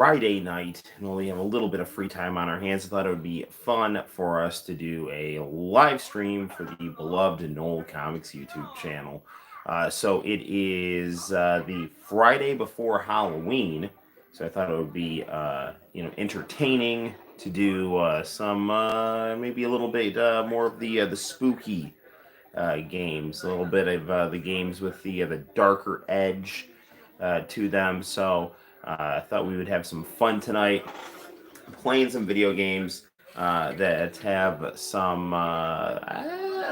Friday night, and we have a little bit of free time on our hands. I thought it would be fun for us to do a live stream for the beloved Noel ComiX YouTube channel. So it is the Friday before Halloween, so I thought it would be entertaining to do some maybe a little bit more of the spooky games, a little bit of the games with the darker edge to them. So I thought we would have some fun tonight, playing some video games that have some I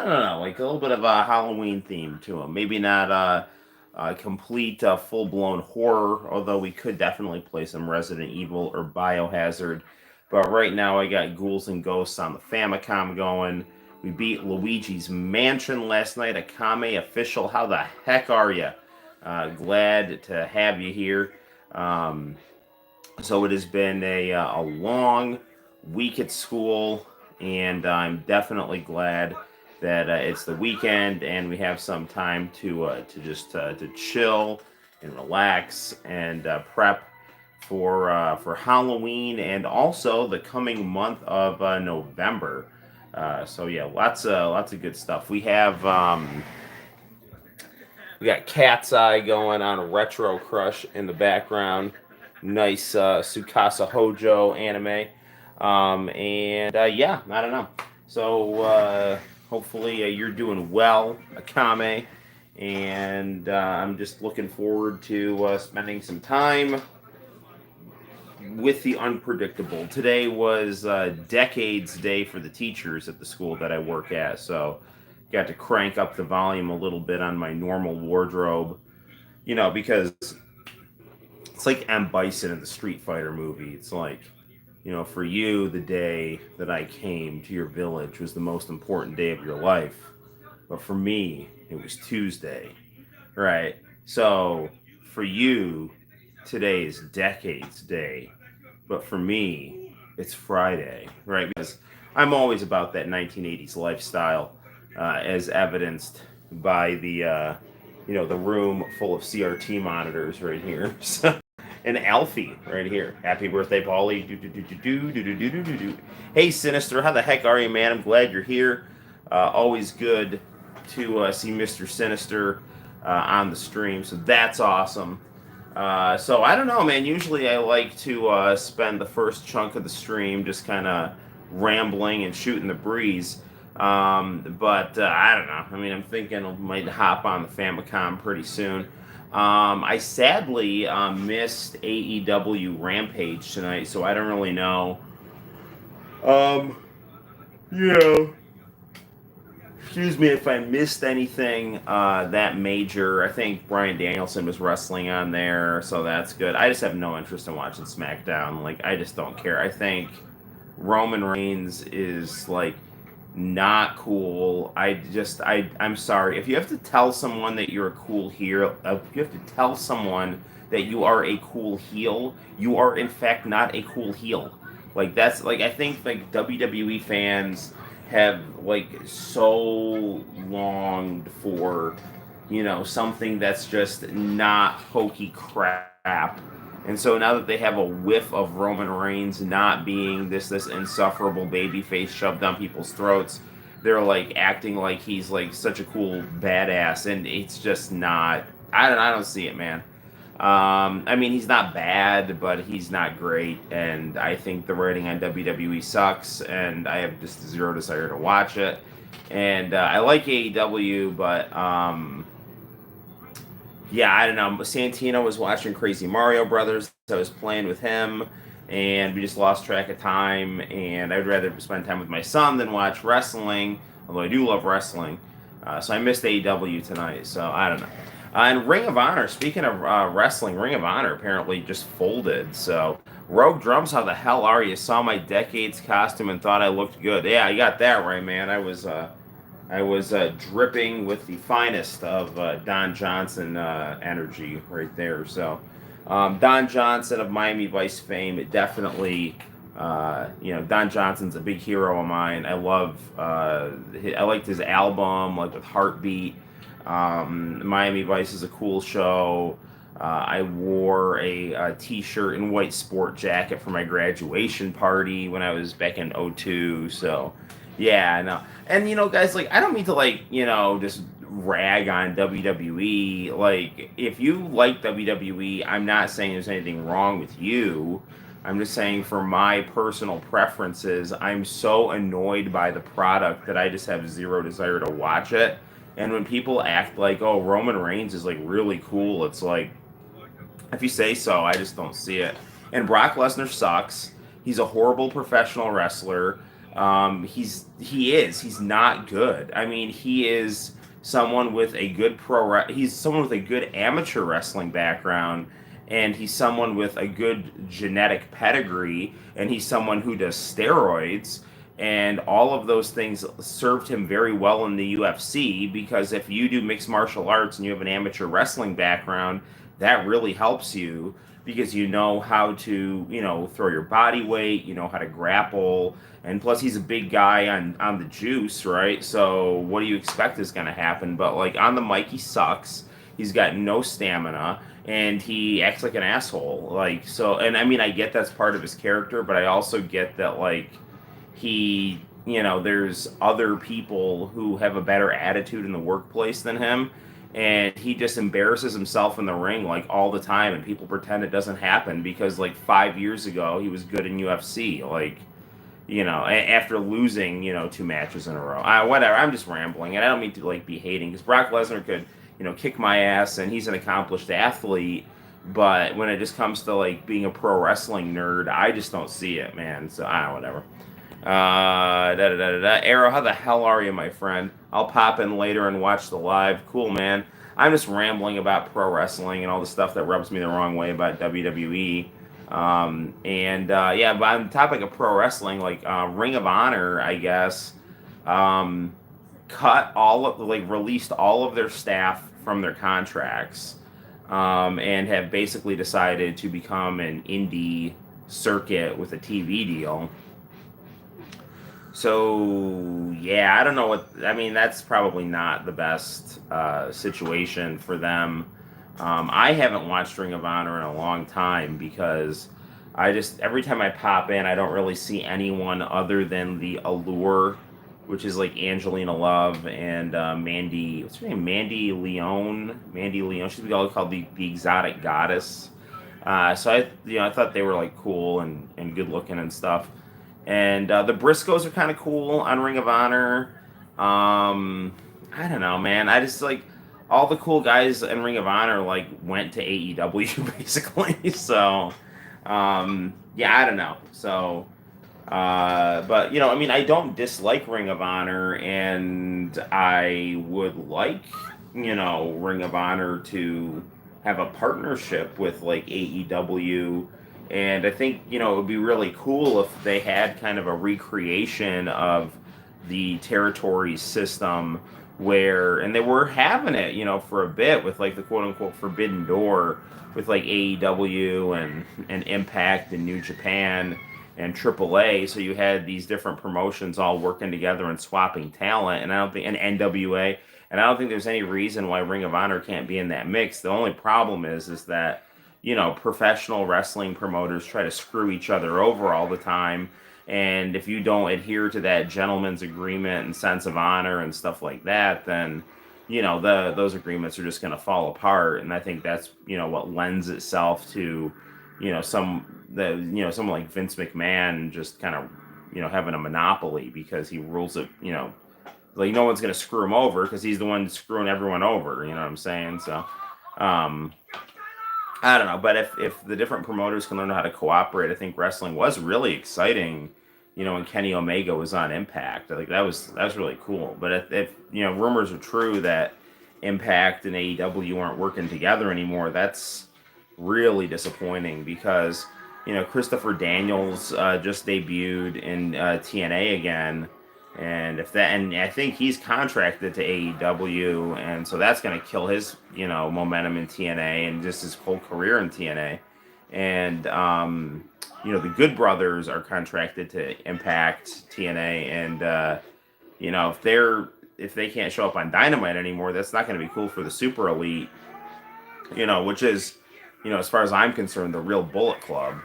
don't know, like a little bit of a Halloween theme to them. Maybe not a complete full blown horror, although we could definitely play some Resident Evil or Biohazard. But right now, I got Ghouls and Ghosts on the Famicom going. We beat Luigi's Mansion last night. Akame official. How the heck are you? Glad to have you here. So it has been a long week at school, and I'm definitely glad that it's the weekend and we have some time to just to chill and relax and prep for Halloween and also the coming month of November. So yeah, lots of good stuff. We got Cat's Eye going on a Retro Crush in the background. Nice Tsukasa Hojo anime. And yeah, I don't know. So hopefully you're doing well, Akame. And I'm just looking forward to spending some time with the unpredictable. Today was Decades Day for the teachers at the school that I work at. So got to crank up the volume a little bit on my normal wardrobe. Because it's like M. Bison in the Street Fighter movie. It's like, for you, the day that I came to your village was the most important day of your life. But for me, it was Tuesday, right? So for you, today is Decades Day. But for me, it's Friday, right? Because I'm always about that 1980s lifestyle, as evidenced by the room full of CRT monitors right here. So, and Alfie right here. Happy birthday, Paulie. Hey, Sinister, how the heck are you, man? I'm glad you're here. Always good to see Mr. Sinister on the stream. So that's awesome. So I don't know, man. Usually I like to spend the first chunk of the stream just kind of rambling and shooting the breeze. But I don't know. I mean, I'm thinking I might hop on the Famicom pretty soon. I sadly missed AEW Rampage tonight, so I don't really know. You know, excuse me if I missed anything that major. I think Bryan Danielson was wrestling on there, so that's good. I just have no interest in watching SmackDown. Like, I just don't care. I think Roman Reigns is like not cool. I'm sorry. If you have to tell someone that you're a cool heel, if you have to tell someone that you are a cool heel, you are in fact not a cool heel. Like, that's like, I think like WWE fans have like so longed for something that's just not hokey crap. And so now that they have a whiff of Roman Reigns not being this insufferable babyface shoved down people's throats, they're like acting like he's like such a cool badass, and it's just not. I don't see it, man. I mean, he's not bad, but he's not great, and I think the writing on WWE sucks, and I have just zero desire to watch it. And I like AEW, but yeah, I don't know. Santino was watching Crazy Mario Brothers. I was playing with him, and we just lost track of time. And I'd rather spend time with my son than watch wrestling, although I do love wrestling. So I missed AEW tonight, so I don't know. And Ring of Honor, speaking of wrestling, Ring of Honor apparently just folded. So, Rogue Drums, how the hell are you? Saw my Decades costume and thought I looked good. Yeah, you got that right, man. I was dripping with the finest of Don Johnson energy right there. So, Don Johnson of Miami Vice fame, it definitely, Don Johnson's a big hero of mine. I liked his album, like with Heartbeat. Miami Vice is a cool show. I wore a t-shirt and white sport jacket for my graduation party when I was back in '02. So, yeah, no. And guys, like I don't mean to like, just rag on WWE. Like if you like WWE, I'm not saying there's anything wrong with you. I'm just saying for my personal preferences, I'm so annoyed by the product that I just have zero desire to watch it. And when people act like, "Oh, Roman Reigns is like really cool," it's like, if you say so, I just don't see it. And Brock Lesnar sucks. He's a horrible professional wrestler. He's not good. I mean, he is someone with a good he's someone with a good amateur wrestling background, and he's someone with a good genetic pedigree, and he's someone who does steroids, and all of those things served him very well in the UFC, because if you do mixed martial arts and you have an amateur wrestling background, that really helps you, because you know how to, throw your body weight, you know how to grapple, and plus he's a big guy on the juice, right? So what do you expect is going to happen? But like on the mic, he sucks. He's got no stamina, and he acts like an asshole. Like, so, and I mean, I get that's part of his character, but I also get that like there's other people who have a better attitude in the workplace than him, and he just embarrasses himself in the ring like all the time, and people pretend it doesn't happen because like 5 years ago he was good in UFC, like, after losing, two matches in a row. Whatever, I'm just rambling, and I don't mean to like be hating, because Brock Lesnar could, kick my ass, and he's an accomplished athlete, but when it just comes to like being a pro wrestling nerd, I just don't see it, man. So whatever. Arrow, how the hell are you, my friend? I'll pop in later and watch the live. Cool, man. I'm just rambling about pro wrestling and all the stuff that rubs me the wrong way about WWE. But on the topic of pro wrestling, like Ring of Honor, I guess, um, released all of their staff from their contracts, and have basically decided to become an indie circuit with a TV deal. So yeah, I don't know what I mean. That's probably not the best situation for them. I haven't watched Ring of Honor in a long time, because I just every time I pop in, I don't really see anyone other than the Allure, which is like Angelina Love and Mandy. What's her name? Mandy Leone. Mandy Leone. She's called the Exotic Goddess. So I thought they were like cool and good looking and stuff. And the Briscoes are kind of cool on Ring of Honor. I don't know, man. I just like all the cool guys in Ring of Honor like went to AEW basically. So yeah, I don't know. So but I mean, I don't dislike Ring of Honor, and I would like Ring of Honor to have a partnership with like AEW. And I think, it would be really cool if they had kind of a recreation of the territory system, and they were having it, for a bit with like the quote unquote forbidden door with like AEW and Impact and New Japan and AAA. So you had these different promotions all working together and swapping talent. And I don't think, and NWA, and I don't think there's any reason why Ring of Honor can't be in that mix. The only problem is that professional wrestling promoters try to screw each other over all the time. And if you don't adhere to that gentleman's agreement and sense of honor and stuff like that, then, those agreements are just going to fall apart. And I think that's, what lends itself to, someone like Vince McMahon just kind of, having a monopoly, because he rules it, like no one's going to screw him over because he's the one screwing everyone over. You know what I'm saying? So, I don't know, but if the different promoters can learn how to cooperate, I think wrestling was really exciting. When Kenny Omega was on Impact, I think that was really cool. But if rumors are true that Impact and AEW aren't working together anymore, that's really disappointing, because Christopher Daniels just debuted in TNA again, and I think he's contracted to AEW, and so that's going to kill his momentum in TNA and just his whole career in TNA. And the Good Brothers are contracted to Impact, TNA, and if they can't show up on Dynamite anymore, that's not going to be cool for the Super Elite, which is as far as I'm concerned, the real Bullet Club.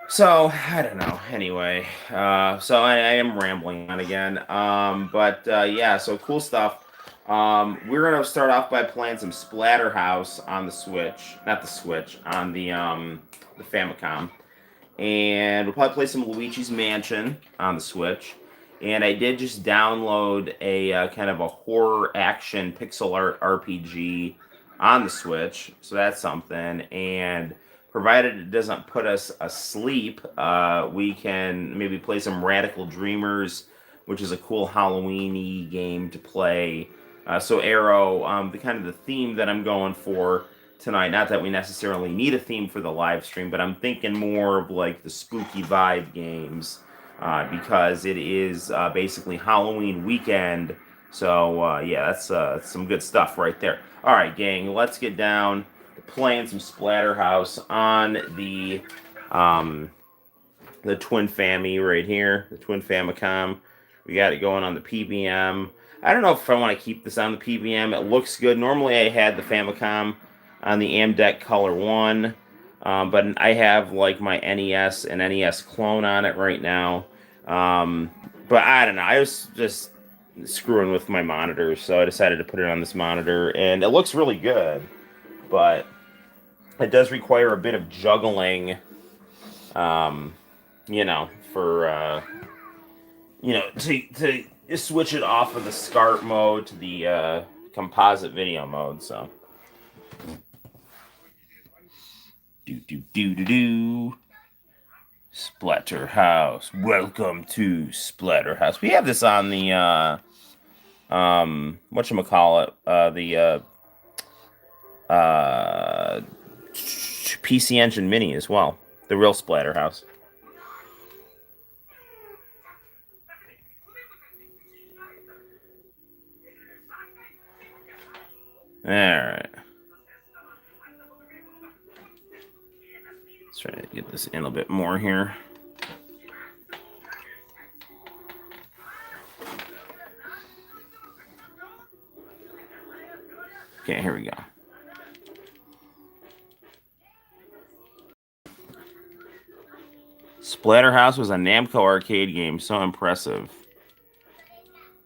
So I don't know. Anyway, so I am rambling on again. But yeah, so cool stuff. We're gonna start off by playing some Splatterhouse on the Switch, not the Switch, on the Famicom, and we'll probably play some Luigi's Mansion on the Switch. And I did just download a kind of a horror action pixel art RPG on the Switch, so that's something. And provided it doesn't put us asleep, we can maybe play some Radical Dreamers, which is a cool Halloween-y game to play. So Arrow, the kind of the theme that I'm going for tonight. Not that we necessarily need a theme for the live stream, but I'm thinking more of like the spooky vibe games because it is basically Halloween weekend. So yeah, that's some good stuff right there. All right, gang, let's get down to playing some Splatterhouse on the Twin Family right here, the Twin Famicom. We got it going on the PBM. I don't know if I want to keep this on the PBM. It looks good. Normally, I had the Famicom on the Amdeck Color 1, but I have like my NES and NES clone on it right now. But I don't know. I was just screwing with my monitors, so I decided to put it on this monitor, and it looks really good, but it does require a bit of juggling, um, for to switch it off of the SCART mode to the composite video mode. So do. Splatterhouse. Welcome to Splatterhouse. We have this on the whatchamacallit, the PC Engine Mini as well. The real Splatterhouse. Alright. Let's try to get this in a bit more here. Okay, here we go. Splatterhouse was a Namco arcade game. So impressive.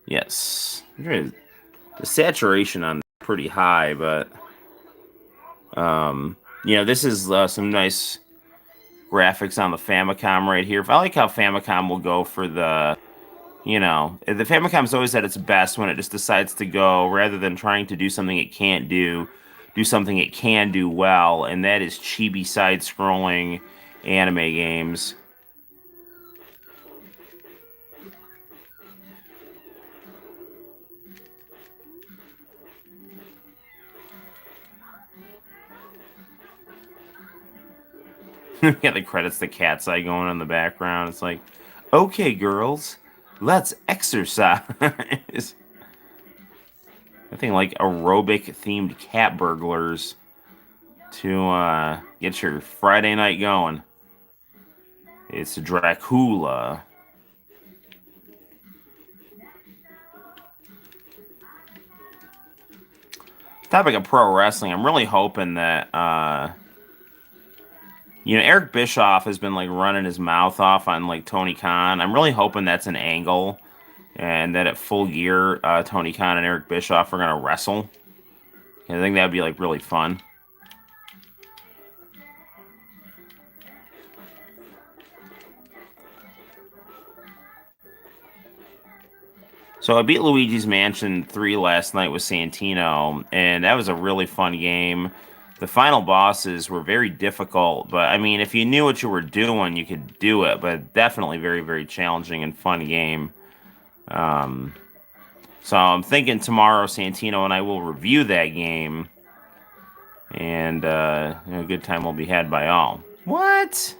Yes. The saturation on pretty high, but this is some nice graphics on the Famicom right here. I like how Famicom will go for the Famicom's always at its best when it just decides to go, rather than trying to do something it can't do something it can do well, and that is chibi side-scrolling anime games. Yeah, the credits, the cat's eye going on in the background. It's like, okay, girls, let's exercise. I think like aerobic themed cat burglars to get your Friday night going. It's Dracula. Topic of pro wrestling, I'm really hoping that Eric Bischoff has been like running his mouth off on like Tony Khan. I'm really hoping that's an angle, and that at Full Gear, Tony Khan and Eric Bischoff are gonna wrestle. I think that'd be like really fun. So I beat Luigi's Mansion 3 last night with Santino, and that was a really fun game. The final bosses were very difficult, but I mean, if you knew what you were doing, you could do it, but definitely very, very challenging and fun game. So I'm thinking tomorrow Santino and I will review that game, and a good time will be had by all. What?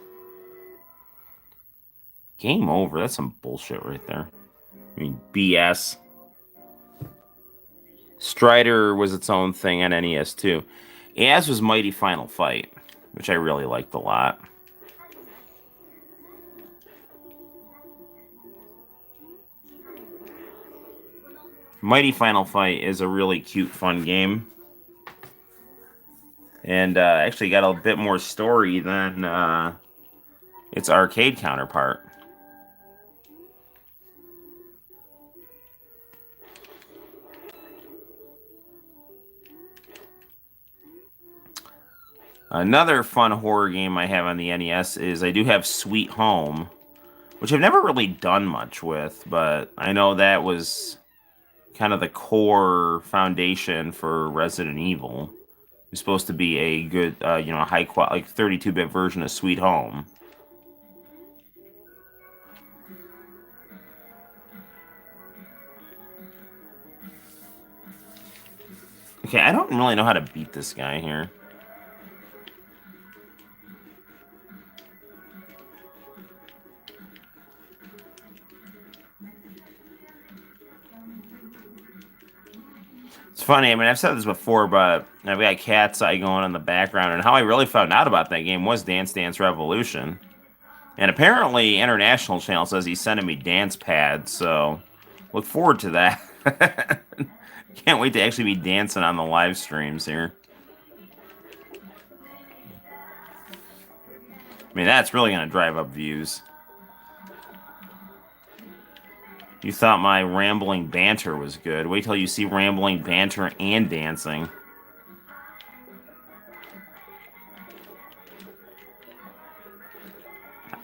Game over. That's some bullshit right there. I mean, BS. Strider was its own thing on NES too. As was Mighty Final Fight, which I really liked a lot. Mighty Final Fight is a really cute, fun game. and actually got a bit more story than its arcade counterpart. Another fun horror game I have on the NES is I do have Sweet Home, which I've never really done much with, but I know that was kind of the core foundation for Resident Evil. It's supposed to be a good, high quality, like 32-bit version of Sweet Home. Okay, I don't really know how to beat this guy here. It's funny, I mean, I've said this before, but I've got Cat's Eye going in the background, and how I really found out about that game was Dance Dance Revolution. And apparently, International Channel says he's sending me dance pads, so look forward to that. Can't wait to actually be dancing on the live streams here. I mean, that's really going to drive up views. You thought my rambling banter was good. Wait till you see rambling banter and dancing.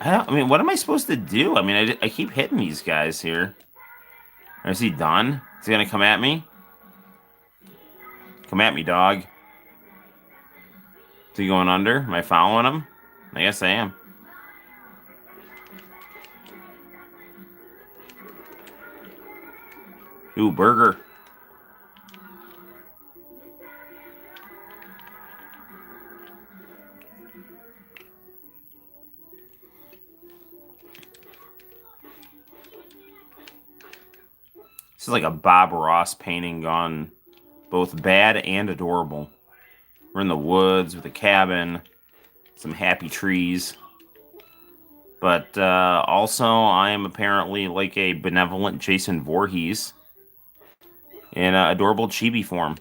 I mean, what am I supposed to do? I mean, I keep hitting these guys here. Is he done? Is he going to come at me? Come at me, dog. Is he going under? Am I following him? I guess I am. Ooh, burger. This is like a Bob Ross painting gone both bad and adorable. We're in the woods with a cabin, some happy trees. But also, I am apparently like a benevolent Jason Voorhees in adorable chibi form,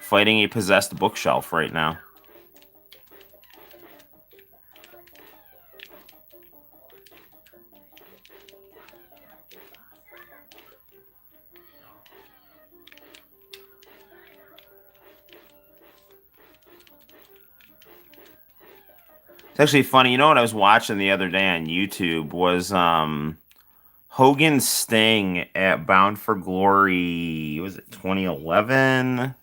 fighting a possessed bookshelf right now. It's actually funny. You know what I was watching the other day on YouTube was Hogan's Sting at Bound for Glory. Was it 2011?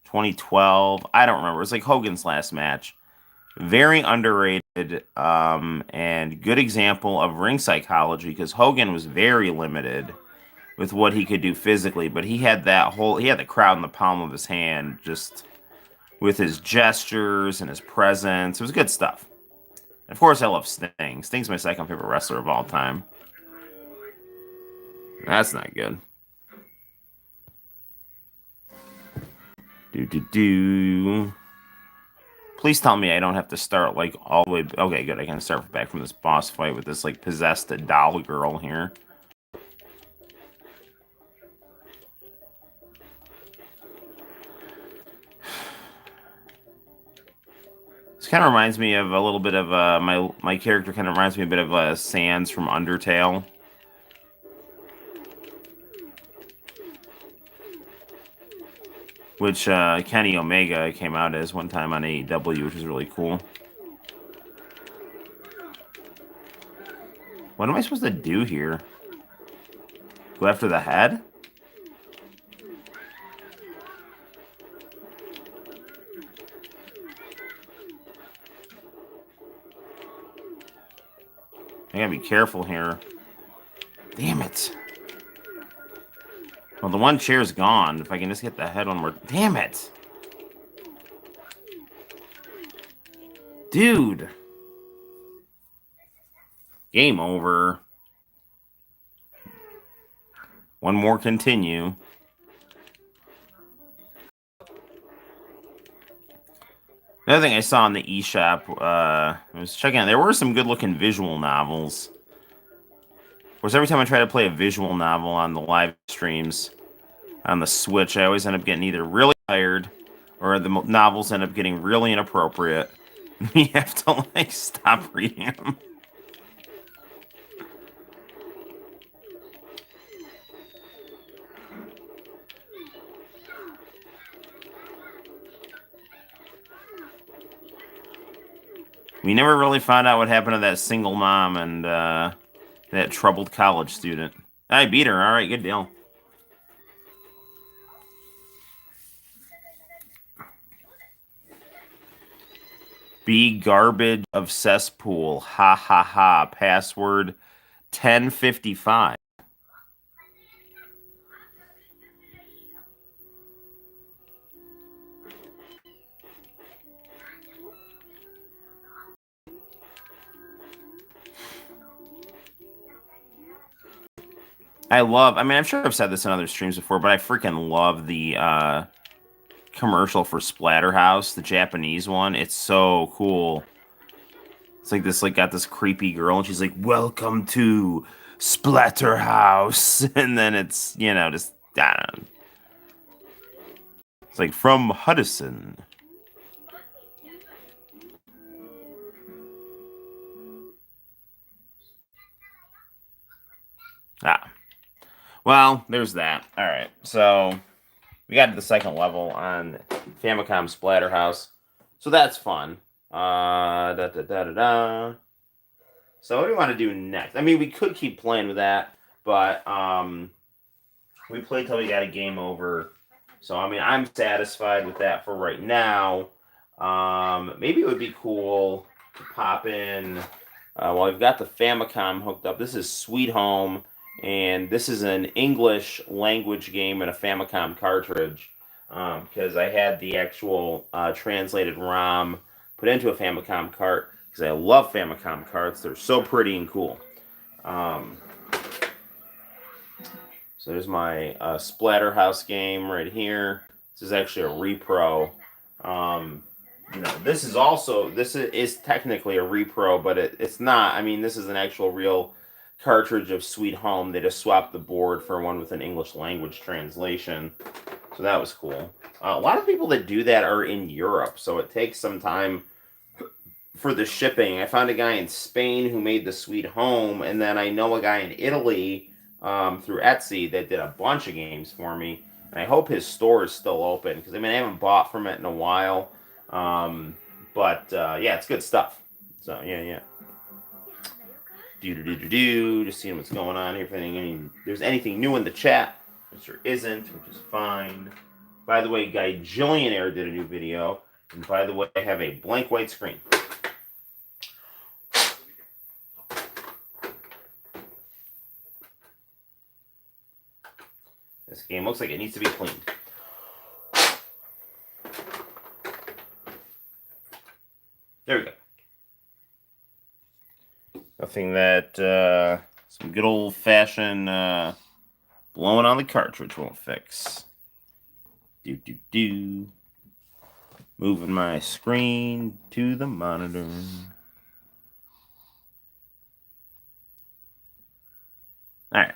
2012? I don't remember. It was like Hogan's last match. Very underrated and good example of ring psychology because Hogan was very limited with what he could do physically, but he had the crowd in the palm of his hand just with his gestures and his presence. It was good stuff. Of course, I love Sting. Sting's my second favorite wrestler of all time. That's not good. Do. Please tell me I don't have to start like all the way. Okay, good. I can start back from this boss fight with this like possessed doll girl here. This kind of reminds me of a little bit of my character kind of reminds me a bit of Sans from Undertale. Which Kenny Omega came out as one time on AEW, which is really cool. What am I supposed to do here? Go after the head? I gotta be careful here. Damn it. Well, the one chair's gone. If I can just get the head one more... Damn it! Dude! Game over. One more continue. Another thing I saw in the eShop, I was checking out, there were some good-looking visual novels. Of course, every time I try to play a visual novel on the live streams on the Switch, I always end up getting either really tired or the novels end up getting really inappropriate. We have to like stop reading them. We never really found out what happened to that single mom and that troubled college student. I beat her. All right, good deal. Be garbage of cesspool. Ha ha ha. Password 1055. I mean, I'm sure I've said this in other streams before, but I freaking love the commercial for Splatterhouse, the Japanese one. It's so cool. It's like this, like, got this creepy girl, and she's like, "Welcome to Splatterhouse," and then it's, you know, just, I don't know. It's like, from Hudson. Ah. Well, there's that. All right, so we got to the second level on Famicom Splatterhouse, so that's fun. Da da da da da. So what do we want to do next? I mean, we could keep playing with that, but we played till we got a game over. So I mean, I'm satisfied with that for right now. Maybe it would be cool to pop in. Well, I've got the Famicom hooked up. This is Sweet Home, and this is an English language game and a Famicom cartridge. Because I had the actual translated ROM put into a Famicom cart because I love Famicom carts. They're so pretty and cool. So there's my Splatterhouse game right here. This is actually a repro. You know, this is technically a repro, but it's not. I mean, this is an actual real cartridge of Sweet Home. They just swapped the board for one with an English language translation. So that was cool. A lot of people that do that are in Europe, so it takes some time for the shipping. I found a guy in Spain who made the Sweet Home, and then I know a guy in Italy through Etsy that did a bunch of games for me. And I hope his store is still open because I mean I haven't bought from it in a while. But yeah, it's good stuff. So yeah. Just seeing what's going on here. If there's anything new in the chat, which there isn't, which is fine. By the way, Guy Jillionaire did a new video, and by the way, I have a blank white screen. This game looks like it needs to be cleaned. There we go. Nothing that some good old-fashioned blowing on the cartridge won't fix. Moving my screen to the monitor. All right.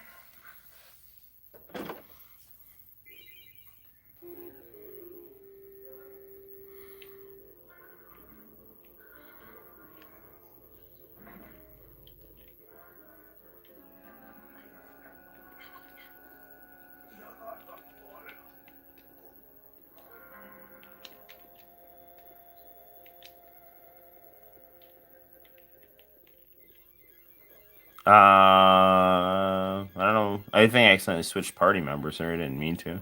I don't know. I think I accidentally switched party members there. I didn't mean to.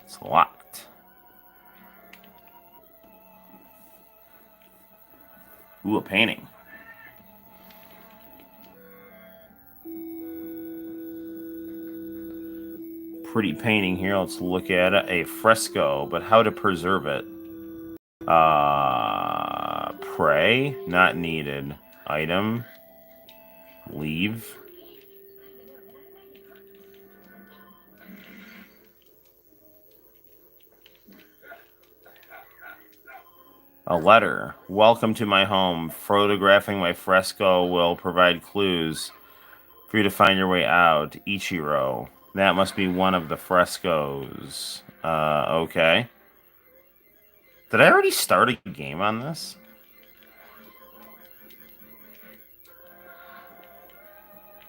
It's locked. Ooh, a painting. Pretty painting here. Let's look at it. A fresco, but how to preserve it? Pray. Not needed. Item. Leave. A letter. Welcome to my home. Photographing my fresco will provide clues for you to find your way out. Ichiro. That must be one of the frescoes. Okay. Did I already start a game on this?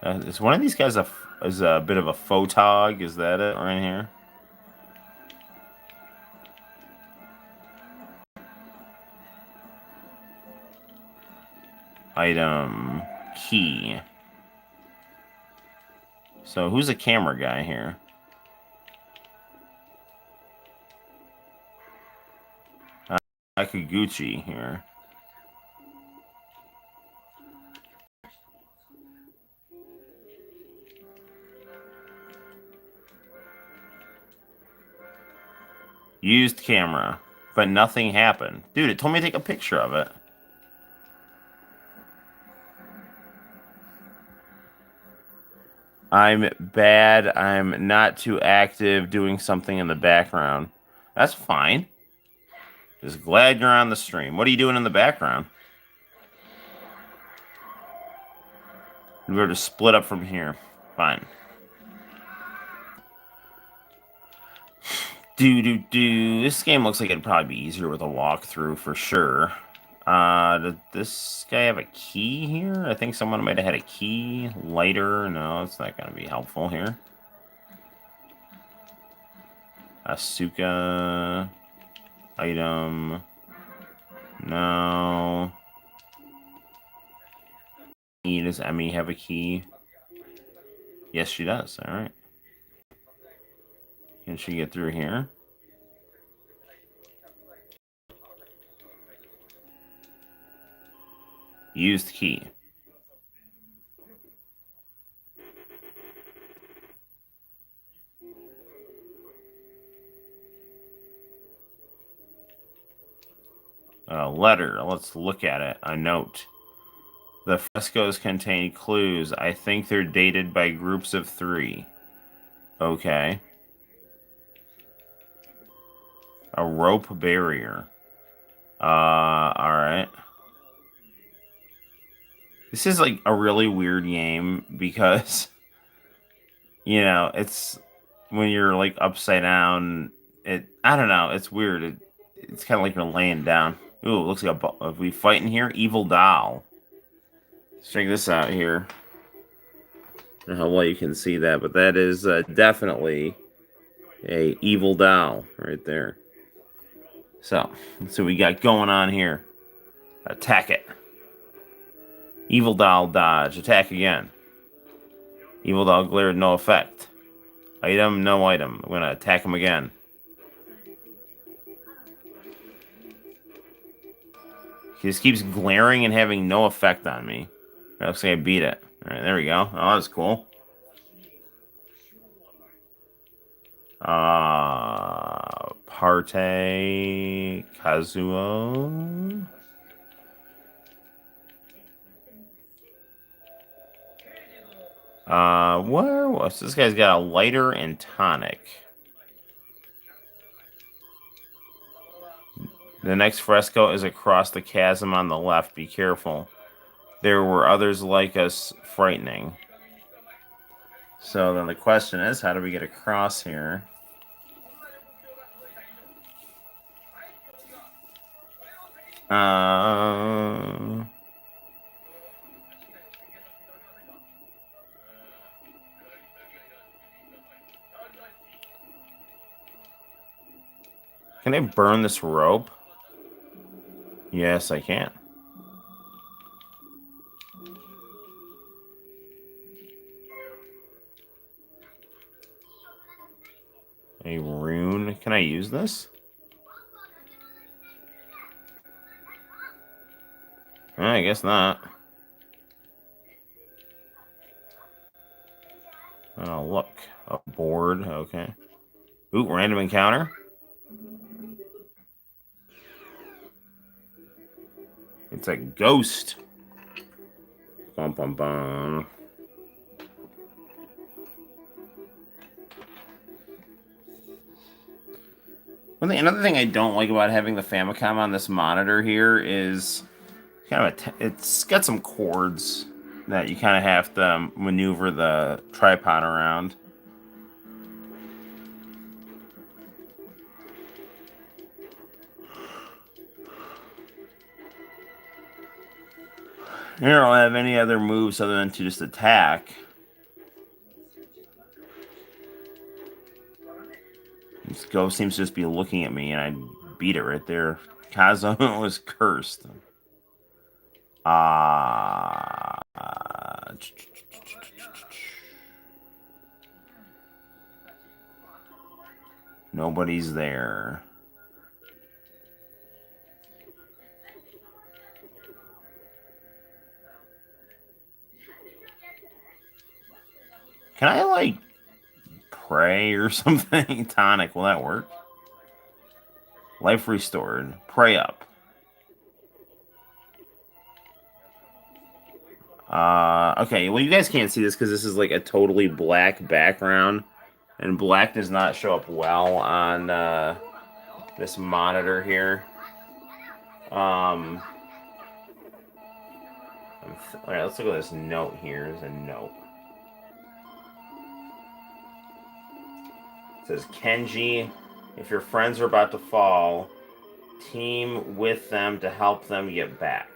Is one of these guys is a bit of a photog? Is that it right here? Item key. So who's a camera guy here? Akaguchi here. Used camera, but nothing happened. Dude, it told me to take a picture of it. I'm bad. I'm not too active doing something in the background. That's fine. Just glad you're on the stream. What are you doing in the background? We were to split up from here. Fine. This game looks like it'd probably be easier with a walkthrough for sure. Did this guy have a key here? I think someone might have had a key. Lighter. No, it's not going to be helpful here. Asuka. Item. No. Does Emmy have a key? Yes, she does. All right. Can she get through here? Used key. A letter. Let's look at it. A note. The frescoes contain clues. I think they're dated by groups of 3. Okay. A rope barrier. Alright. This is like a really weird game because, you know, it's when you're like upside down. I don't know. It's weird. It's kind of like you're laying down. Ooh, it looks like are we fighting here? Evil doll. Let's check this out here. I don't know how well you can see that, but that is definitely a evil doll right there. So, let's see what we got going on here. Attack it. Evil doll dodge. Attack again. Evil doll glared, no effect. Item, no item. I'm gonna attack him again. He just keeps glaring and having no effect on me. It looks like I beat it. Alright, there we go. Oh, that's cool. Parte Kazuo. Where was this? Guy's got a lighter and tonic. The next fresco is across the chasm on the left. Be careful. There were others like us, frightening. So then the question is, how do we get across here? Can I burn this rope? Yes, I can. A rune. Can I use this? I guess not. Oh, look. A board. Okay. Ooh, random encounter. It's a ghost. Bum, bum, bum. Another thing I don't like about having the Famicom on this monitor here is kind of it's got some cords that you kind of have to maneuver the tripod around. I don't have any other moves other than to just attack. This ghost seems to just be looking at me, and I beat it right there. Kazo was cursed. Nobody's there. Can I, like, pray or something? Tonic, will that work? Life restored. Pray up. Okay, well, you guys can't see this because this is like a totally black background, and black does not show up well on this monitor here. All right, let's look at this note here. There's a note. It says, Kenji, if your friends are about to fall, team with them to help them get back.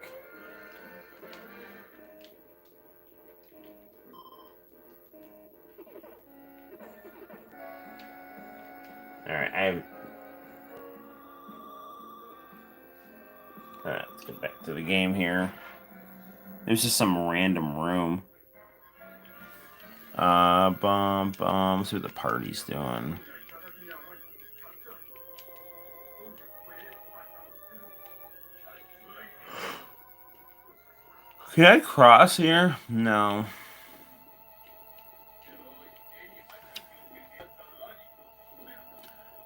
Alright, Alright, let's get back to the game here. There's just some random room. Let's see what the party's doing. Can I cross here? No.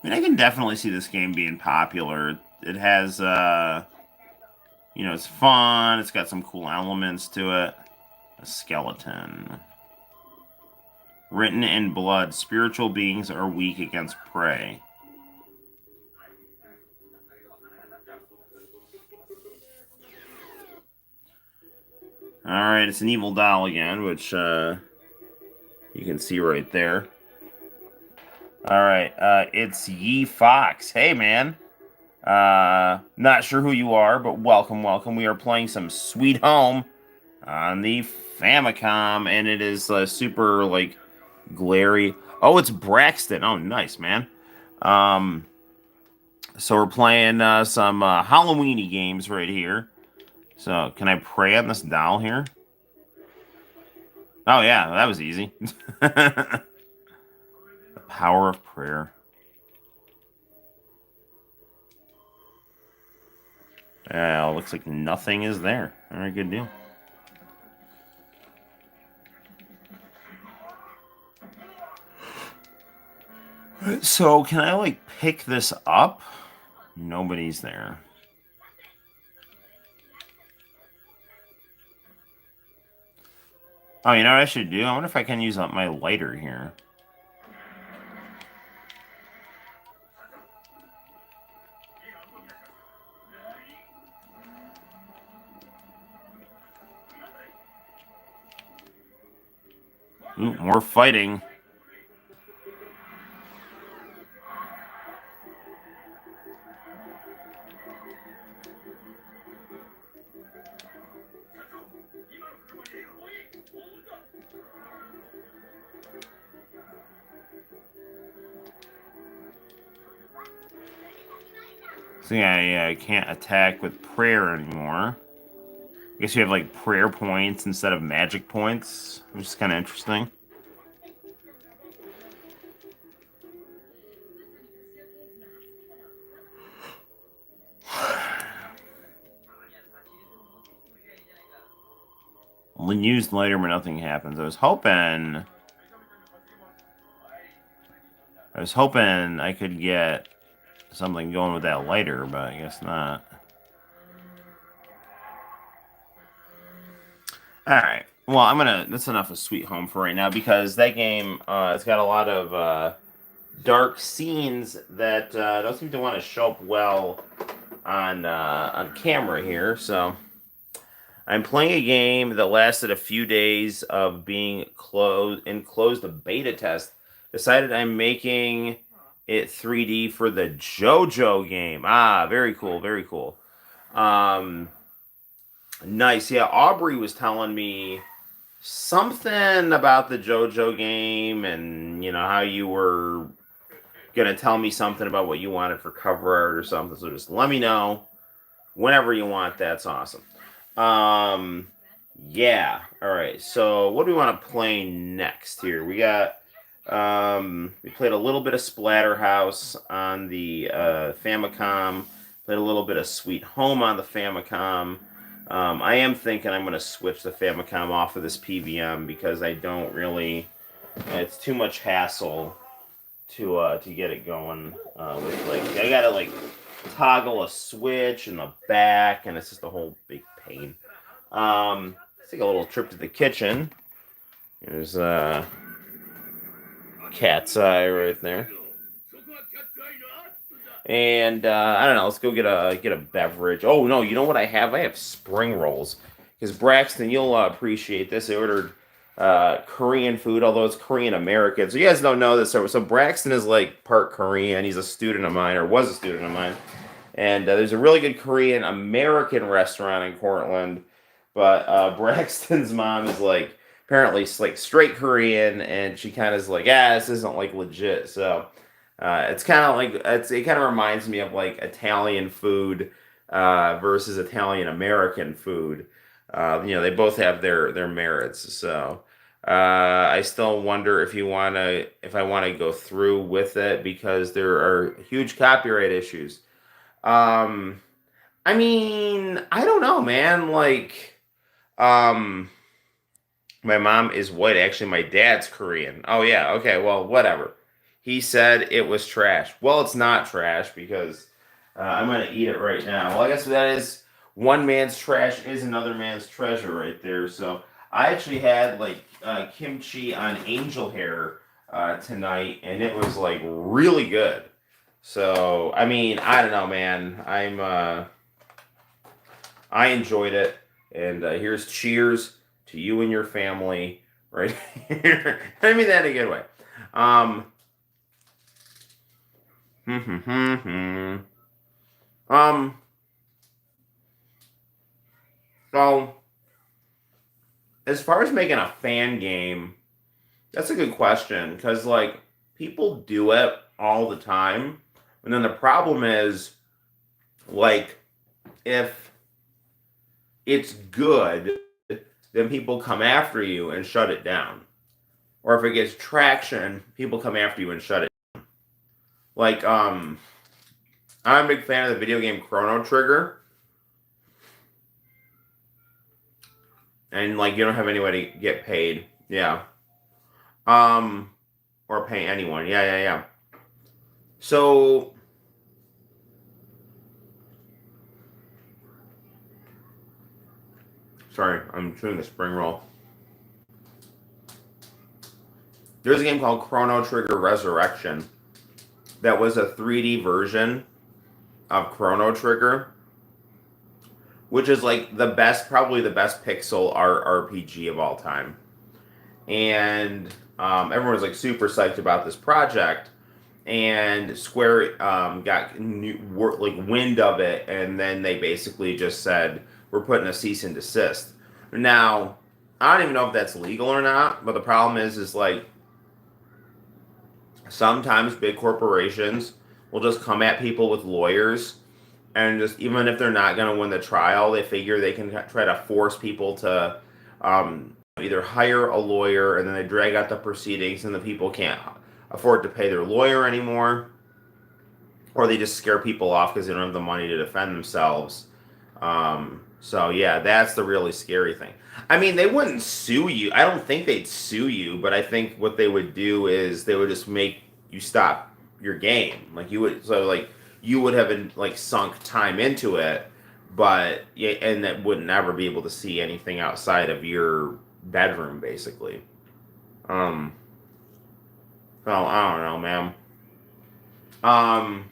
I mean, I can definitely see this game being popular. It has, it's fun. It's got some cool elements to it. A skeleton. Written in blood, spiritual beings are weak against prey. Alright, it's an evil doll again, which you can see right there. Alright, it's Yi Fox. Hey, man. Not sure who you are, but welcome, welcome. We are playing some Sweet Home on the Famicom, and it is super, like, glary. Oh, it's Braxton. Oh, nice, man. So we're playing some Halloween-y games right here. So, can I pray on this doll here? Oh, yeah, that was easy. The power of prayer. Looks like nothing is there. All right, good deal. So, can I, like, pick this up? Nobody's there. Oh, you know what I should do? I wonder if I can use up my lighter here. Ooh, more fighting. So yeah, I can't attack with prayer anymore. I guess you have like prayer points instead of magic points, which is kind of interesting. When used later, but nothing happens. I was hoping I could get something going with that lighter, but I guess not. Alright. Well, that's enough of Sweet Home for right now, because that game, it's got a lot of, dark scenes that, don't seem to want to show up well on camera here, so... I'm playing a game that lasted a few days of being closed a beta test. Decided I'm making it 3D for the JoJo game. Ah, very cool, very cool. Nice. Yeah, Aubrey was telling me something about the JoJo game, and how you were gonna tell me something about what you wanted for cover art or something. So just let me know whenever you want. That's awesome. Um, yeah. All right. So what do we want to play next here? We played a little bit of Splatterhouse on the Famicom. Played a little bit of Sweet Home on the Famicom. I am thinking I'm going to switch the Famicom off of this PVM because I don't really. It's too much hassle to get it going. With I gotta toggle a switch in the back, and it's just a whole big pain. Let's take a little trip to the kitchen. There's cat's eye right there. And I don't know. Let's go get a beverage. Oh no, you know what I have? I have spring rolls. Because Braxton, you'll appreciate this. I ordered Korean food, although it's Korean American. So you guys don't know this. So Braxton is like part Korean. He's a student of mine, or was a student of mine. And there's a really good Korean American restaurant in Cortland. But Braxton's mom is like apparently like straight Korean, and she kind of is like, this isn't like legit. So it's kind of like it kind of reminds me of like Italian food versus Italian American food. They both have their merits. So I still wonder if I want to go through with it because there are huge copyright issues. Um, I mean, I don't know, man. Um, my mom is white. Actually, my dad's Korean. Oh yeah, okay. Well, whatever. He said it was trash. Well, it's not trash because I'm gonna eat it right now. Well, I guess that is one man's trash is another man's treasure right there. So I actually had kimchi on angel hair tonight, and it was like really good. So I mean, I don't know, man. I enjoyed it, and here's cheers to you and your family right here. I mean that in a good way. Um, um, so as far as making a fan game, that's a good question because people do it all the time, and then the problem is like if it's good, then people come after you and shut it down. Or if it gets traction, people come after you and shut it. Like, I'm a big fan of the video game Chrono Trigger. And you don't have anybody get paid. Yeah. Or pay anyone. Yeah. So sorry, I'm chewing the spring roll. There's a game called Chrono Trigger Resurrection that was a 3D version of Chrono Trigger, which is probably the best pixel art RPG of all time. And everyone was super psyched about this project, and Square got wind of it, and then they basically just said we're putting a cease and desist. Now, I don't even know if that's legal or not, but the problem is sometimes big corporations will just come at people with lawyers, and just even if they're not going to win the trial, they figure they can try to force people to either hire a lawyer, and then they drag out the proceedings, and the people can't afford to pay their lawyer anymore, or they just scare people off because they don't have the money to defend themselves. So yeah, that's the really scary thing. I mean, they wouldn't sue you. I don't think they'd sue you, but I think what they would do is they would just make you stop your game. You would have sunk time into it, but yeah, and that would never be able to see anything outside of your bedroom, basically. Um, well, I don't know, man. Um,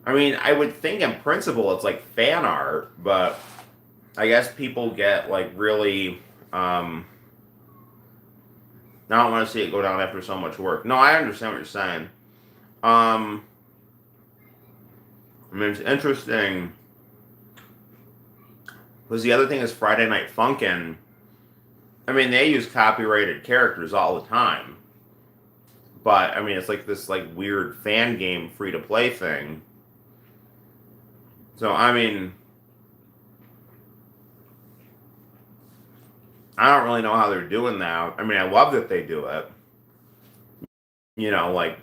I mean, I would think in principle it's like fan art, but I guess people get really. I don't want to see it go down after so much work. No, I understand what you're saying. I mean, it's interesting. Because the other thing is Friday Night Funkin'. I mean, they use copyrighted characters all the time, but I mean, it's like this like weird fan game free to play thing. So I mean, I don't really know how they're doing that. I mean, I love that they do it. Like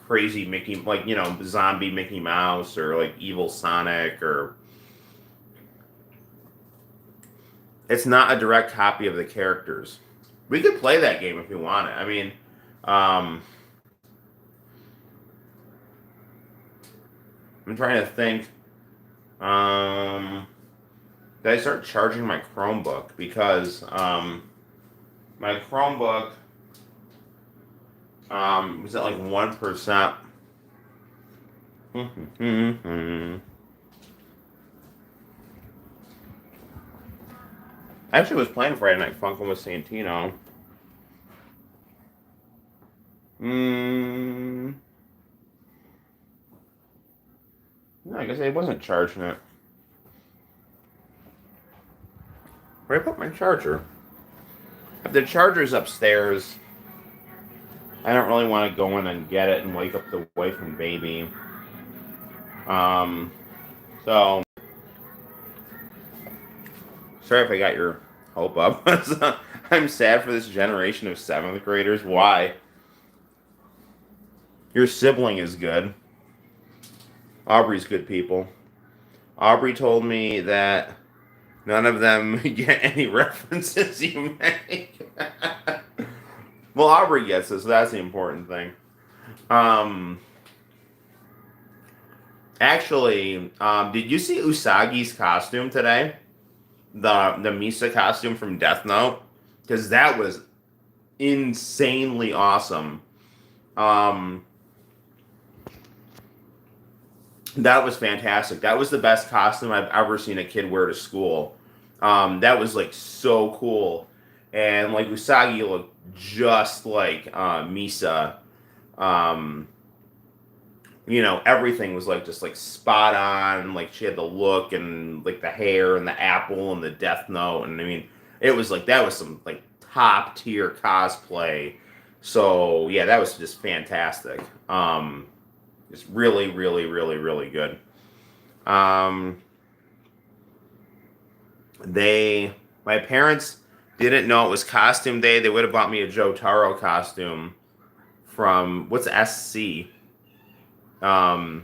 crazy Mickey, like zombie Mickey Mouse or like evil Sonic, or it's not a direct copy of the characters. We could play that game if we want it. I mean, um, I'm trying to think. Did I start charging my Chromebook? Because my Chromebook was at like 1%. I actually was playing Friday Night Funkin' with Santino. No, I guess I wasn't charging it. Where did I put my charger? If the charger's upstairs, I don't really want to go in and get it and wake up the wife and baby. So sorry if I got your hope up. I'm sad for this generation of 7th graders. Why? Your sibling is good. Aubrey's good people. Aubrey told me that none of them get any references you make. Well, Aubrey gets this, so that's the important thing. Actually, did you see Usagi's costume today? The Misa costume from Death Note? Because that was insanely awesome. That was fantastic. That was the best costume I've ever seen a kid wear to school. That was like so cool, and like Usagi looked just like Misa. Everything was like just like spot on. Like she had the look and like the hair and the apple and the Death Note, and I mean, it was like that was some like top tier cosplay. So yeah, that was just fantastic. It's really, really, really, really good. My parents didn't know it was costume day. They would have bought me a Joe Taro costume from what's SC. That'd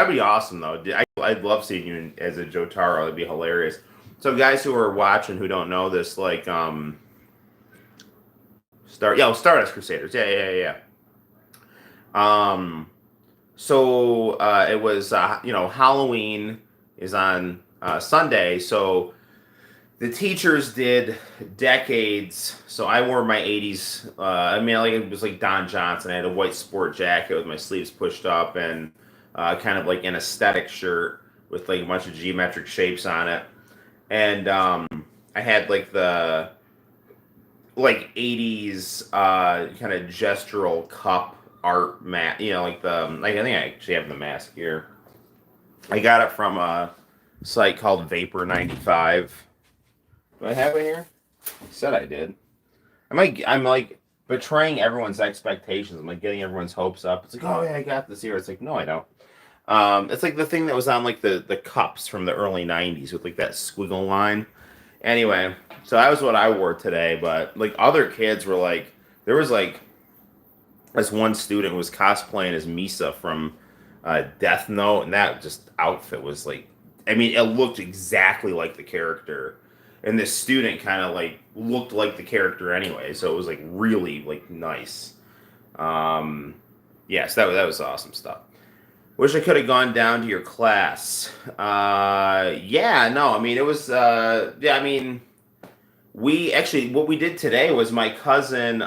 be awesome though. I'd love seeing you as a Joe Taro. That'd be hilarious. So guys who are watching who don't know this, like Stardust Crusaders. Yeah. It was Halloween is on Sunday, so the teachers did decades. So I wore my 80s. Like it was like Don Johnson. I had a white sport jacket with my sleeves pushed up and kind of like an aesthetic shirt with like a bunch of geometric shapes on it. And I had like the like 80s kind of gestural cup art mat. I think I actually have the mask here. I got it from a site called Vapor 95. Do I have it here? I said I did. I'm like betraying everyone's expectations. I'm like getting everyone's hopes up. It's like, oh yeah, I got this here. It's like, no, I don't. It's like the thing that was on like the cups from the early 90s with like that squiggle line. Anyway, so that was what I wore today, but like other kids were like, there was like this one student who was cosplaying as Misa from Death Note, and that just outfit was like, I mean, it looked exactly like the character, and this student kind of like looked like the character anyway, so it was like really like nice. Yes, that was awesome stuff. Wish I could have gone down to your class. Yeah, no, I mean it was. Yeah, I mean, we actually what we did today was my cousin,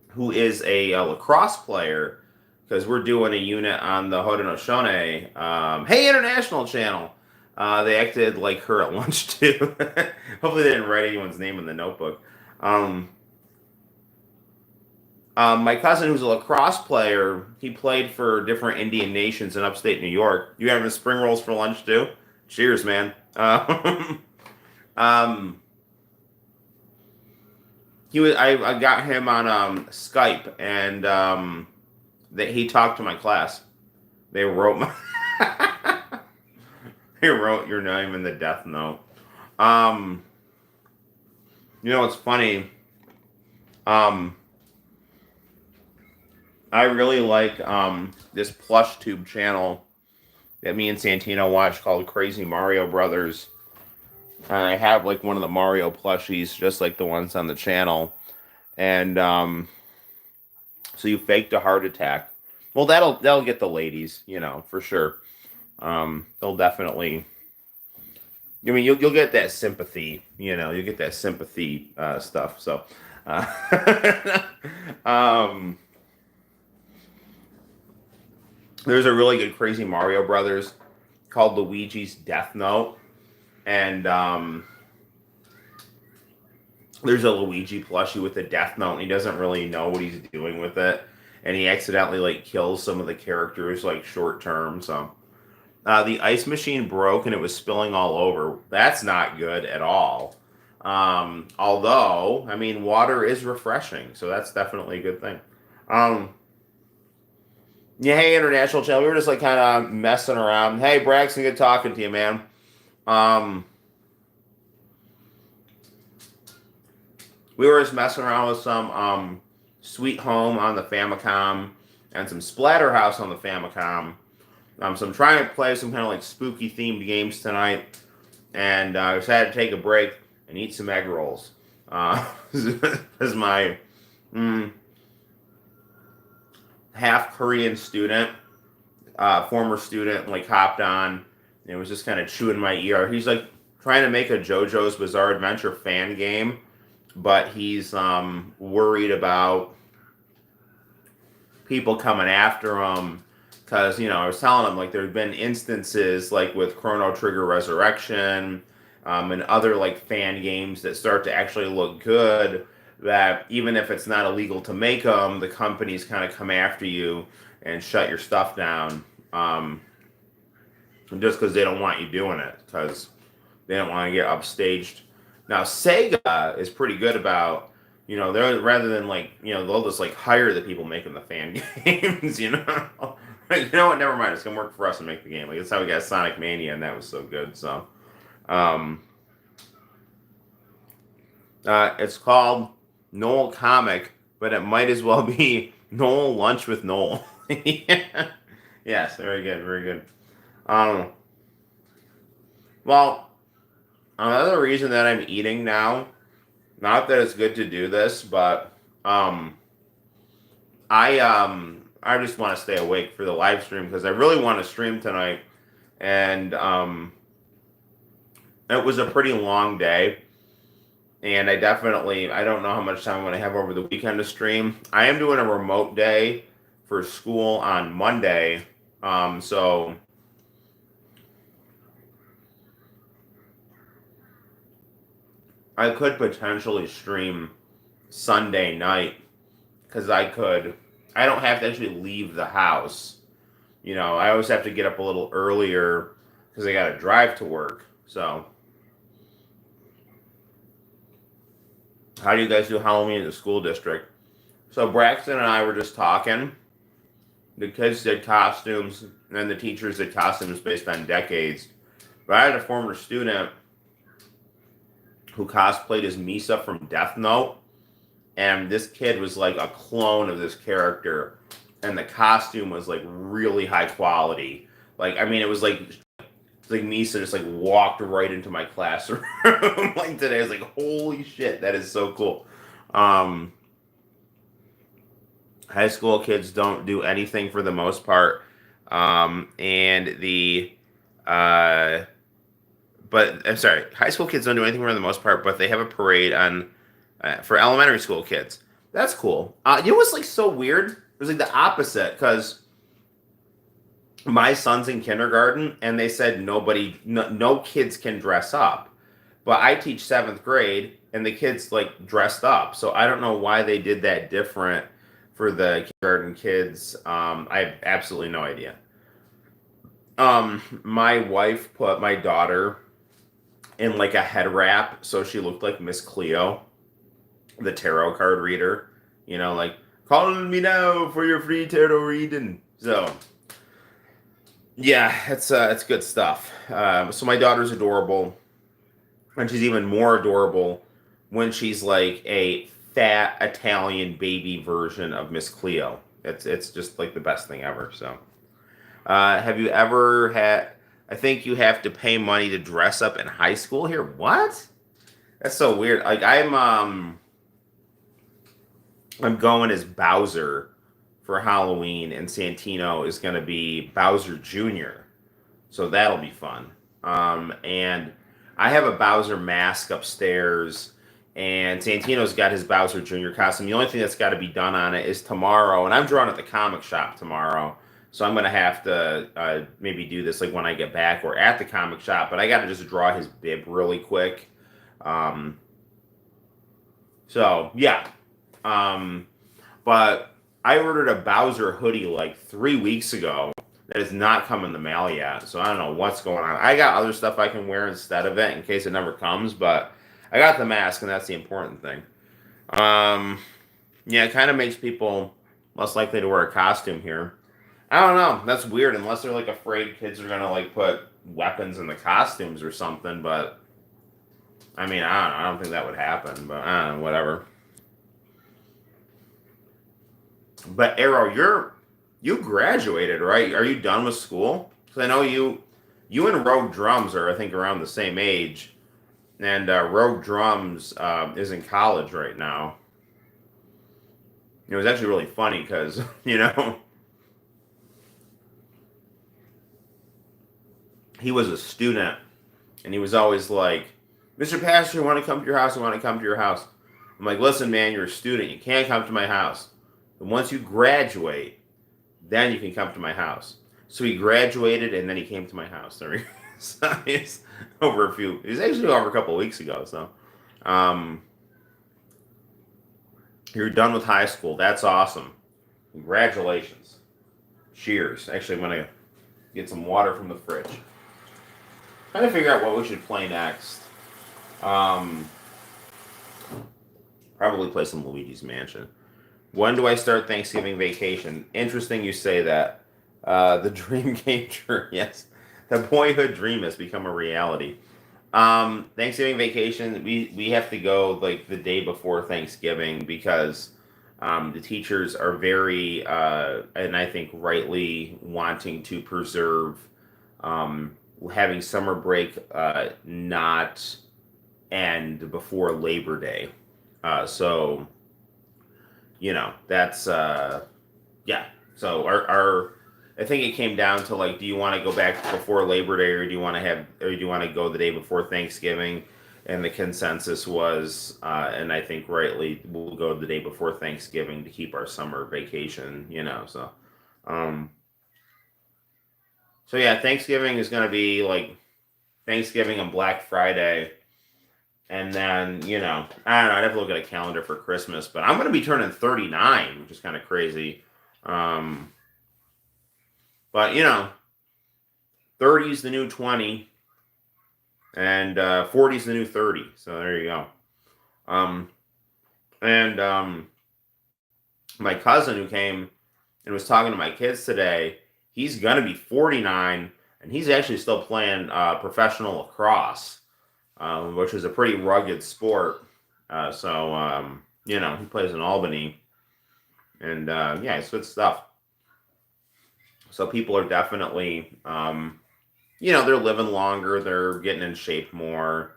who is a lacrosse player, because we're doing a unit on the Hodo no Shone. Hey, International Channel. They acted like her at lunch too. Hopefully, they didn't write anyone's name in the notebook. My cousin, who's a lacrosse player, he played for different Indian nations in upstate New York. You having spring rolls for lunch too? Cheers, man. Um, he was. I got him on Skype, and that he talked to my class. They wrote my. They wrote your name in the death note. Um, it's funny. Um, I really like this plush tube channel that me and Santino watch called Crazy Mario Brothers. And I have like one of the Mario plushies, just like the ones on the channel. And so you faked a heart attack. Well, that'll get the ladies, for sure. They'll definitely. I mean, you'll get that sympathy, you'll get that sympathy stuff. So, um, there's a really good Crazy Mario Brothers called Luigi's Death Note, and there's a Luigi plushie with a Death Note, and he doesn't really know what he's doing with it, and he accidentally like kills some of the characters like short term. So the ice machine broke and it was spilling all over. That's not good at all. Although, I mean, water is refreshing, so that's definitely a good thing. Um, yeah, hey, International Channel. We were just like kind of messing around. Hey, Braxton, good talking to you, man. Um, we were just messing around with some Sweet Home on the Famicom and some Splatterhouse on the Famicom. So I'm trying to play some kind of like spooky themed games tonight, and I just had to take a break and eat some egg rolls. As my half Korean student, former student, like hopped on and was just kind of chewing my ear. He's like trying to make a JoJo's Bizarre Adventure fan game, but he's worried about people coming after him because I was telling him like there've been instances like with Chrono Trigger Resurrection and other like fan games that start to actually look good, that even if it's not illegal to make them, the companies kind of come after you and shut your stuff down, just because they don't want you doing it, because they don't want to get upstaged. Now Sega is pretty good about, they're rather than like, they'll just like hire the people making the fan games, Like, you know what? Never mind. It's gonna work for us and make the game. Like that's how we got Sonic Mania, and that was so good. So, um, it's called Noel ComiX, but it might as well be Noel Lunch with Noel. Yeah. Yes, very good, very good. Um, well, another reason that I'm eating now, not that it's good to do this, but I just want to stay awake for the live stream because I really want to stream tonight, and it was a pretty long day, and I don't know how much time I'm going to have over the weekend to stream. I am doing a remote day for school on Monday, so I could potentially stream Sunday night because I don't have to actually leave the house. I always have to get up a little earlier because I got to drive to work. So, how do you guys do Halloween in the school district? So, Braxton and I were just talking. The kids did costumes, and the teachers did costumes based on decades. But I had a former student who cosplayed as Misa from Death Note, and this kid was like a clone of this character, and the costume was like really high quality. Like, I mean, it was like Misa just like walked right into my classroom like today. I was like, holy shit, that is so cool. Um, High school kids don't do anything for the most part, and but I'm sorry, high school kids don't do anything for the most part, but they have a parade on for elementary school kids. That's cool. You know what's like so weird? It was like the opposite because my son's in kindergarten and they said no kids can dress up, but I teach seventh grade and the kids like dressed up. So I don't know why they did that different for the kindergarten kids. I have absolutely no idea. My wife put my daughter in like a head wrap so she looked like Miss Cleo, the tarot card reader. Like, call me now for your free tarot reading. So yeah, it's good stuff. So my daughter's adorable, and she's even more adorable when she's like a fat Italian baby version of Miss Cleo. It's just like the best thing ever. So, have you ever had? I think you have to pay money to dress up in high school here. What? That's so weird. Like I'm going as Bowser for Halloween, and Santino is going to be Bowser Jr. So that'll be fun. And I have a Bowser mask upstairs, and Santino's got his Bowser Jr. costume. The only thing that's got to be done on it is tomorrow, and I'm drawing at the comic shop tomorrow. So I'm gonna have to maybe do this like when I get back or at the comic shop. But I got to just draw his bib really quick. Um, so yeah, but I ordered a Bowser hoodie like 3 weeks ago that has not come in the mail yet. So I don't know what's going on. I got other stuff I can wear instead of it in case it never comes, but I got the mask, and that's the important thing. Um, yeah, it kind of makes people less likely to wear a costume here. I don't know. That's weird, unless they're like afraid kids are gonna like put weapons in the costumes or something. But I mean, I don't know. I don't think that would happen. But I don't know. Whatever. But Arrow, you graduated, right? Are you done with school? Because I know you and Rogue Drums are, I think, around the same age, and Rogue Drums is in college right now. It was actually really funny because he was a student, and he was always like, "Mr. Pastor, I want to come to your house. I want to come to your house." I'm like, "Listen, man, you're a student. You can't come to my house. And once you graduate, then you can come to my house." So he graduated, and then he came to my house. So he's over a few. He's actually over a couple of weeks ago. So, um, you're done with high school. That's awesome. Congratulations. Cheers. Actually, I'm gonna get some water from the fridge. Trying to figure out what we should play next. Um, Probably play some Luigi's Mansion. When do I start Thanksgiving vacation? Interesting you say that. The dream came true. Yes, the boyhood dream has become a reality. Thanksgiving vacation, we have to go like the day before Thanksgiving because the teachers are very, and I think rightly, wanting to preserve having summer break not end before Labor Day. So that's yeah. So our I think it came down to like, do you want to go back before Labor Day, or do you want to go the day before Thanksgiving? And the consensus was, and I think rightly, we'll go the day before Thanksgiving to keep our summer vacation. Um, so yeah, Thanksgiving is going to be like Thanksgiving and Black Friday. And then, I don't know, I'd have to look at a calendar for Christmas, but I'm going to be turning 39, which is kind of crazy. Um, but, 30 is the new 20, and 40 is the new 30. So there you go. And my cousin who came and was talking to my kids today, he's going to be 49, and he's actually still playing professional lacrosse, which is a pretty rugged sport. He plays in Albany, and yeah, it's good stuff. So people are definitely, they're living longer, they're getting in shape more.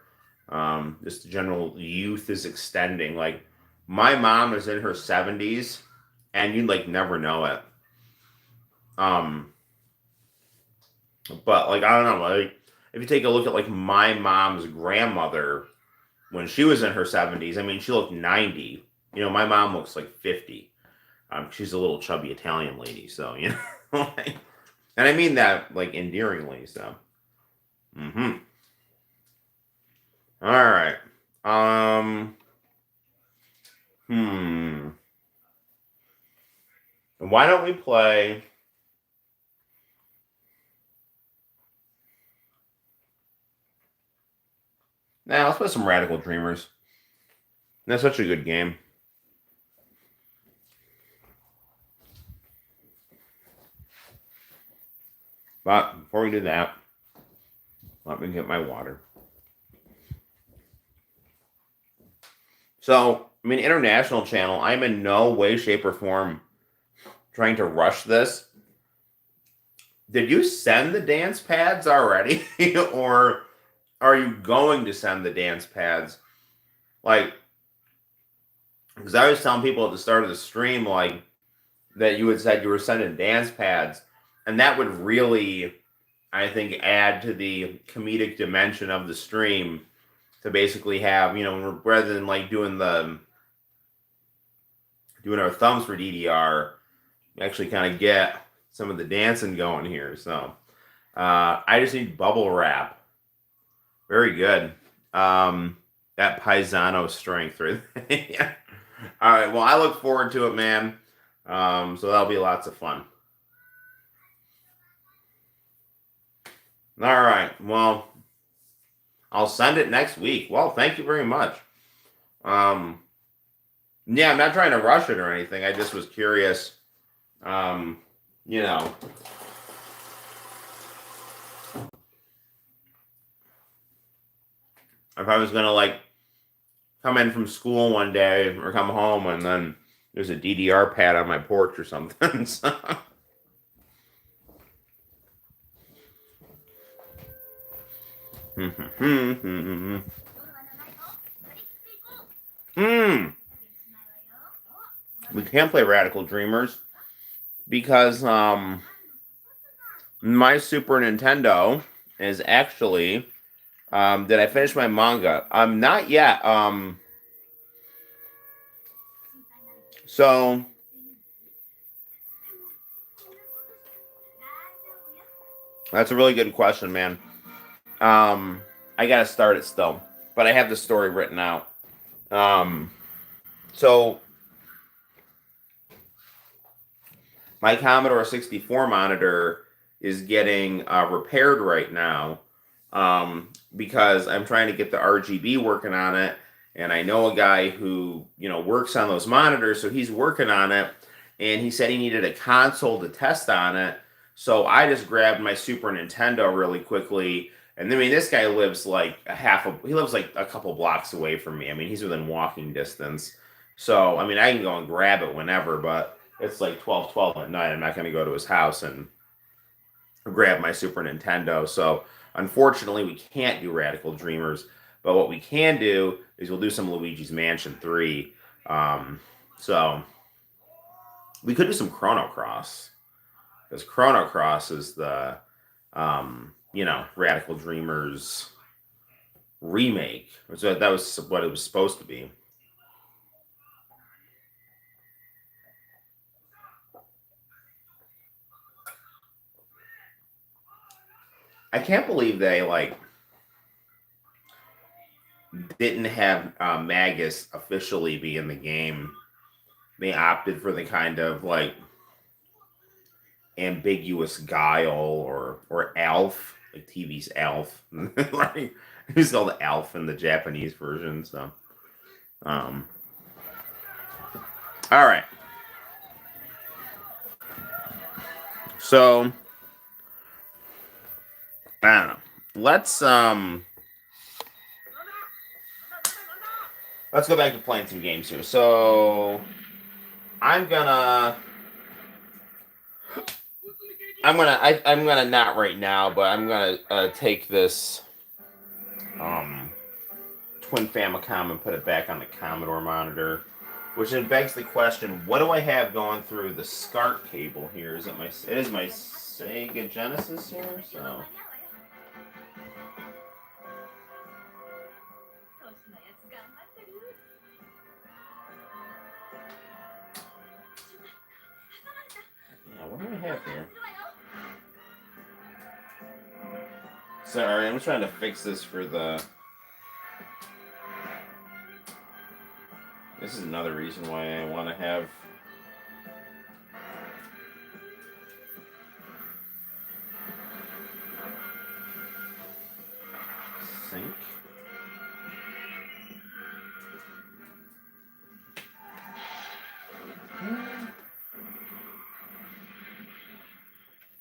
Just the general youth is extending. Like my mom is in her 70s, and you'd like never know it. Um, but like I don't know, like if you take a look at like my mom's grandmother when she was in her 70s, I mean, she looked 90. My mom looks like 50. She's a little chubby Italian lady, so like, and I mean that like endearingly. So, mm-hmm. All right. Um. Hmm. Why don't we play? Now let's play some Radical Dreamers. That's such a good game. But before we do that, let me get my water. So, I mean, international channel, I'm in no way, shape, or form trying to rush this. Did you send the dance pads already? Or are you going to send the dance pads? Like, because I was telling people at the start of the stream, like, that you had said you were sending dance pads. And that would really, I think, add to the comedic dimension of the stream to basically have, you know, rather than like doing our thumbs for DDR, actually kind of get some of the dancing going here. So I just need bubble wrap. Very good. That Paisano strength right there. All right. Well, I look forward to it, man. So that'll be lots of fun. All right. Well, I'll send it next week. Well, thank you very much. Yeah, I'm not trying to rush it or anything. I just was curious. You know. If I was gonna like come in from school one day or come home and then there's a DDR pad on my porch or something. So. We can't play Radical Dreamers because my Super Nintendo is actually did I finish my manga? Not yet. So that's a really good question, man. I gotta start it still, but I have the story written out. So my Commodore 64 monitor is getting repaired right now because I'm trying to get the RGB working on it, and I know a guy who works on those monitors, so he's working on it, and he said he needed a console to test on it. So I just grabbed my Super Nintendo really quickly. And I mean, this guy lives like he lives like a couple blocks away from me. I mean, he's within walking distance. So, I mean, I can go and grab it whenever, but it's like 12 at night. I'm not going to go to his house and grab my Super Nintendo. So, unfortunately, we can't do Radical Dreamers. But what we can do is we'll do some Luigi's Mansion 3. So, we could do some Chrono Cross. Because Chrono Cross is the, Radical Dreamers remake. So that was what it was supposed to be. I can't believe they, didn't have Magus officially be in the game. They opted for the kind of, ambiguous Guile or Alf, like TV's Alf. He's called Alf in the Japanese version, so. All right. So, I don't know. Let's go back to playing some games here. So, I'm gonna not right now, but I'm gonna take this Twin Famicom and put it back on the Commodore monitor, which then begs the question: what do I have going through the SCART cable here? It is my Sega Genesis here, so. Yeah, what do I have here? Sorry, I'm trying to fix this for the. This is another reason why I want to have. Sync.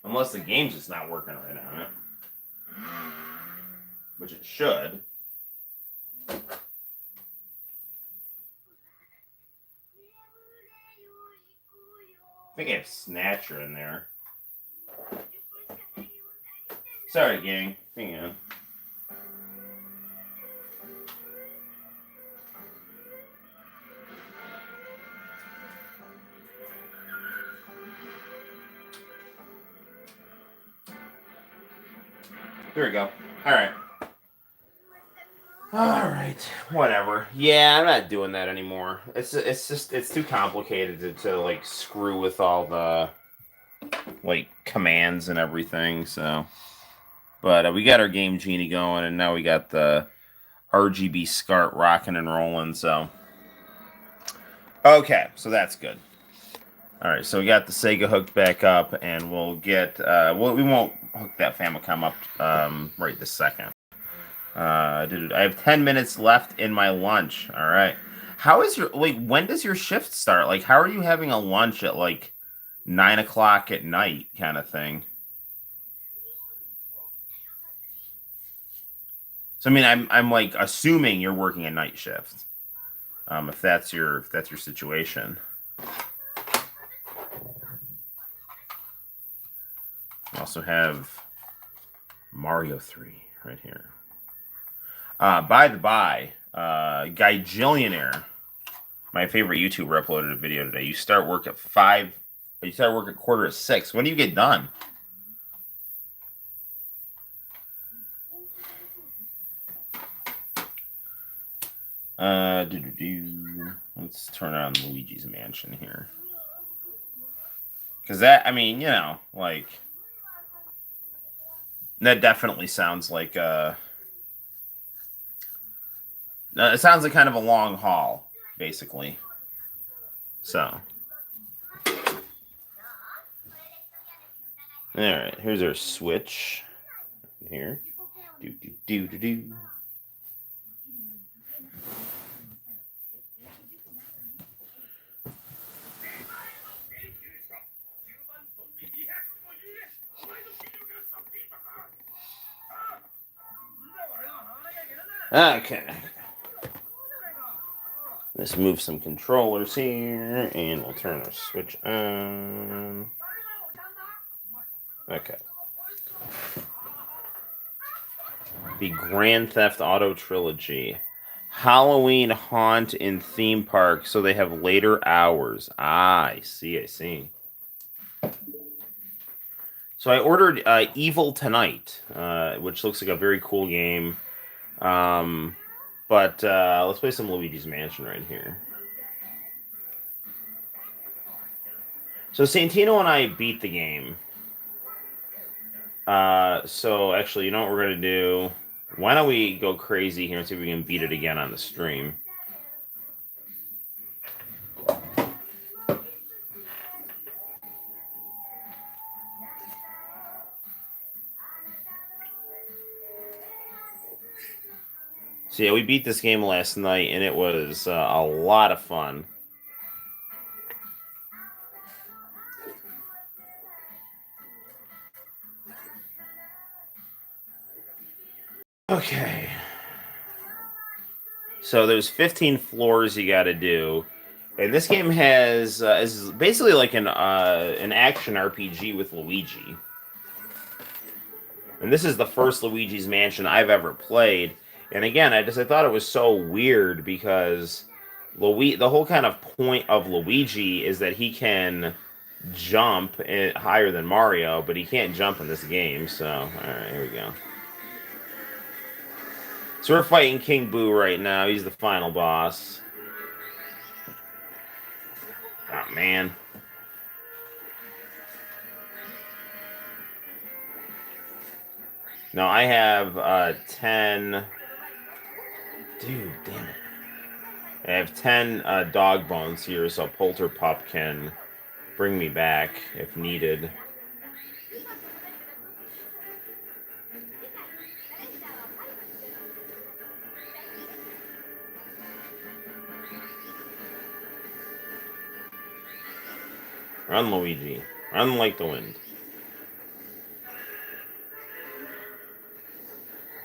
Unless the game's just not working right on it. Which it should. I think I have Snatcher in there. Sorry, gang. Hang on. There we go. Alright. Alright. Whatever. Yeah, I'm not doing that anymore. It's too complicated to like screw with all the like commands and everything, so. But we got our Game Genie going, and now we got the RGB SCART rocking and rolling, so. Okay, so that's good. Alright, so we got the Sega hooked back up, and we'll get, we won't hook that Famicom up right this second. Dude, I have 10 minutes left in my lunch. Alright. How is your, like, when does your shift start? Like, how are you having a lunch at, like, 9 o'clock at night kind of thing? So, I mean, I'm like, assuming you're working a night shift. If that's your situation. We also have Mario 3 right here. By the by, Guy Jillionaire, my favorite YouTuber, uploaded a video today. You start work at 5. You start work at 5:45. When do you get done? Let's turn on Luigi's Mansion here. Because that, I mean, you know, like, that definitely sounds like it sounds like kind of a long haul, basically. So. Alright, here's our Switch. Here. Do. Okay. Let's move some controllers here, and we'll turn our Switch on. Okay. The Grand Theft Auto trilogy. Halloween haunt in theme park, so they have later hours. I see. So I ordered Evil Tonight, which looks like a very cool game. But let's play some Luigi's Mansion right here. So Santino and I beat the game. So actually, you know what we're going to do? Why don't we go crazy here and see if we can beat it again on the stream? So yeah, we beat this game last night, and it was a lot of fun. Okay. So there's 15 floors you got to do, and this game has is basically like an action RPG with Luigi. And this is the first Luigi's Mansion I've ever played. And again, I thought it was so weird because the whole kind of point of Luigi is that he can jump higher than Mario, but he can't jump in this game. So, all right, here we go. So we're fighting King Boo right now. He's the final boss. Oh, man. No, I have 10... Dude, damn it. I have 10 dog bones here, so Polterpup can bring me back if needed. Run, Luigi. Run like the wind.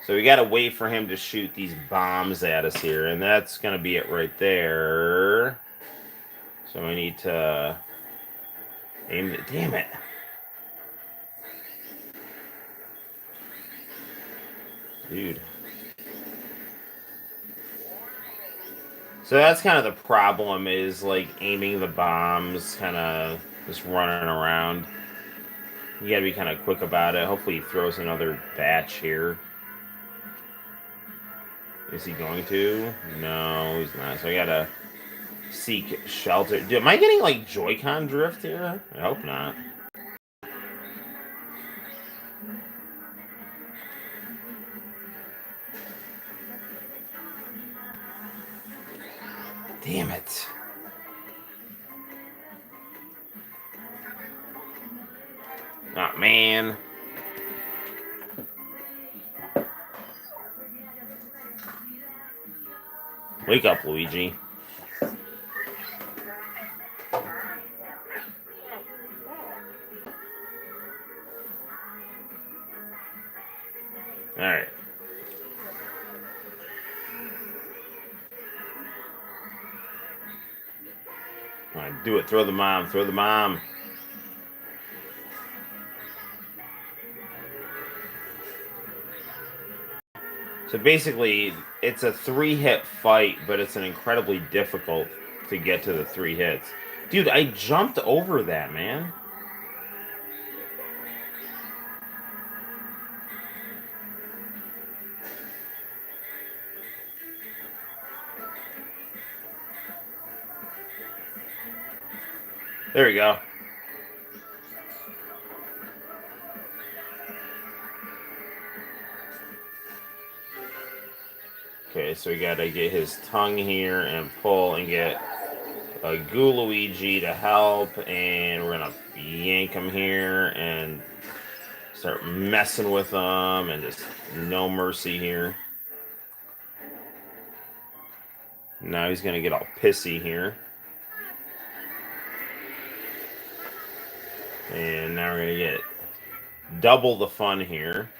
So we got to wait for him to shoot these bombs at us here, and that's going to be it right there. So we need to aim it. Damn it. Dude. So that's kind of the problem, is like aiming the bombs, kind of just running around. You got to be kind of quick about it. Hopefully he throws another batch here. Is he going to? No, he's not. So I got to seek shelter. Dude, am I getting like Joy-Con drift here? I hope not. Damn it. Oh, man. Wake up, Luigi. Alright. Alright, do it. Throw the bomb. Throw the bomb. So basically, it's a 3-hit fight, but it's an incredibly difficult to get to the 3 hits. Dude, I jumped over that, man. There we go. Okay, so we gotta get his tongue here and pull and get a Luigi to help, and we're gonna yank him here and start messing with him, and just no mercy here. Now he's gonna get all pissy here. And now we're gonna get double the fun here.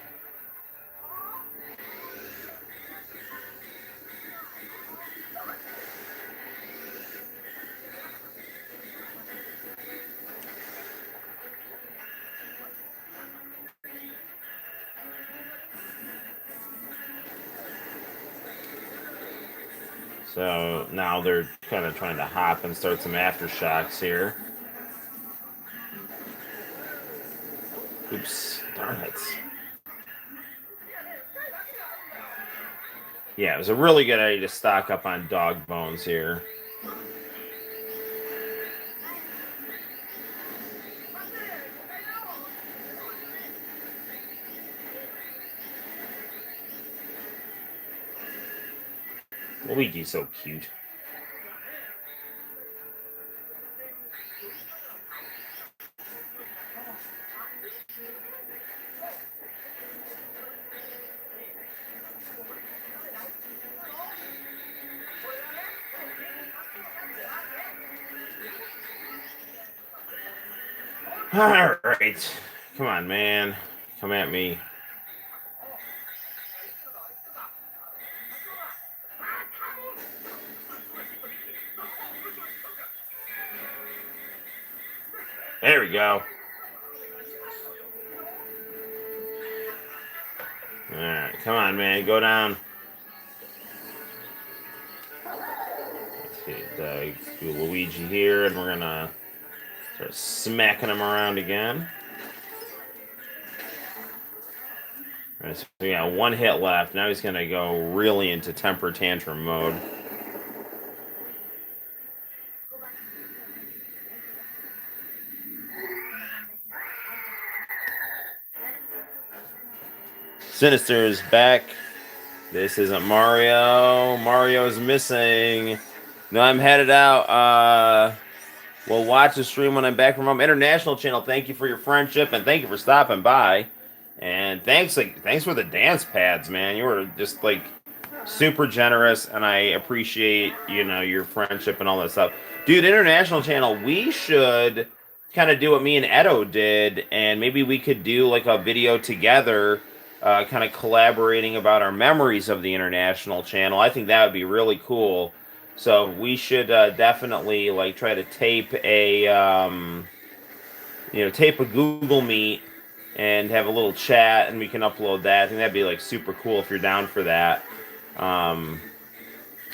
So now they're kind of trying to hop and start some aftershocks here. Oops, darn it. Yeah, it was a really good idea to stock up on dog bones here. Luigi's so cute. All right. Come on, man. Come at me. There we go. All right. Come on, man. Go down. Let's do Luigi here, and we're going to start smacking him around again. All right, so we got 1 hit left. Now he's going to go really into temper tantrum mode. Sinister is back. This isn't Mario. Mario's missing. No, I'm headed out. We'll watch the stream when I'm back from home. International channel, thank you for your friendship, and thank you for stopping by. And thanks for the dance pads, man. You were just like super generous, and I appreciate, your friendship and all that stuff. Dude, International channel, we should kind of do what me and Edo did, and maybe we could do like a video together kind of collaborating about our memories of the international channel. I think that would be really cool. So we should definitely like try to tape a tape a Google Meet and have a little chat, and we can upload that. I think that'd be like super cool if you're down for that. Um,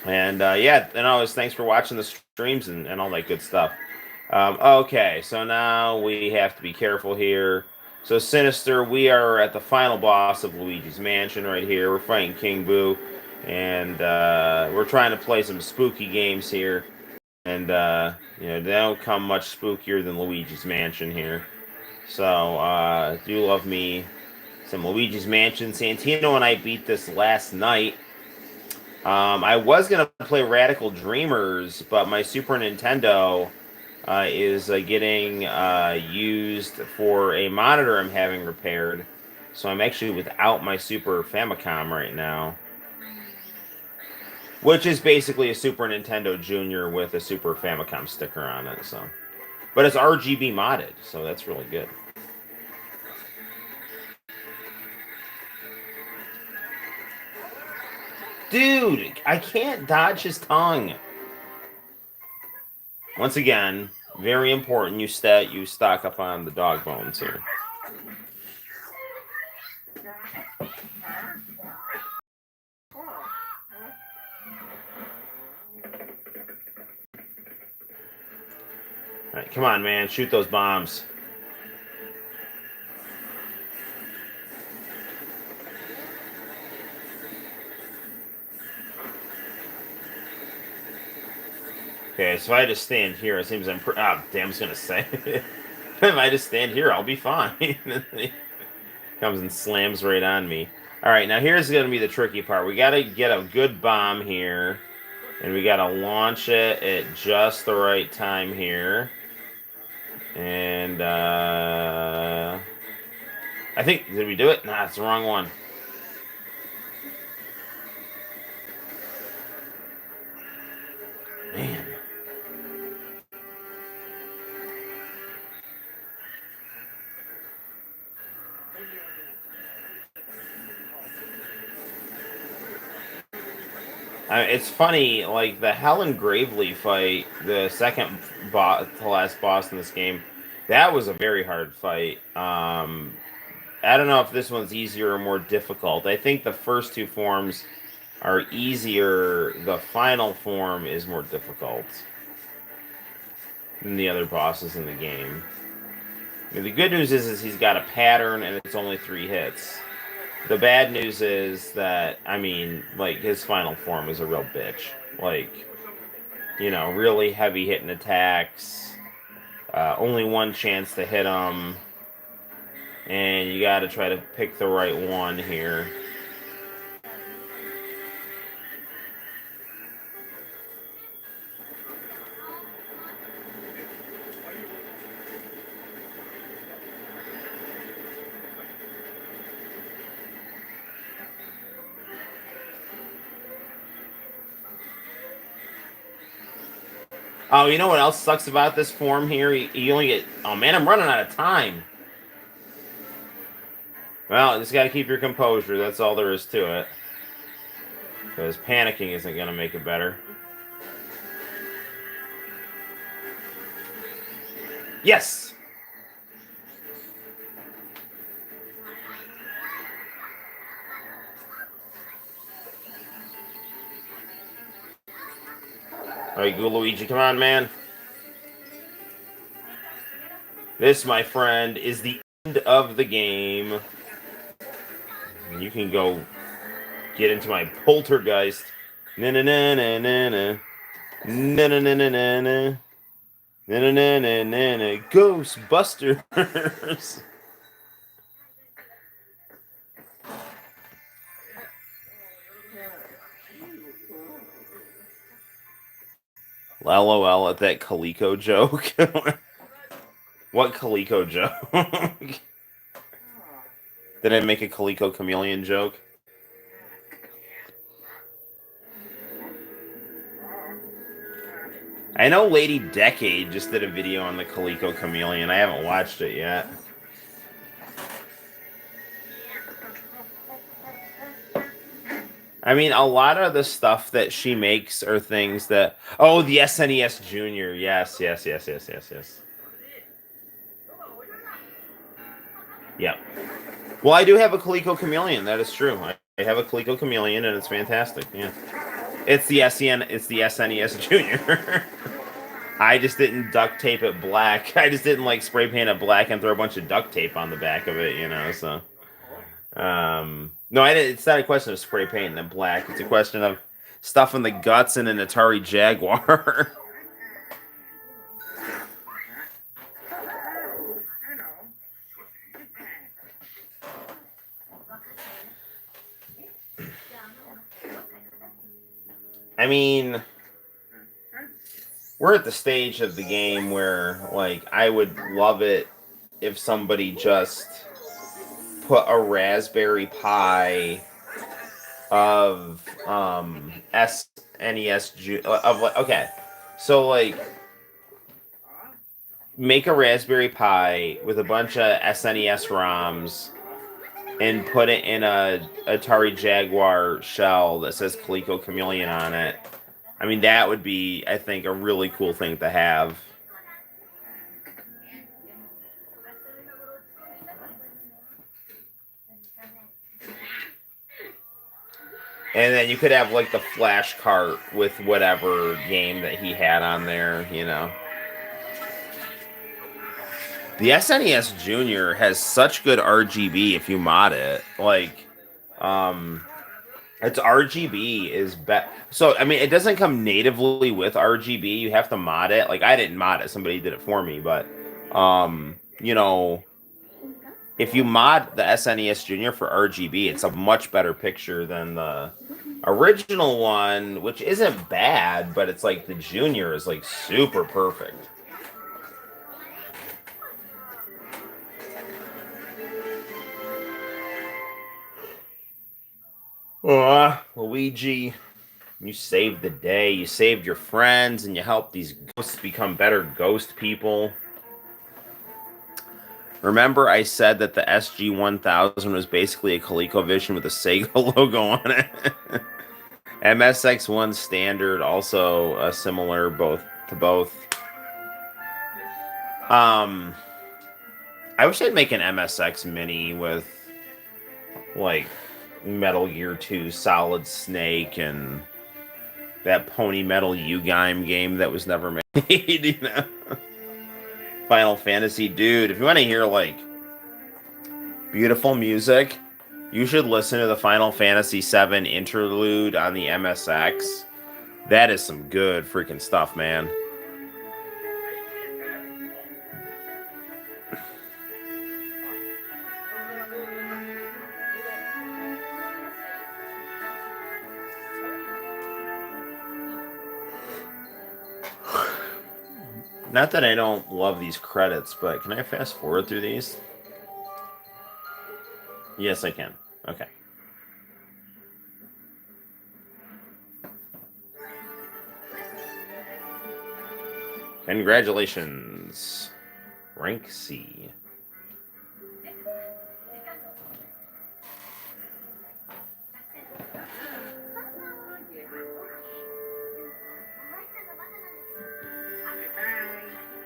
yeah, and always thanks for watching the streams and all that good stuff. Okay, so now we have to be careful here. So Sinister, we are at the final boss of Luigi's Mansion right here. We're fighting King Boo, and we're trying to play some spooky games here. And they don't come much spookier than Luigi's Mansion here. So do love me some Luigi's Mansion. Santino and I beat this last night. I was gonna play Radical Dreamers, but my Super Nintendo is getting used for a monitor I'm having repaired. So I'm actually without my Super Famicom right now. Which is basically a Super Nintendo Junior with a Super Famicom sticker on it. So, but it's RGB modded, so that's really good. Dude, I can't dodge his tongue. Once again, very important. You stock up on the dog bones here. All right, come on, man, shoot those bombs. Okay, so if I just stand here, it seems I'm damn, I was gonna say. If I just stand here, I'll be fine. He comes and slams right on me. Alright, now here's gonna be the tricky part. We gotta get a good bomb here. And we gotta launch it at just the right time here. And I think, did we do it? Nah, it's the wrong one. Man. It's funny, like the Helen Gravely fight, the second to last boss in this game, that was a very hard fight. I don't know if this one's easier or more difficult. I think the first two forms are easier. The final form is more difficult than the other bosses in the game. I mean, the good news is he's got a pattern and it's only 3 hits. The bad news is that, I mean, like, his final form is a real bitch. Like, really heavy hitting attacks. Only one chance to hit him. And you gotta try to pick the right one here. Oh, you know what else sucks about this form here? You only get... Oh, man, I'm running out of time. Well, just gotta keep your composure. That's all there is to it. Because panicking isn't gonna make it better. Yes! Alright, Luigi, come on, man. This, my friend, is the end of the game. You can go get into my poltergeist. Na-na-na-na-na-na. Na-na-na-na-na-na. Na-na-na-na-na-na. Ghostbusters. LOL at that Coleco joke. What Coleco joke? Did I make a Coleco Chameleon joke? I know Lady Decade just did a video on the Coleco Chameleon. I haven't watched it yet. I mean, a lot of the stuff that she makes are things that. Oh, the SNES Junior. Yes, yes, yes, yes, yes, yes. Yep. Well, I do have a Coleco Chameleon. That is true. I have a Coleco Chameleon, and it's fantastic. Yeah. It's the SEN. It's the SNES Junior. I just didn't duct tape it black. I just didn't like spray paint it black and throw a bunch of duct tape on the back of it. You know. So. No, it's not a question of spray painting it black. It's a question of stuffing the guts in an Atari Jaguar. I mean, we're at the stage of the game where, like, I would love it if somebody just put a Raspberry Pi of SNES of like okay, so like make a Raspberry Pi with a bunch of SNES ROMs and put it in a Atari Jaguar shell that says Coleco Chameleon on it. I mean, that would be, I think, a really cool thing to have. And then you could have like the flash cart with whatever game that he had on there, you know. The SNES Junior has such good RGB if you mod it. Like, um, its RGB is better. So, I mean, it doesn't come natively with RGB. You have to mod it. Like, I didn't mod it. Somebody did it for me. But, you know, if you mod the SNES Junior for RGB, it's a much better picture than the original one, which isn't bad, but it's like the Junior is like super perfect. Luigi, you saved the day. You saved your friends, and you helped these ghosts become better ghost people. Remember, I said that the SG-1000 was basically a ColecoVision with a Sega logo on it. MSX1 Standard, also similar both to both. Um, I wish I'd make an MSX Mini with like Metal Gear 2 Solid Snake and that Pony Metal U-Game game that was never made, you know? Final Fantasy, dude, if you want to hear like beautiful music, you should listen to the Final Fantasy VII interlude on the MSX. That is some good freaking stuff, man. Not that I don't love these credits, but can I fast forward through these? Yes, I can. Okay. Congratulations. Rank C.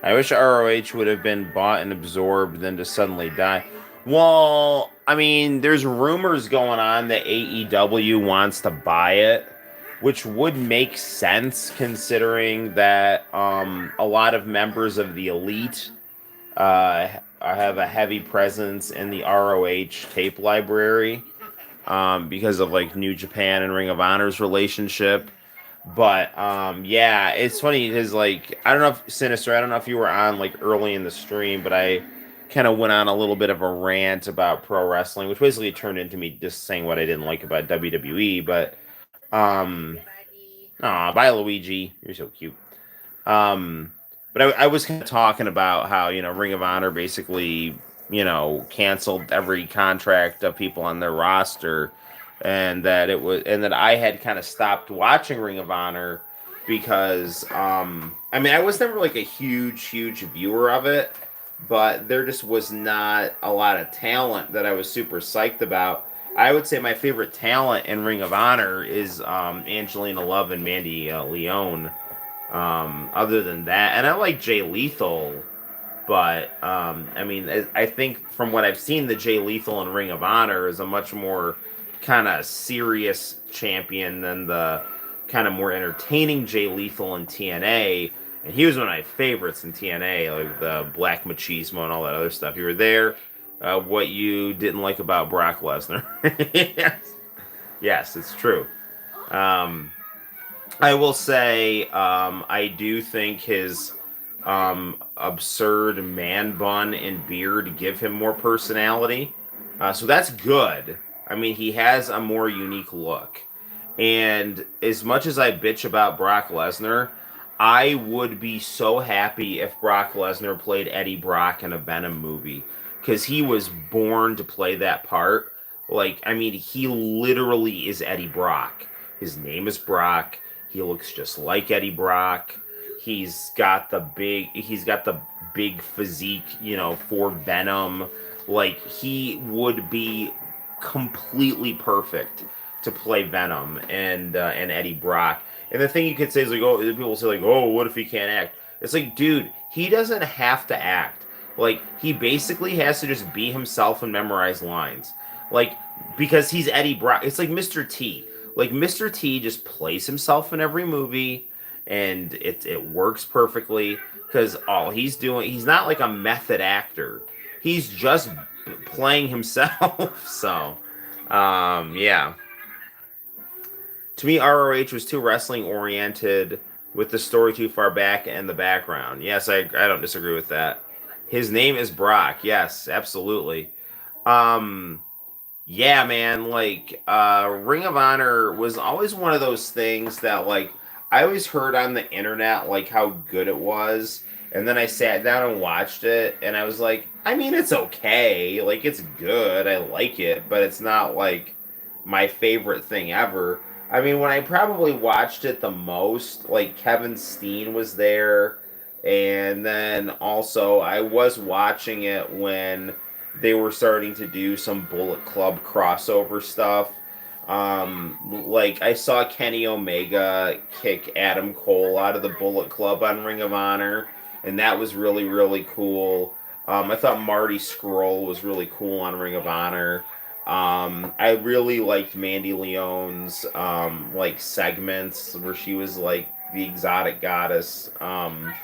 I wish ROH would have been bought and absorbed than to suddenly die. Well, I mean, there's rumors going on that AEW wants to buy it, which would make sense considering that a lot of members of the Elite have a heavy presence in the ROH tape library because of like New Japan and Ring of Honor's relationship. But yeah, it's funny because like I don't know if Sinister, I don't know if you were on like early in the stream, but I kind of went on a little bit of a rant about pro wrestling, which basically turned into me just saying what I didn't like about WWE. But um, aw, bye Luigi, you're so cute. Um, but I was kind of talking about how Ring of Honor basically canceled every contract of people on their roster, and that I had kind of stopped watching Ring of Honor because I mean I was never like a huge viewer of it, but there just was not a lot of talent that I was super psyched about. I would say my favorite talent in Ring of Honor is Angelina Love and Mandy Leone. Other than that, and I like Jay Lethal, but I mean, I think from what I've seen, the Jay Lethal in Ring of Honor is a much more kind of serious champion than the kind of more entertaining Jay Lethal in TNA. And he was one of my favorites in TNA, like the Black Machismo and all that other stuff. You were there. What you didn't like about Brock Lesnar? Yes, yes, it's true. Um, I will say I do think his absurd man bun and beard give him more personality. So that's good. I mean, he has a more unique look. And as much as I bitch about Brock Lesnar, I would be so happy if Brock Lesnar played Eddie Brock in a Venom movie. Because he was born to play that part. Like, I mean, he literally is Eddie Brock. His name is Brock. He looks just like Eddie Brock. He's got the big physique, for Venom. Like he would be completely perfect to play Venom and Eddie Brock. And the thing you could say is like, oh, people say like, oh, what if he can't act? It's like, dude, he doesn't have to act. Like he basically has to just be himself and memorize lines. Like because he's Eddie Brock. It's like Mr. T. Like Mr. T just plays himself in every movie, and it works perfectly because all he's doing, he's not like a method actor. He's just playing himself. So, yeah. To me, ROH was too wrestling oriented with the story too far back and the background. Yes, I don't disagree with that. His name is Brock. Yes, absolutely. Um, yeah, man, like Ring of Honor was always one of those things that like I always heard on the internet like how good it was, and then I sat down and watched it and I was like, I mean, it's okay. Like it's good. I like it, but it's not like my favorite thing ever. I mean, when I probably watched it the most, like Kevin Steen was there, and then also I was watching it when they were starting to do some Bullet Club crossover stuff. Like I saw Kenny Omega kick Adam Cole out of the Bullet Club on Ring of Honor, and that was really really cool. I thought Marty Scurll was really cool on Ring of Honor. I really liked Mandy Leone's like segments where she was like the exotic goddess. And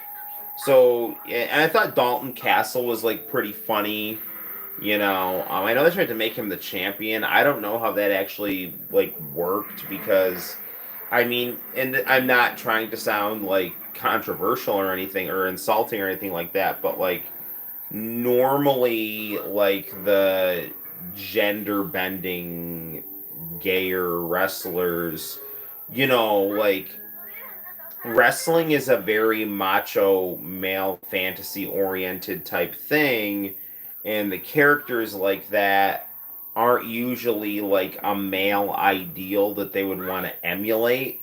I thought Dalton Castle was like pretty funny. I know they tried to make him the champion. I don't know how that actually like worked because, I mean, and I'm not trying to sound like controversial or anything or insulting or anything like that, but like normally like the gender bending gayer wrestlers, like wrestling is a very macho male fantasy oriented type thing, and the characters like that aren't usually like a male ideal that they would want to emulate.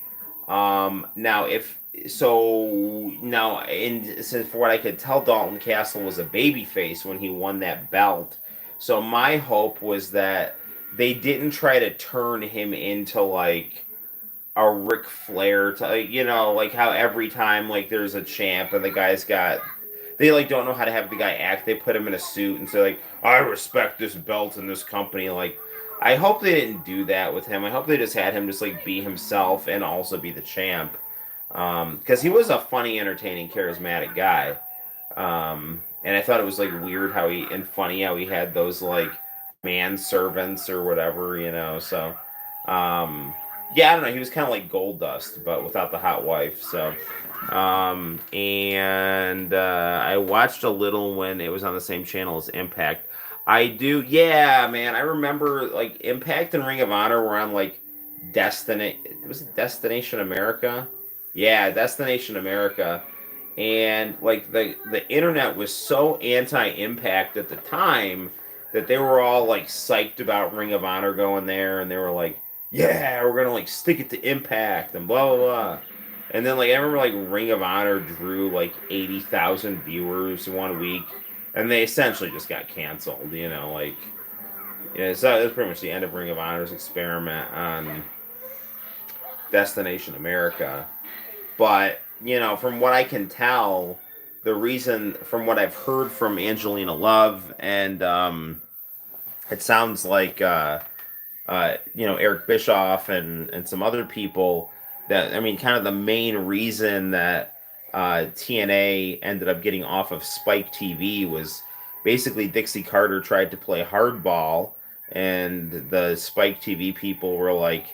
Now if so now and since for what I could tell, Dalton Castle was a babyface when he won that belt. So my hope was that they didn't try to turn him into like a Ric Flair, like how every time like there's a champ and the guy's got, they like don't know how to have the guy act. They put him in a suit and say like, I respect this belt and this company. Like, I hope they didn't do that with him. I hope they just had him just like be himself and also be the champ. Because he was a funny, entertaining, charismatic guy. And I thought it was like weird how he and funny how he had those like man servants or whatever, So, yeah, I don't know. He was kind of like Gold Dust, but without the hot wife. So, and I watched a little when it was on the same channel as Impact. I do, yeah, man. I remember like Impact and Ring of Honor were on like Was it Destination America? Yeah, Destination America. And like the internet was so anti-Impact at the time that they were all like psyched about Ring of Honor going there, and they were like, yeah, we're gonna like stick it to Impact and blah blah blah. And then like I remember like Ring of Honor drew like 80,000 viewers one week, and they essentially just got canceled. Yeah, so that's pretty much the end of Ring of Honor's experiment on Destination America. But, from what I can tell, the reason, from what I've heard from Angelina Love, and it sounds like, Eric Bischoff and some other people, that, I mean, kind of the main reason that TNA ended up getting off of Spike TV was basically Dixie Carter tried to play hardball, and the Spike TV people were like,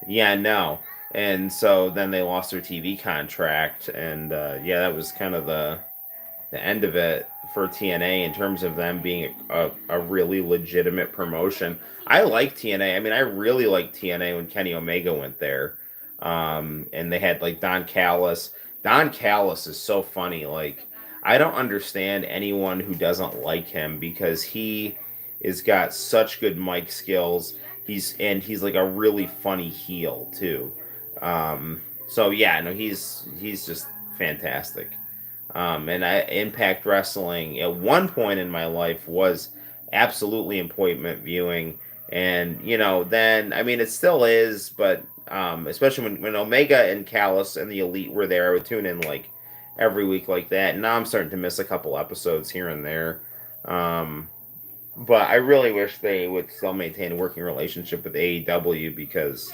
yeah, no. And so then they lost their TV contract, and yeah, that was kind of the end of it for TNA in terms of them being a really legitimate promotion. I like TNA. I mean, I really liked TNA when Kenny Omega went there. And they had like Don Callis. Don Callis is so funny. Like, I don't understand anyone who doesn't like him because he has got such good mic skills. He's like a really funny heel too. So yeah, no, he's just fantastic. And Impact Wrestling at one point in my life was absolutely appointment viewing, and then I mean it still is, but especially when Omega and Callis and the Elite were there, I would tune in like every week like that. And now I'm starting to miss a couple episodes here and there. Um, but I really wish they would still maintain a working relationship with AEW because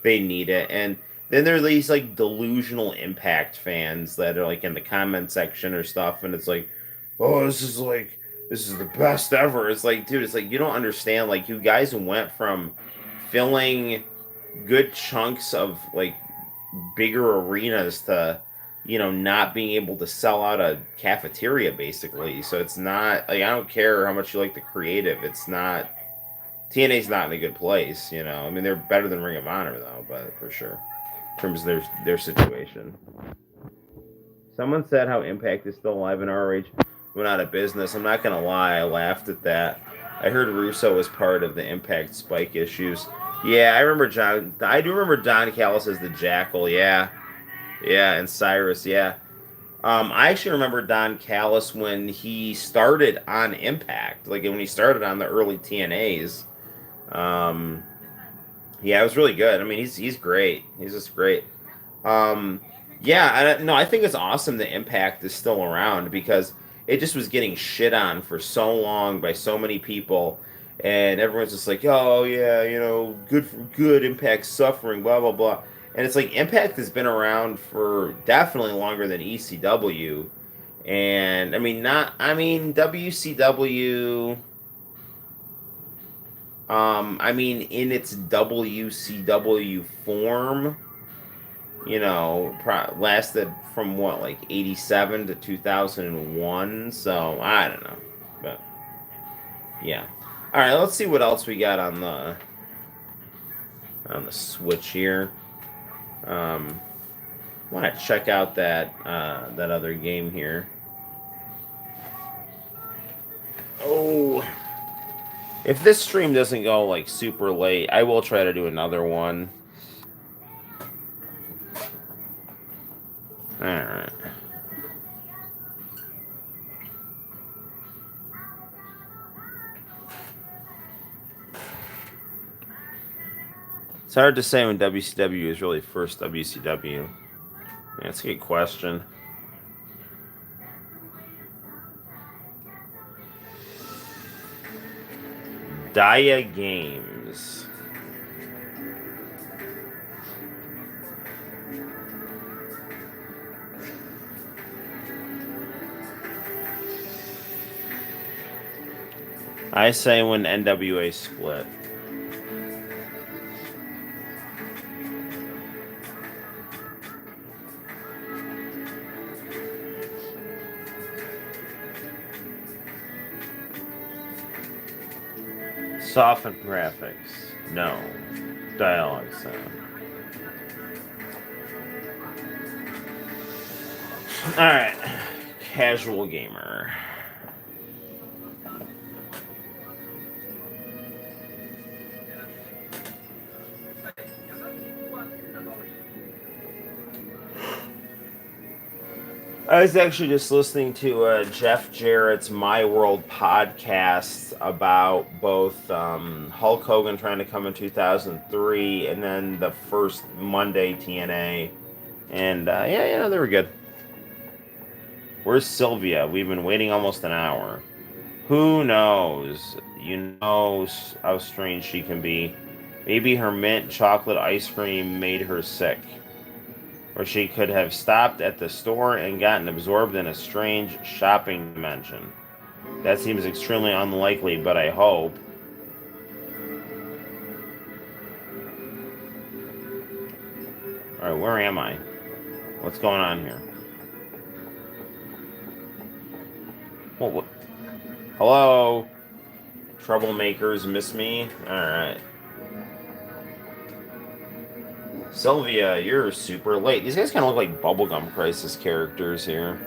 they need it. And then there are these like delusional Impact fans that are like in the comment section or stuff, and it's like, oh, this is the best ever. It's like, dude, it's like you don't understand. Like, you guys went from filling good chunks of like bigger arenas to not being able to sell out a cafeteria basically. So it's not like, I don't care how much you like the creative, it's not, TNA's not in a good place. I mean, they're better than Ring of Honor though, but for sure in terms of their situation. Someone said how Impact is still alive and ROH went out of business. I'm not gonna lie, I laughed at that. I heard Russo was part of the Impact Spike issues. Yeah, I remember John. I do remember Don Callis as the Jackal. Yeah, yeah, and Cyrus. Yeah. I actually remember Don Callis when he started on Impact, like when he started on the early TNAs. Um, yeah, it was really good. I mean, he's great. He's just great. Um, yeah, no, I think it's awesome that Impact is still around because it just was getting shit on for so long by so many people, and everyone's just like, oh yeah, good for good. Impact's suffering, blah blah blah, and it's like Impact has been around for definitely longer than ECW, and I mean not, I mean WCW. I mean in its WCW form, lasted from what, like 87 to 2001. So I don't know, but yeah. All right, let's see what else we got on the Switch here. Want to check out that other game here. Oh, if this stream doesn't go like super late, I will try to do another one. All right. It's hard to say when WCW is really first WCW. Yeah, that's a good question. Dia Games. I say when NWA split. Soften graphics. No. Dialogue sound. Alright. Casual gamer. I was actually just listening to Jeff Jarrett's My World podcast about both Hulk Hogan trying to come in 2003 and then the first Monday TNA. And yeah, they were good. Where's Sylvia? We've been waiting almost an hour. Who knows? You know how strange she can be. Maybe her mint chocolate ice cream made her sick. Or she could have stopped at the store and gotten absorbed in a strange shopping dimension. That seems extremely unlikely, but I hope. Alright, where am I? What's going on here? What? Hello? Troublemakers miss me? Alright. Sylvia, you're super late. These guys kind of look like Bubblegum Crisis characters here.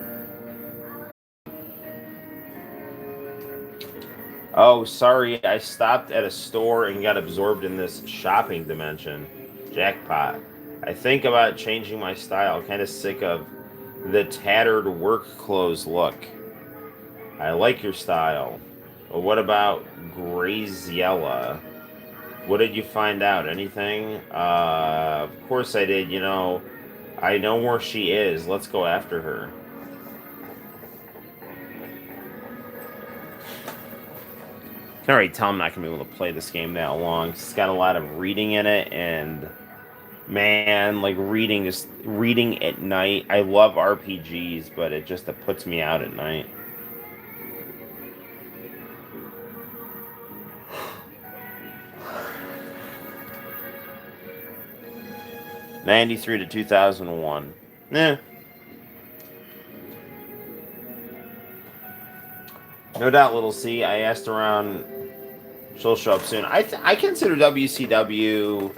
Oh, sorry, I stopped at a store and got absorbed in this shopping dimension. Jackpot. I think about changing my style. Kind of sick of the tattered work clothes look. I like your style. But what about Graziella? What did you find out? Anything? Of course I did. You know, I know where she is. Let's go after her. I can already tell I'm not going to be able to play this game that long. It's got a lot of reading in it, and man, like reading at night. I love RPGs, but it puts me out at night. '93 to 2001. Eh. No doubt, Little C. I asked around. She'll show up soon. I consider WCW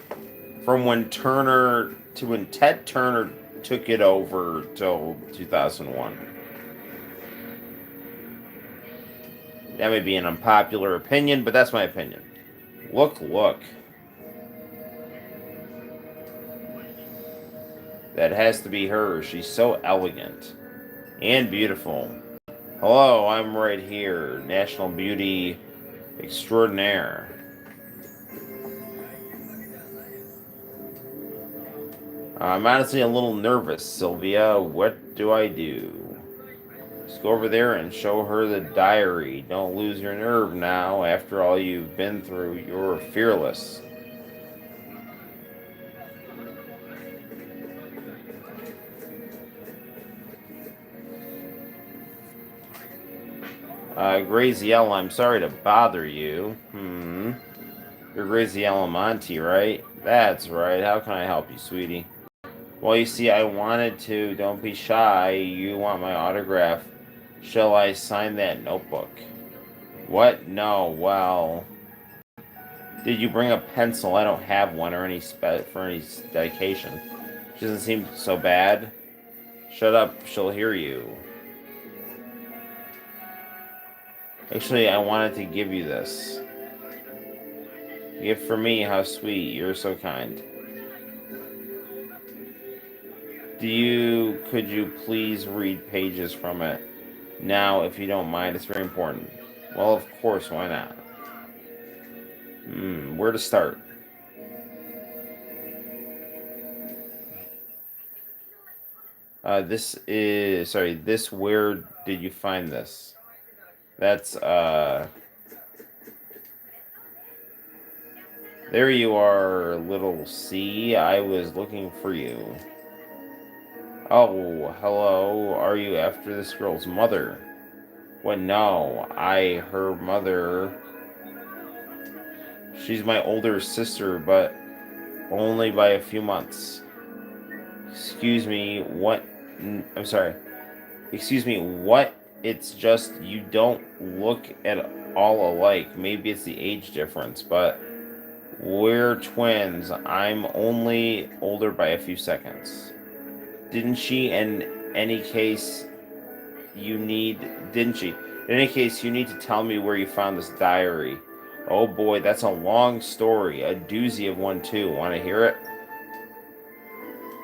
from when Ted Turner took it over till 2001. That may be an unpopular opinion, but that's my opinion. Look. That has to be her. She's so elegant and beautiful. Hello, I'm right here. National Beauty Extraordinaire. I'm honestly a little nervous, Sylvia. What do I do? Just go over there and show her the diary. Don't lose your nerve now. After all you've been through, you're fearless. Graziella, I'm sorry to bother you. You're Graziella Monty, right? That's right. How can I help you, sweetie? Well, you see, I wanted to. Don't be shy. You want my autograph. Shall I sign that notebook? What? No. Well, did you bring a pencil? I don't have one or for any dedication. She doesn't seem so bad. Shut up. She'll hear you. Actually, I wanted to give you this. Gift for me, how sweet. You're so kind. Could you please read pages from it now, if you don't mind? It's very important. Well, of course, why not? Where to start? Where did you find this? That's, there you are, Little C. I was looking for you. Oh, hello. Are you after this girl's mother? What? No, her mother. She's my older sister, but only by a few months. Excuse me, what? I'm sorry. Excuse me, what? It's just you don't look at all alike. Maybe it's the age difference, but we're twins. I'm only older by a few seconds. Didn't she? In any case, didn't she? In any case, you need to tell me where you found this diary. Oh boy, that's a long story. A doozy of one, too. Want to hear it?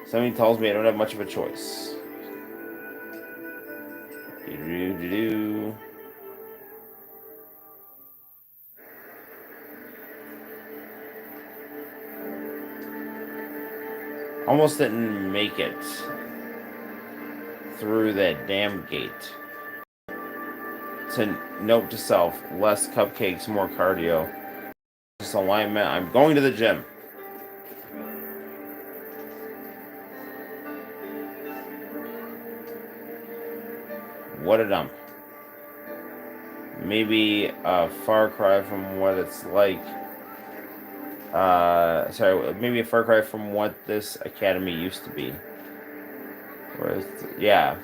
Something tells me I don't have much of a choice. Do-do-do-do. Almost didn't make it through that damn gate. To note to self, less cupcakes, more cardio. Just alignment. I'm going to the gym. What a dump. Maybe a far cry from what it's like. Sorry, maybe a far cry from what this academy used to be. Whereas, yeah.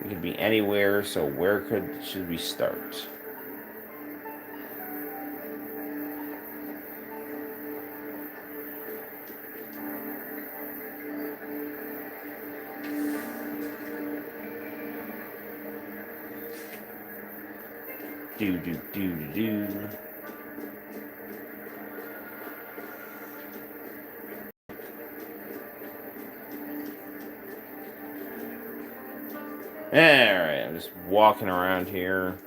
It could be anywhere, so where should we start? Do. Alright, I'm just walking around here.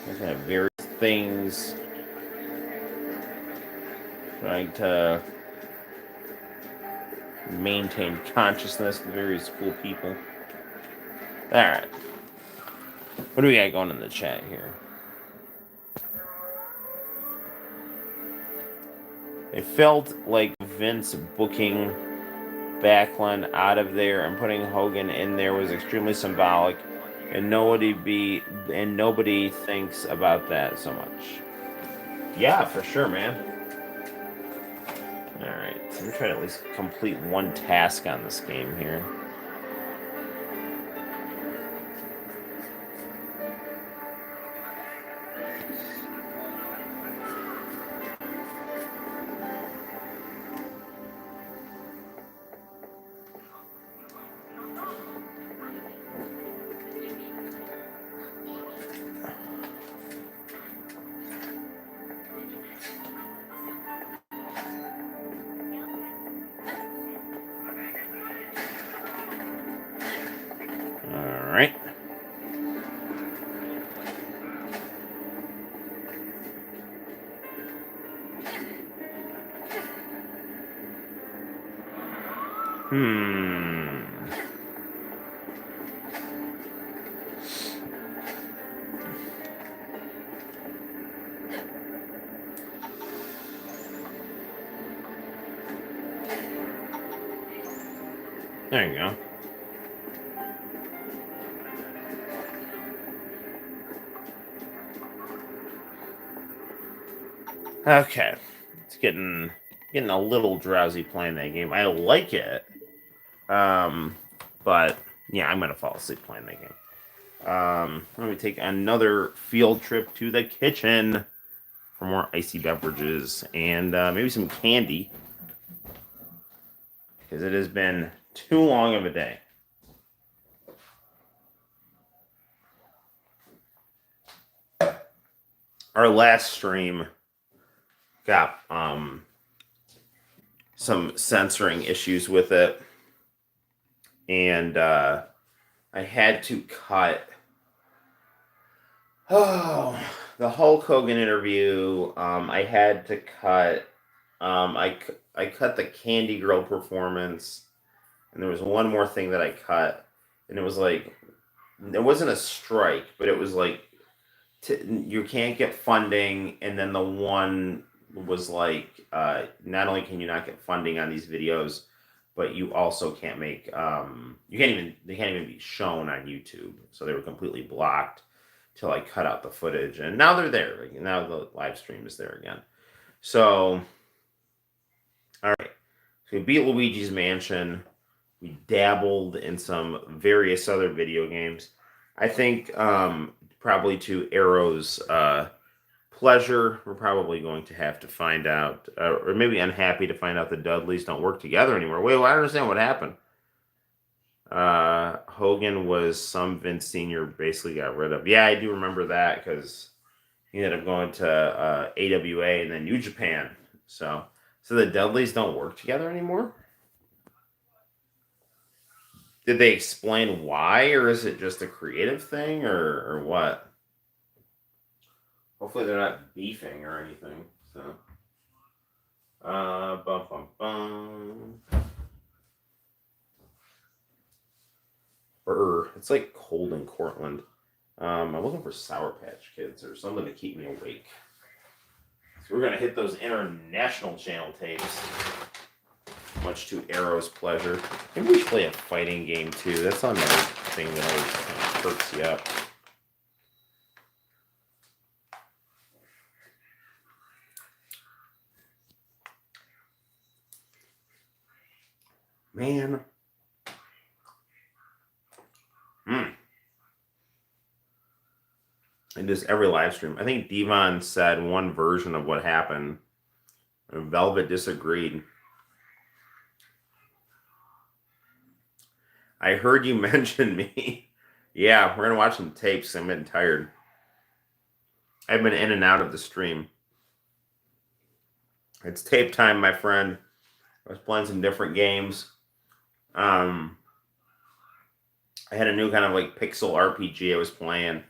Looking at various things. Trying to maintain consciousness with various cool people. Alright. What do we got going in the chat here? It felt like Vince booking Backlund out of there and putting Hogan in there was extremely symbolic, and nobody thinks about that so much. Yeah, for sure, man. Alright, so I'm trying to at least complete one task on this game here. Alright. There you go. Okay. It's getting a little drowsy playing that game. I like it. But yeah, I'm gonna fall asleep playing that game. Let me take another field trip to the kitchen for more icy beverages and maybe some candy. Because it has been too long of a day. Our last stream got some censoring issues with it, and I had to cut the Hulk Hogan interview. I had to cut I cut the Candy Girl performance, and there was one more thing that I cut, and it was like, it wasn't a strike, but it was like, you can't get funding, and then the one was like, not only can you not get funding on these videos, but you also can't make, they can't even be shown on YouTube, so they were completely blocked till I cut out the footage, and now they're there. Like, now the live stream is there again. So, all right. So we beat Luigi's Mansion. We dabbled in some various other video games. I think probably to Arrow's pleasure, we're probably going to have to find out, or maybe unhappy to find out the Dudleys don't work together anymore. Wait, well, I don't understand what happened. Hogan was some Vince Sr. basically got rid of. Yeah, I do remember that because he ended up going to AWA and then New Japan. So the Dudleys don't work together anymore? Did they explain why, or is it just a creative thing, or what? Hopefully they're not beefing or anything. So, bum bum bum. It's like cold in Cortland. I'm looking for Sour Patch Kids or something to keep me awake. So we're gonna hit those international channel tapes. Much to Arrow's pleasure. Maybe we should play a fighting game too. That's another thing that always kind of perks you up. Man. And just every live stream. I think Devon said one version of what happened. Velvet disagreed. I heard you mention me. Yeah, we're going to watch some tapes. I'm getting tired. I've been in and out of the stream. It's tape time, my friend. I was playing some different games. I had a new kind of like pixel RPG I was playing.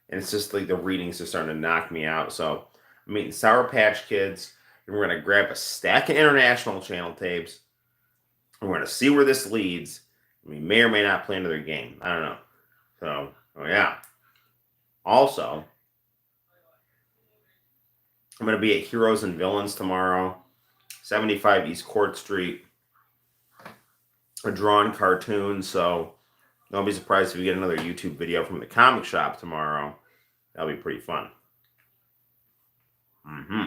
And it's just like the readings are starting to knock me out. So I'm eating Sour Patch Kids. And we're going to grab a stack of international channel tapes. And we're going to see where this leads. We may or may not play another game. I don't know. So, oh yeah. Also, I'm going to be at Heroes and Villains tomorrow. 75 East Court Street. A drawn cartoon. So, don't be surprised if you get another YouTube video from the comic shop tomorrow. That'll be pretty fun. Mm-hmm.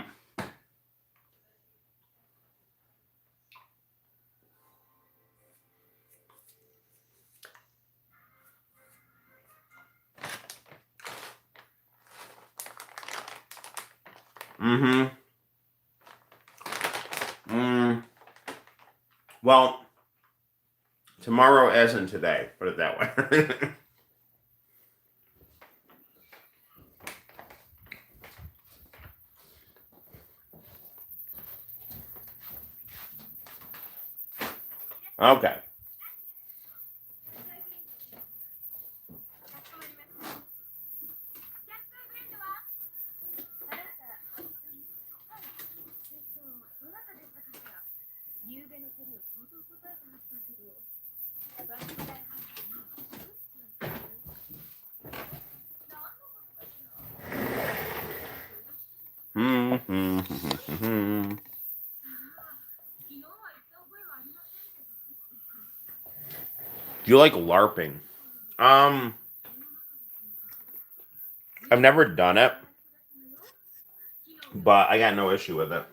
Well, tomorrow as in today. Put it that way. Okay. Do you like LARPing? I've never done it, but I got no issue with it.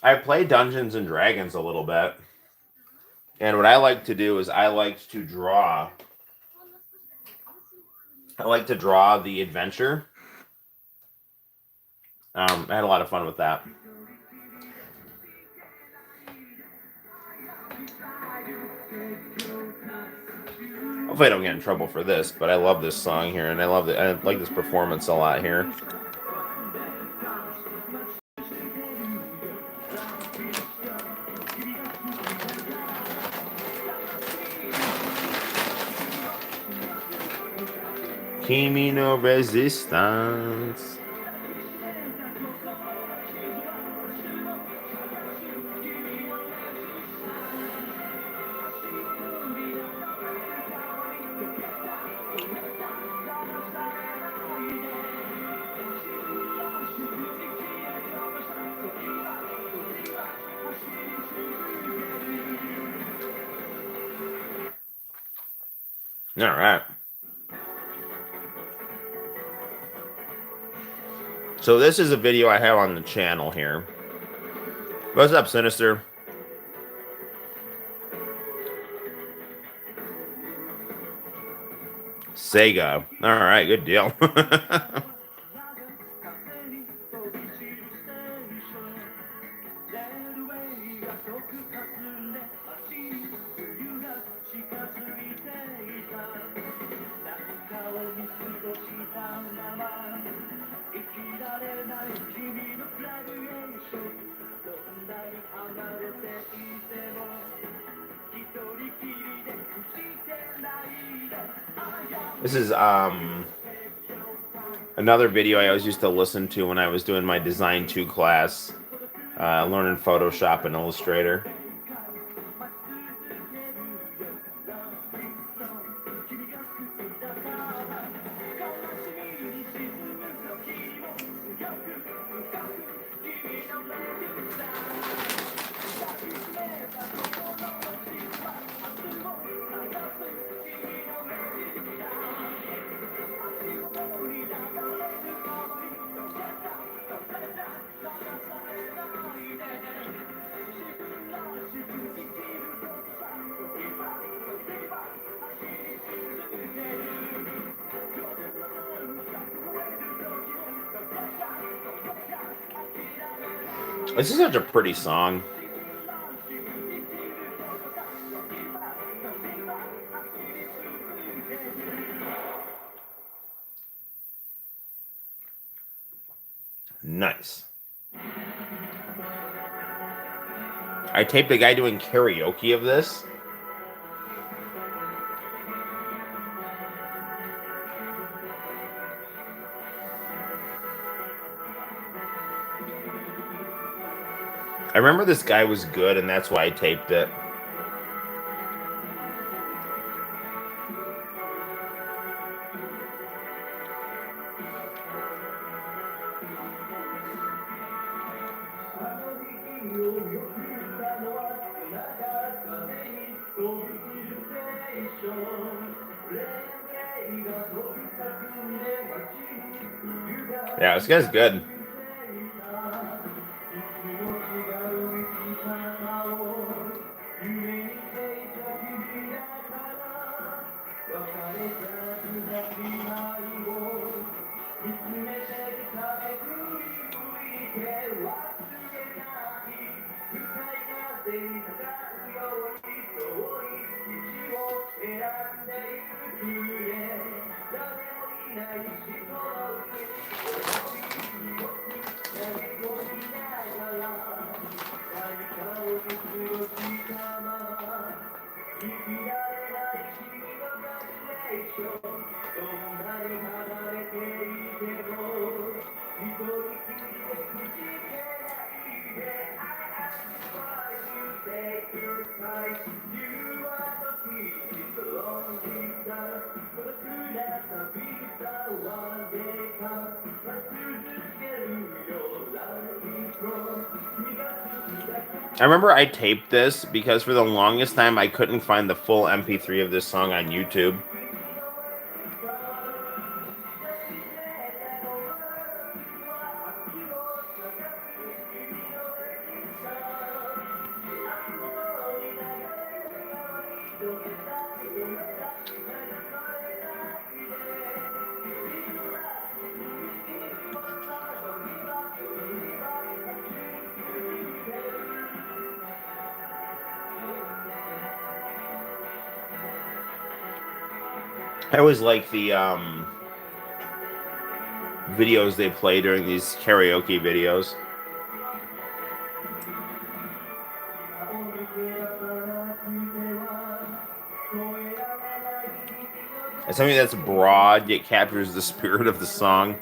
I play Dungeons and Dragons a little bit, and what I like to do is I like to draw. I like to draw the adventure. I had a lot of fun with that. Hopefully I don't get in trouble for this, but I love this song here, and I like this performance a lot here. Kimi no resistance. All right. So this is a video I have on the channel here. What's up, Sinister? Sega. All right, good deal. This is another video I always used to listen to when I was doing my Design 2 class, learning Photoshop and Illustrator. This is such a pretty song. Nice. I taped a guy doing karaoke of this. I remember this guy was good, and that's why I taped it. Yeah, this guy's good. I remember I taped this because for the longest time I couldn't find the full MP3 of this song on YouTube. I always like the videos they play during these karaoke videos. It's something that's broad yet captures the spirit of the song.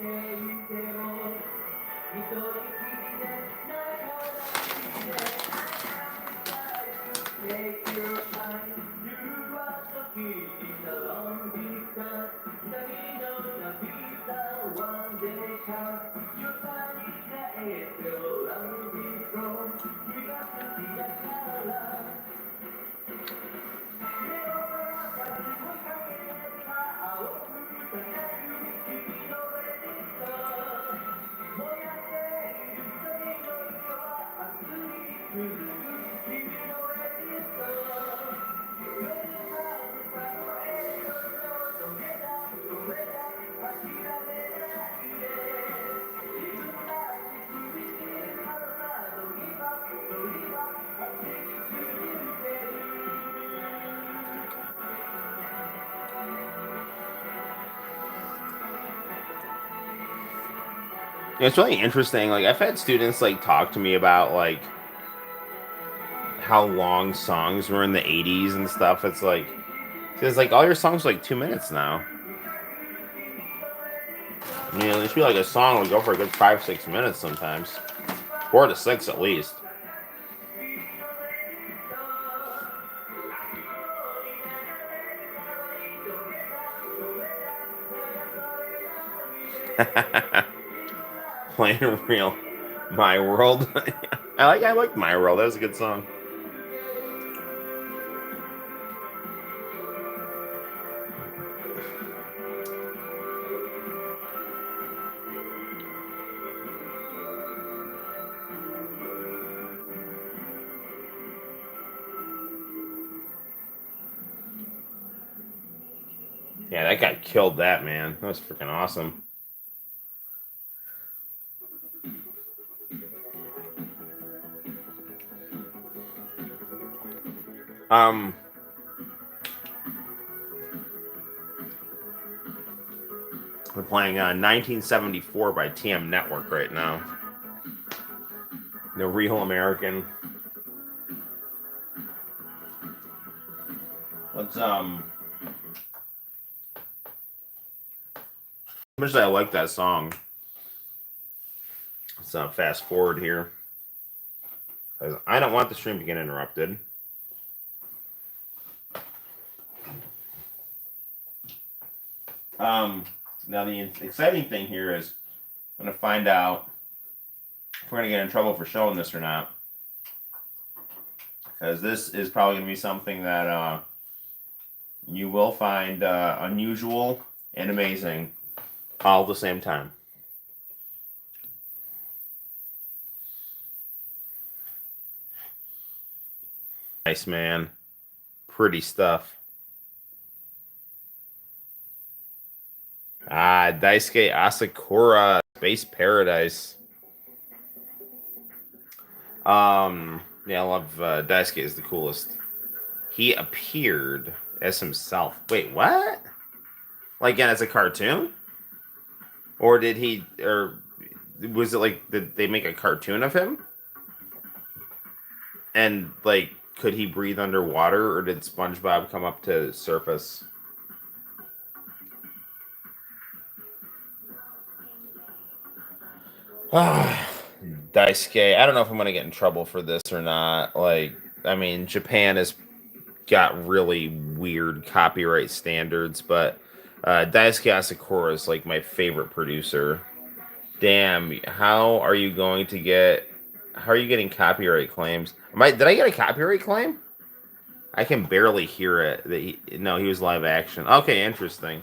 Yeah, it's really interesting. Like I've had students like talk to me about like how long songs were in the 80s and stuff. It's like all your songs are like 2 minutes now. I mean, it should be like a song would go for a good 5-6 minutes sometimes, 4 to 6 at least. Playing real, My World. I like My World. That was a good song. Yeah, that guy killed that, man. That was freaking awesome. Um, we're playing 1974 by TM Network right now. The Real American. Let's much as I like that song. Let's fast forward here, because I don't want the stream to get interrupted. Now the exciting thing here is I'm going to find out if we're going to get in trouble for showing this or not, because this is probably going to be something that you will find unusual and amazing all at the same time. Nice, man. Pretty stuff. Daisuke Asakura, Space Paradise. Yeah, I love Daisuke is the coolest. He appeared as himself. Wait, what? Like, again, as a cartoon? Or did he, or was it like, did they make a cartoon of him? And, like, could he breathe underwater, or did SpongeBob come up to surface? Daisuke, I don't know if I'm going to get in trouble for this or not. Like, I mean, Japan has got really weird copyright standards, but Daisuke Asakura is like my favorite producer. Damn, how are you getting copyright claims? Did I get a copyright claim? I can barely hear it. No, he was live action. Okay, interesting.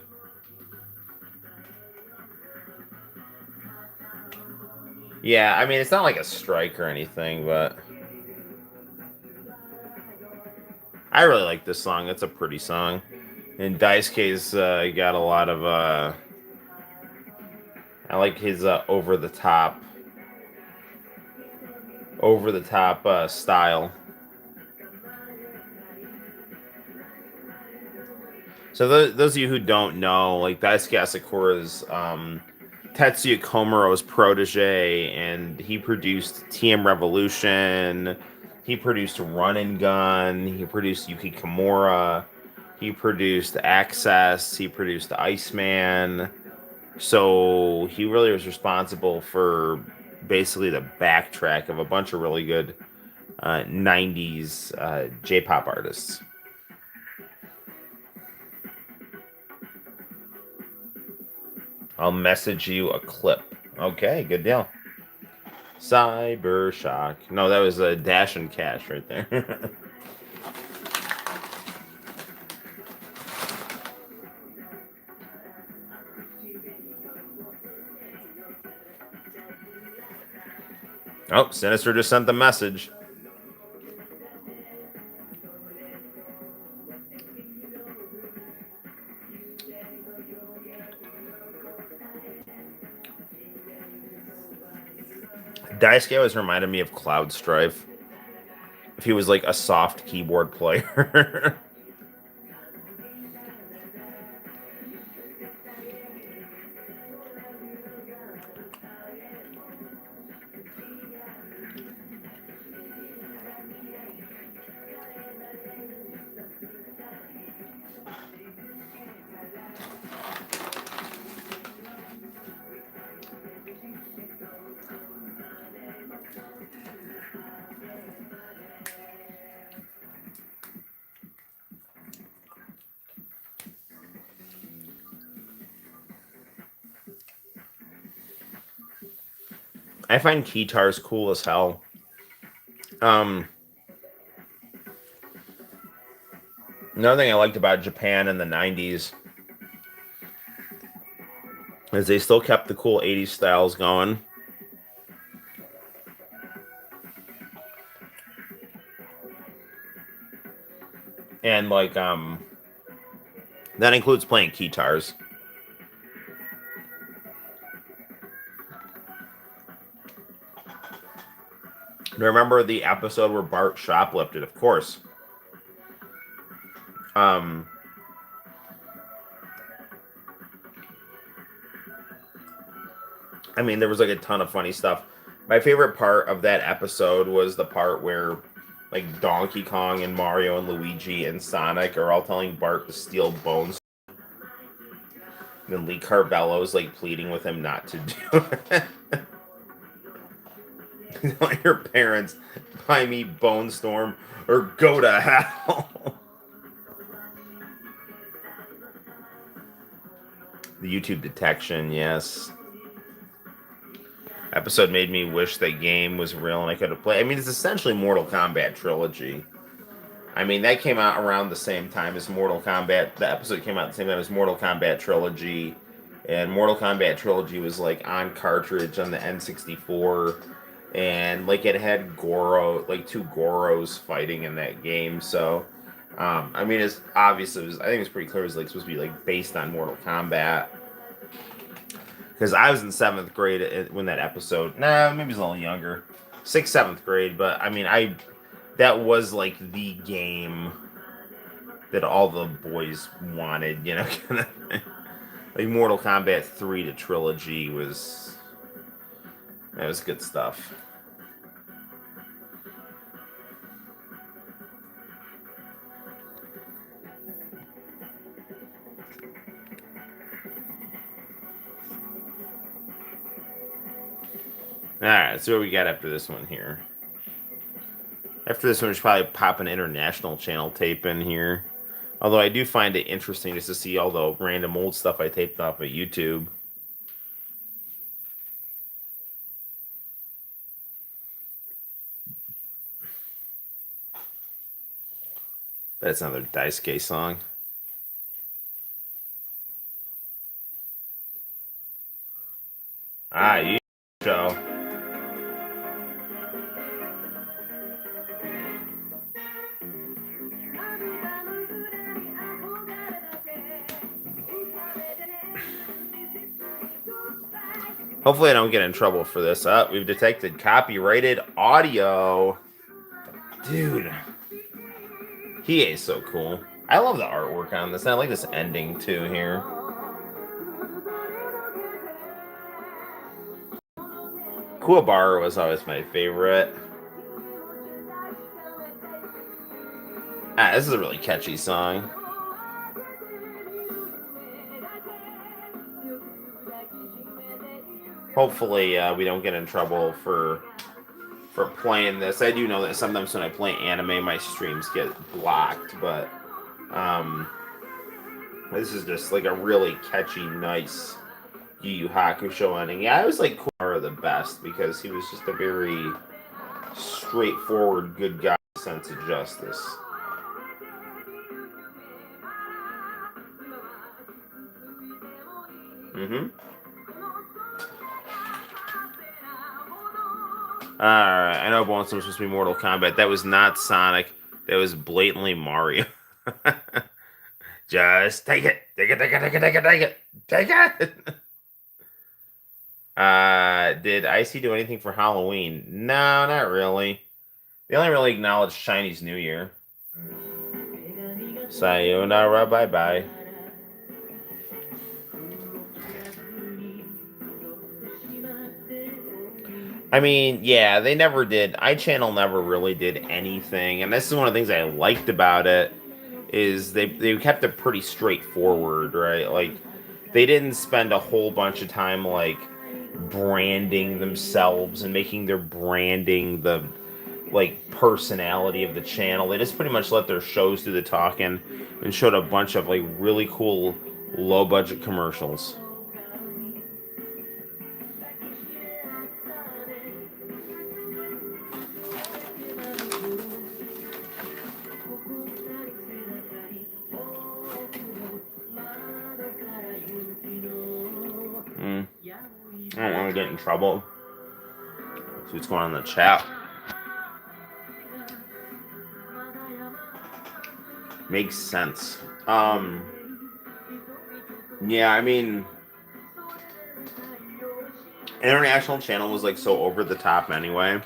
Yeah, I mean, it's not like a strike or anything, but I really like this song. It's a pretty song. And Daisuke's got a lot of I like his over the top style. So those of you who don't know, like Daisuke Asakura's Tetsuya Komaro's protege, and he produced TM Revolution. He produced Run and Gun. He produced Yuki Kimura. He produced Access. He produced Iceman. So he really was responsible for basically the backtrack of a bunch of really good 90s J-pop artists. I'll message you a clip. Okay, good deal. Cyber Shock. No, that was a Dash and Cash right there. Oh, Sinister just sent the message. Daisuke always reminded me of Cloud Strife. If he was like a soft keyboard player. I find guitars cool as hell. Another thing I liked about Japan in the 90s is they still kept the cool 80s styles going. And like that includes playing guitars. Remember the episode where Bart shoplifted? Of course. I mean, there was like a ton of funny stuff. My favorite part of that episode was the part where like Donkey Kong and Mario and Luigi and Sonic are all telling Bart to steal bones. And then Lee Carvello's like pleading with him not to do it. Your parents buy me Bone Storm or go to hell. The YouTube detection, yes. Episode made me wish that game was real and I could have played. I mean, it's essentially Mortal Kombat Trilogy. I mean, that came out around the same time as Mortal Kombat. The episode came out at the same time as Mortal Kombat Trilogy. And Mortal Kombat Trilogy was like on cartridge on the N64. And like it had Goro, like two Goros fighting in that game. So, I mean, it's obvious. I think it's pretty clear it was like supposed to be like based on Mortal Kombat. Because I was in 7th grade when that episode. Nah, maybe it was a little younger, 6th, 7th grade. But I mean, that was like the game that all the boys wanted. You know, like Mortal Kombat 3 to Trilogy was good stuff. Alright, so what we got after this one here? After this one, we should probably pop an international channel tape in here. Although I do find it interesting just to see all the random old stuff I taped off of YouTube. That's another Daisuke song. Ah, you show. Hopefully I don't get in trouble for this. We've detected copyrighted audio. Dude. He is so cool. I love the artwork on this. I like this ending too here. Kuwabara was always my favorite. This is a really catchy song. Hopefully, we don't get in trouble for playing this. I do know that sometimes when I play anime, my streams get blocked, but this is just like a really catchy, nice Yu Yu Hakusho ending. Yeah, I was like Kuwabara the best because he was just a very straightforward, good guy, sense of justice. Mm-hmm. Alright, I know Bone Storm was supposed to be Mortal Kombat. That was not Sonic. That was blatantly Mario. Just take it. Take it, take it, take it, take it, take it. Take it! Did Icy do anything for Halloween? No, not really. They only really acknowledged Chinese New Year. Sayonara, bye-bye. I mean, yeah, they never did. iChannel never really did anything, and this is one of the things I liked about it, is they kept it pretty straightforward, right? Like they didn't spend a whole bunch of time like branding themselves and making their branding the like personality of the channel. They just pretty much let their shows do the talking and showed a bunch of like really cool low budget commercials. I don't want to get in trouble. See what's going on in the chat. Makes sense. Yeah, I mean, International Channel was like so over the top anyway.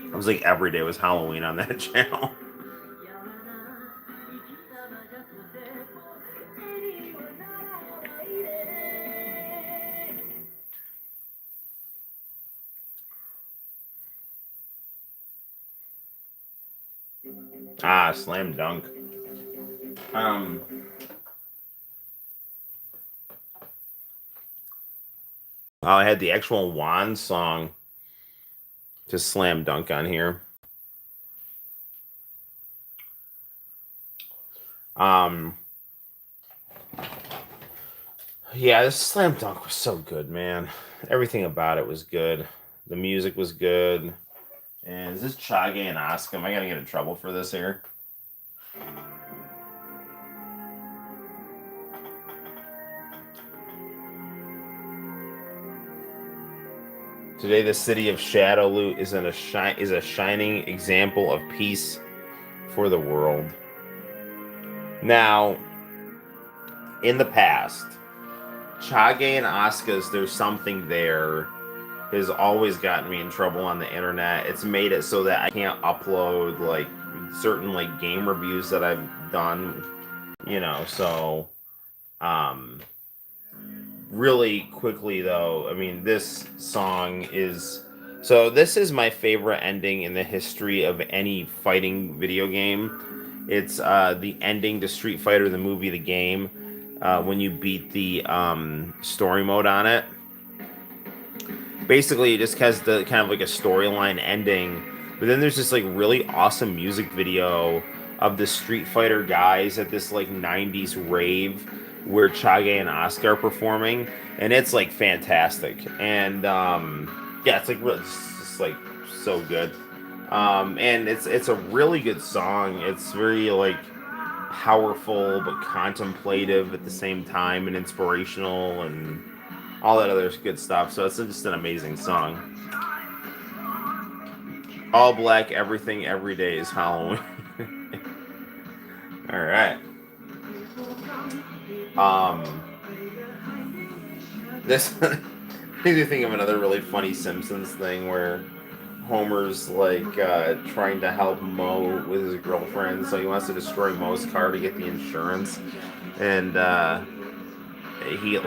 It was like every day was Halloween on that channel. Ah, Slam Dunk. I had the actual Juan song to Slam Dunk on here. Yeah, this Slam Dunk was so good, man. Everything about it was good. The music was good. And is this Chage and Asuka? Am I gonna get in trouble for this here? Today, the city of Shadowloot is a shining example of peace for the world. Now, in the past, Chage and Asuka's "There's Something There" has always gotten me in trouble on the internet. It's made it so that I can't upload like certain like game reviews that I've done, you know. So, really quickly though, I mean, this song is this is my favorite ending in the history of any fighting video game. It's the ending to Street Fighter, the movie, the game, when you beat the story mode on it. Basically, it just has the kind of like a storyline ending, but then there's this like really awesome music video of the Street Fighter guys at this like 90s rave where Chage and Asuka are performing, and it's like fantastic. And yeah, it's like really, it's just like so good. And it's a really good song. It's very like powerful but contemplative at the same time, and inspirational and all that other good stuff. So it's just an amazing song. All black, everything, every day is Halloween. All right. This makes me think of another really funny Simpsons thing where Homer's like trying to help Moe with his girlfriend, so he wants to destroy Moe's car to get the insurance, and he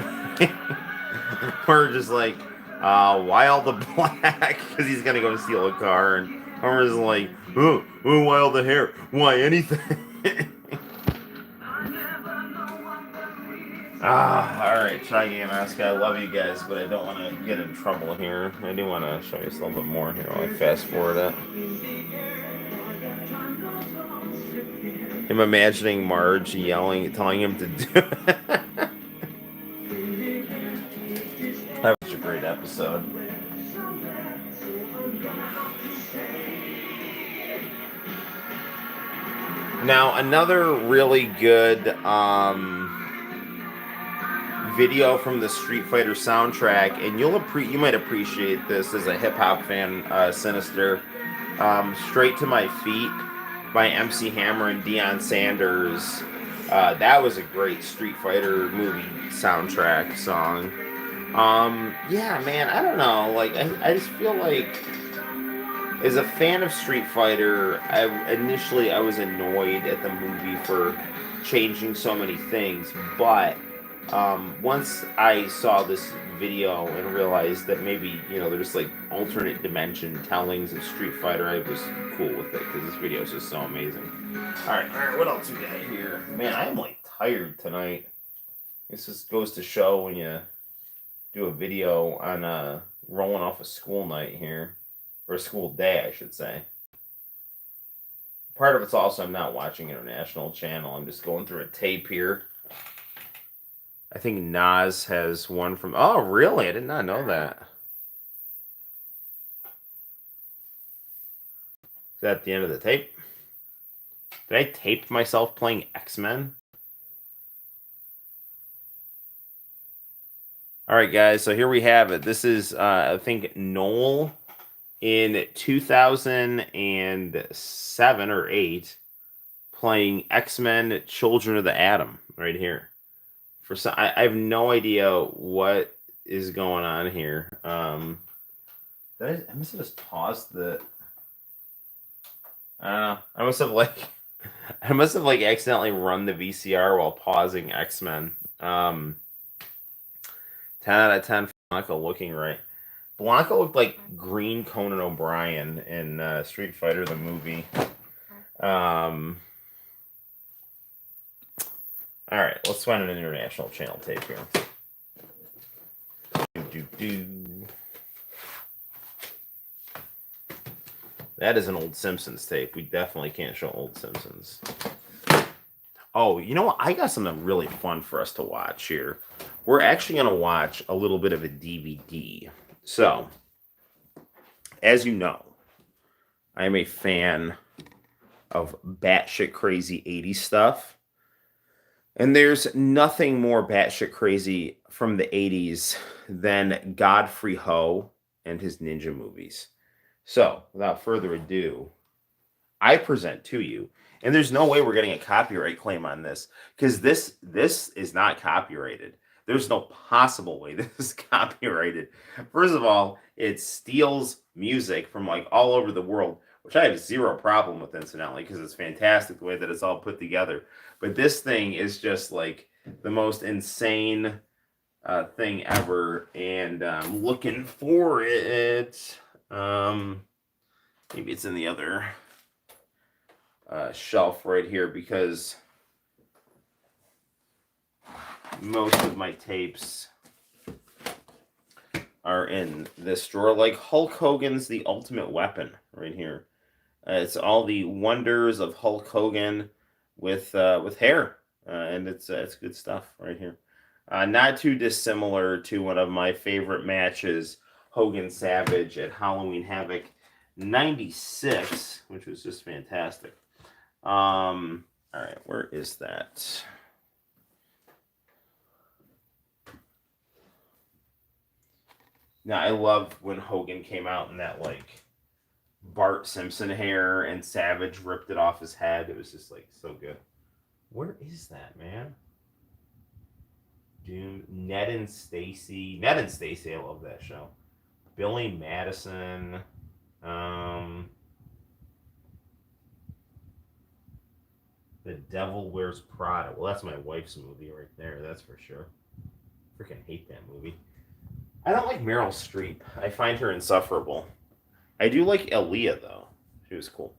we're just like, why all the black? Because he's gonna go steal a car, and Homer's like, oh, why all the hair? Why anything? Alright, Chage and Asuka, I love you guys, but I don't want to get in trouble here. I do want to show you a little bit more here while I fast forward it. Him imagining Marge yelling, telling him to do it. That was a great episode. Now, another really good video from the Street Fighter soundtrack, and you might appreciate this as a hip hop fan, Sinister. Straight to My Feet by MC Hammer and Deion Sanders. That was a great Street Fighter movie soundtrack song. Yeah, man, I don't know. Like, I just feel like, as a fan of Street Fighter, I was annoyed at the movie for changing so many things, but Once I saw this video and realized that maybe, there's like alternate dimension tellings of Street Fighter, I was cool with it because this video is just so amazing. All right, what else we got here? Man, I'm like tired tonight. This just goes to show when you do a video on rolling off a school night here, or a school day, I should say. Part of it's also I'm not watching International Channel. I'm just going through a tape here. I think Nas has one from... Oh, really? I did not know that. Is that the end of the tape? Did I tape myself playing X-Men? All right, guys. So here we have it. This is, I think, Noel in 2007 or 8 playing X-Men Children of the Atom right here. For some, I have no idea what is going on here. I must have just paused the... I don't know. I must have like accidentally run the VCR while pausing X-Men. 10 out of 10 for Blanca looking right. Blanca looked like green Conan O'Brien in Street Fighter the movie. All right, let's find an International Channel tape here. That is an old Simpsons tape. We definitely can't show old Simpsons. Oh, you know what? I got something really fun for us to watch here. We're actually going to watch a little bit of a DVD. So, as you know, I am a fan of batshit crazy 80s stuff. And there's nothing more batshit crazy from the 80s than Godfrey Ho and his ninja movies. So, without further ado, I present to you, and there's no way we're getting a copyright claim on this, because this is not copyrighted. There's no possible way this is copyrighted. First of all, it steals music from like all over the world, which I have zero problem with, incidentally, because it's fantastic the way that it's all put together. But this thing is just like the most insane thing ever, and I'm looking for it. Maybe it's in the other shelf right here, because most of my tapes are in this drawer, like Hulk Hogan's The Ultimate Weapon right here. It's all the wonders of Hulk Hogan with hair, and it's good stuff right here. Not too dissimilar to one of my favorite matches, Hogan Savage at Halloween Havoc '96, which was just fantastic. All right, where is that? Now, I loved when Hogan came out in that like Bart Simpson hair and Savage ripped it off his head. It was just like so good. Where is that, man? Doom, Ned and Stacy. Ned and Stacy, I love that show. Billy Madison. The Devil Wears Prada. Well, that's my wife's movie right there. That's for sure. Freaking hate that movie. I don't like Meryl Streep. I find her insufferable. I do like Aaliyah, though. She was cool.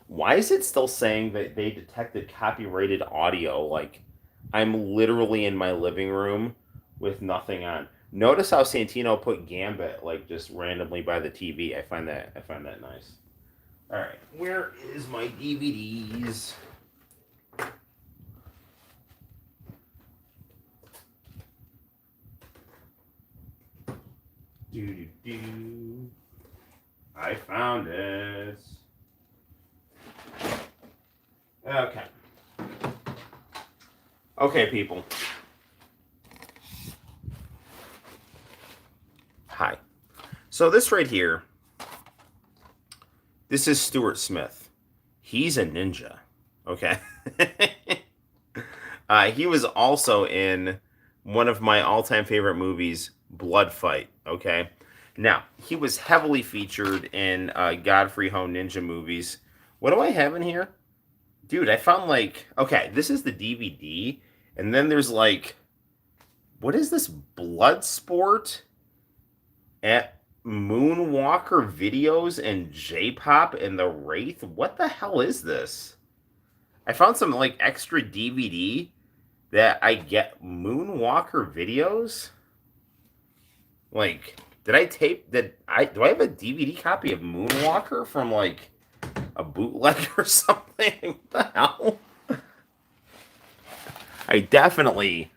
Why is it still saying that they detected copyrighted audio? Like, I'm literally in my living room with nothing on. Notice how Santino put Gambit like just randomly by the TV. I find that nice. All right, where is my DVDs? I found it. Okay. Okay, people. Hi. So this right here, this is Stuart Smith. He's a ninja. Okay. He was also in one of my all-time favorite movies, Blood Fight. Okay. Now, he was heavily featured in Godfrey Ho ninja movies. What do I have in here? Dude, I found like, okay, this is the DVD, and then there's like, what is this? Bloodsport at Moonwalker Videos and J-Pop and the Wraith. What the hell is this? I found some like extra DVD that I get Moonwalker Videos. Like, did I tape? Do I have a DVD copy of Moonwalker from like a bootleg or something? What the hell? I definitely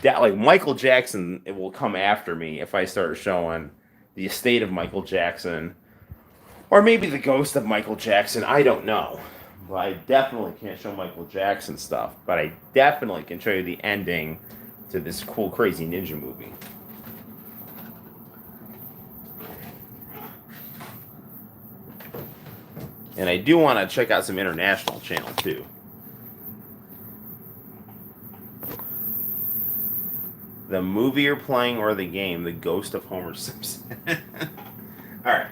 that like Michael Jackson. It will come after me if I start showing the estate of Michael Jackson, or maybe the ghost of Michael Jackson. I don't know. But I definitely can't show Michael Jackson stuff. But I definitely can show you the ending to this cool, crazy ninja movie. And I do want to check out some international channel too. The movie you're playing or the game, The Ghost of Homer Simpson. All right.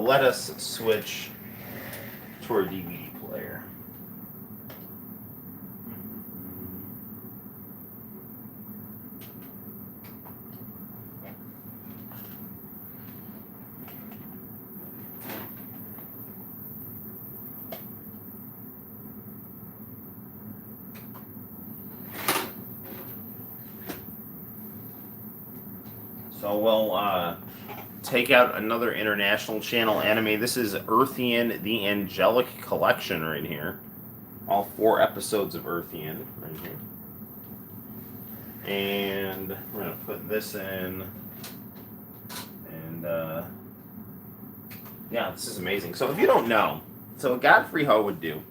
Let us switch to our DVD player. So we'll take out another international channel anime. This is Earthian, the Angelic Collection right here. All 4 episodes of Earthian right here. And we're going to put this in. And yeah, this is amazing. So if you don't know, so what Godfrey Ho would do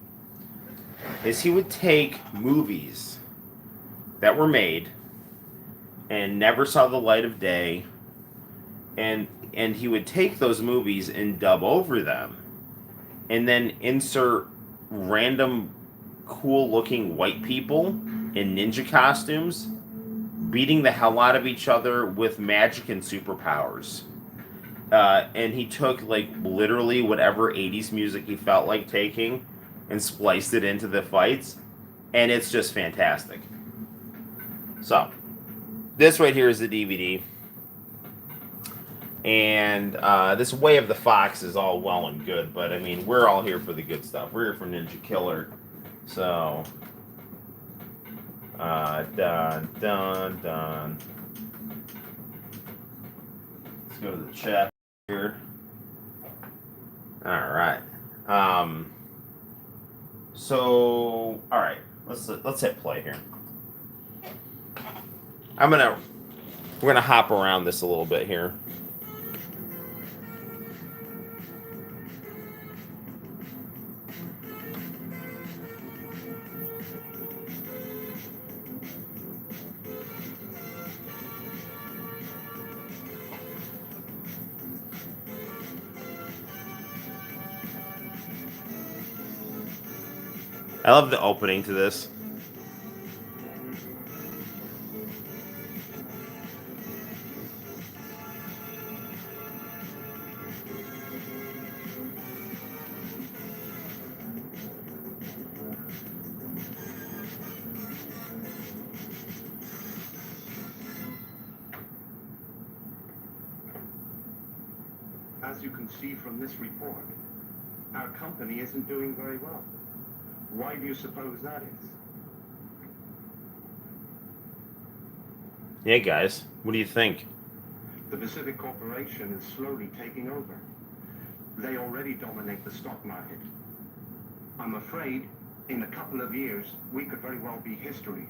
is he would take movies that were made and never saw the light of day, and he would take those movies and dub over them, and then insert random cool looking white people in ninja costumes beating the hell out of each other with magic and superpowers. And he took like literally whatever 80s music he felt like taking and spliced it into the fights, and it's just fantastic. So this right here is the DVD. And this Way of the Fox is all well and good, but I mean, we're all here for the good stuff. We're here for Ninja Killer. So, dun. Let's go to the chat here. All right. So, all right. Let's hit play here. We're gonna hop around this a little bit here. I love the opening to this. As you can see from this report, our company isn't doing very well. Why do you suppose that is? Yeah, guys, what do you think? The Pacific Corporation is slowly taking over. They already dominate the stock market. I'm afraid, in a couple of years, we could very well be history.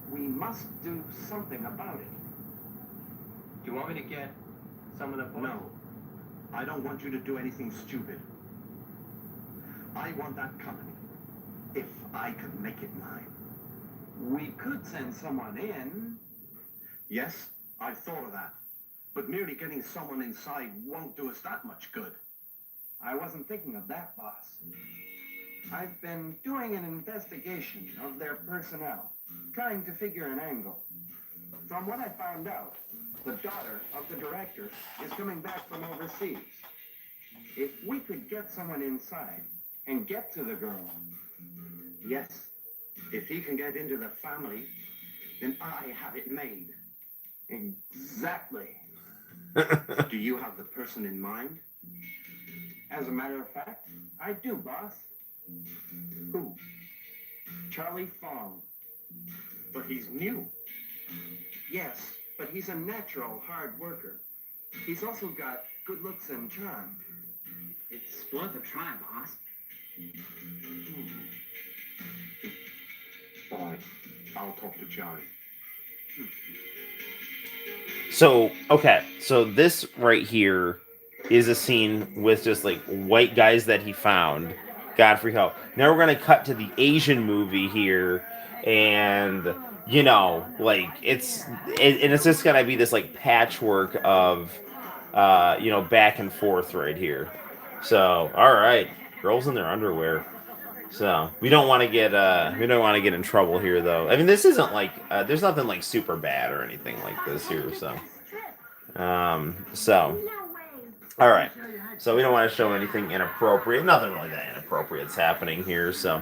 We must do something about it. Do you want me to get some of the points? No. I don't want you to do anything stupid. I want that company, if I could make it mine. We could send someone in. Yes, I've thought of that. But merely getting someone inside won't do us that much good. I wasn't thinking of that, boss. I've been doing an investigation of their personnel, trying to figure an angle. From what I found out, the daughter of the director is coming back from overseas. If we could get someone inside, and get to the girl. Yes, if he can get into the family, then I have it made. Exactly. Do you have the person in mind? As a matter of fact, I do, boss. Who? Charlie Fong. But he's new. Yes, but he's a natural hard worker. He's also got good looks and charm. It's worth a try, boss. All right, I'll talk to Charlie. So, okay, so this right here is a scene with just like white guys that he found. Godfrey Ho. Now we're gonna cut to the Asian movie here, and you know, like and it's just gonna be this like patchwork of, you know, back and forth right here. So, all right, girls in their underwear. So we don't want to get in trouble here, though. I mean, this isn't like there's nothing like super bad or anything like this here. So all right. So we don't want to show anything inappropriate. Nothing really that inappropriate is happening here. So,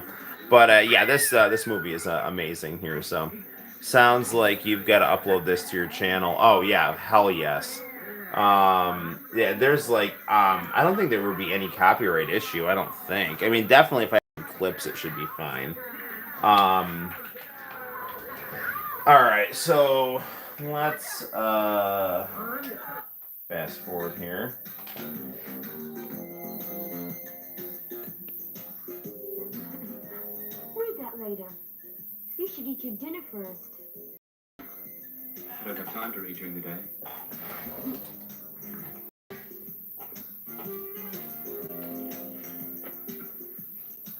but yeah, this movie is amazing here. So sounds like you've got to upload this to your channel. Oh yeah, hell yes. Yeah, there's like I don't think there would be any copyright issue. I don't think. I mean, definitely if I have clips, it should be fine. All right, so let's fast forward here. Read that later. You should eat your dinner first. I don't have time to read during the day.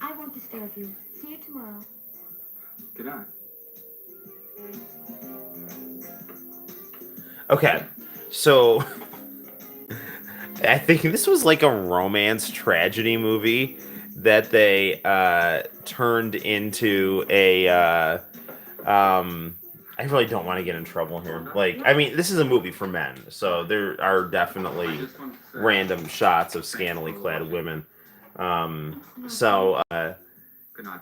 I won't disturb you. See you tomorrow. Good night. Okay, so I think this was like a romance tragedy movie that they turned into a. I really don't want to get in trouble here. Like, I mean, this is a movie for men, so there are definitely random shots of scantily clad women. So, Good night.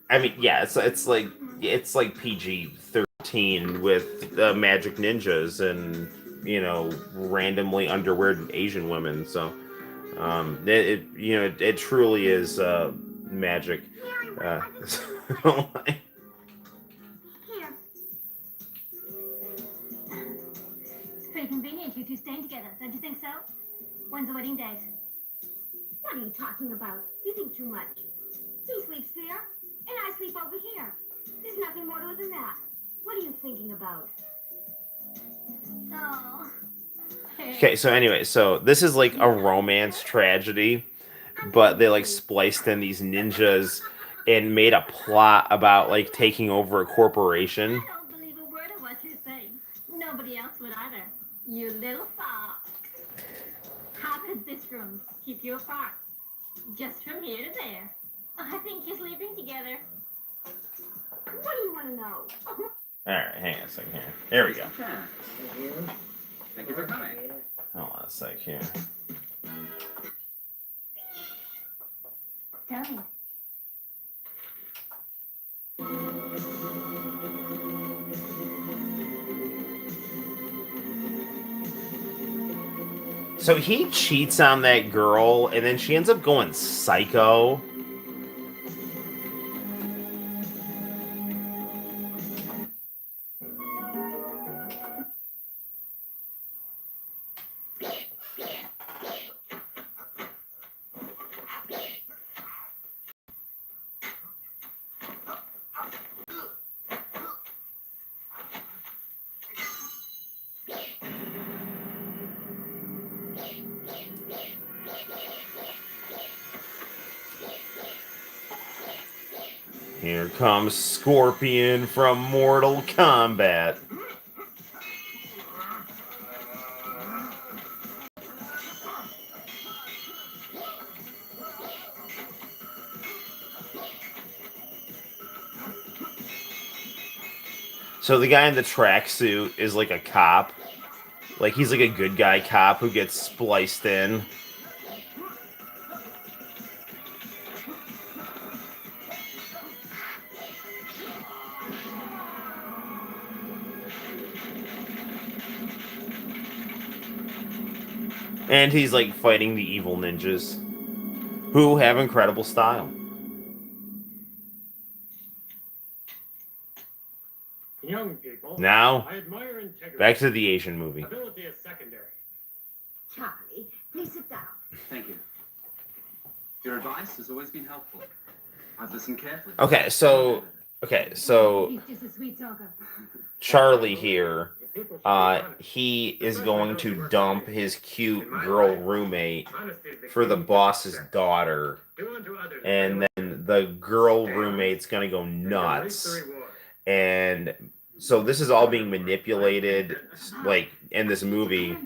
I mean, yeah, it's like PG-13 with magic ninjas and you know randomly underwear Asian women. So, it truly is magic. Here. It's pretty convenient you two staying together, don't you think so? When's the wedding date? What are you talking about? You think too much. He sleeps there, and I sleep over here. There's nothing more to it than that. What are you thinking about? Oh. Okay, so anyway, so this is like a romance tragedy, but they like spliced in these ninjas and made a plot about like taking over a corporation. I don't believe a word of what you're saying. Nobody else would either. You little fox. How could this room keep you apart? Just from here to there. I think you're sleeping together. What do you want to know? All right, hang on a second here. There we go. Thank you for coming. Hold on a sec here. Tell me. So he cheats on that girl, and then she ends up going psycho. Here comes Scorpion from Mortal Kombat. So the guy in the tracksuit is like a cop. Like he's like a good guy cop who gets spliced in. And he's like fighting the evil ninjas, who have incredible style. Young people, Now, I admire integrity. back to the Asian movie. Ability is secondary. Charlie, please sit down. Thank you. Your advice has always been helpful. I've listened carefully. Okay, so He's just a sweet talker. Charlie here, he is going to dump his cute girl roommate for the boss's daughter, and then the girl roommate's gonna go nuts. And so this is all being manipulated, like in this movie,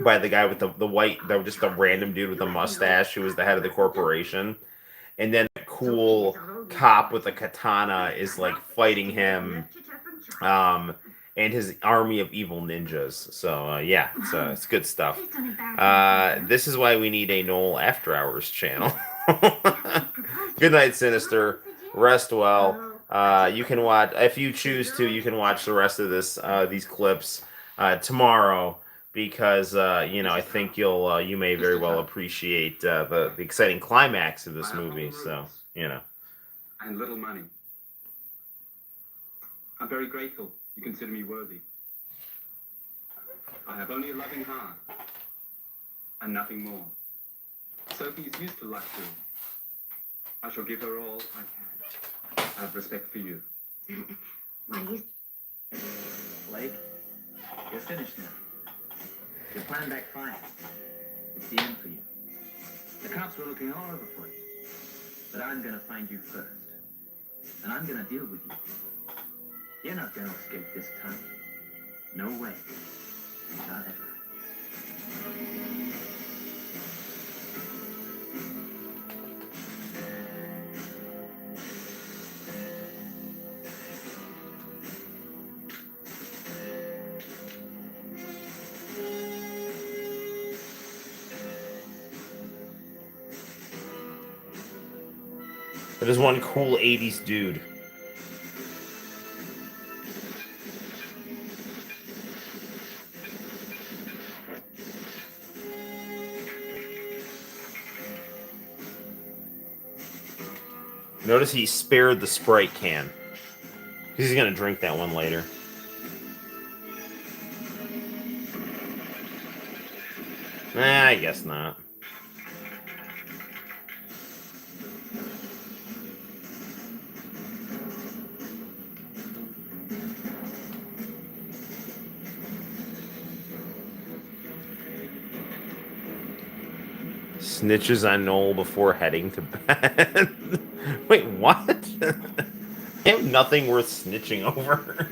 by the guy with the white, just a random dude with a mustache who was the head of the corporation. And then a cool cop with a katana is like fighting him, and his army of evil ninjas. So yeah, it's good stuff. This is why we need a Noel After Hours channel. Good night, Sinister. Rest well. You can watch, if you choose to, you can watch the rest of these clips tomorrow, because I think you may very well appreciate the exciting climax of this movie. So And little money. I'm very grateful you consider me worthy. I have only a loving heart and nothing more. Sophie is used to luxury. I shall give her all I can. I have respect for you. Blake, you're finished now. Your plan backfired. It's the end for you. The cops were looking all over for you. But I'm gonna find you first. And I'm gonna deal with you. You're not gonna escape this time. No way. Not ever. That is one cool 80s dude. Notice he spared the Sprite can. He's gonna drink that one later. I guess not. Snitches on Noel before heading to bed. Wait, what? I have nothing worth snitching over.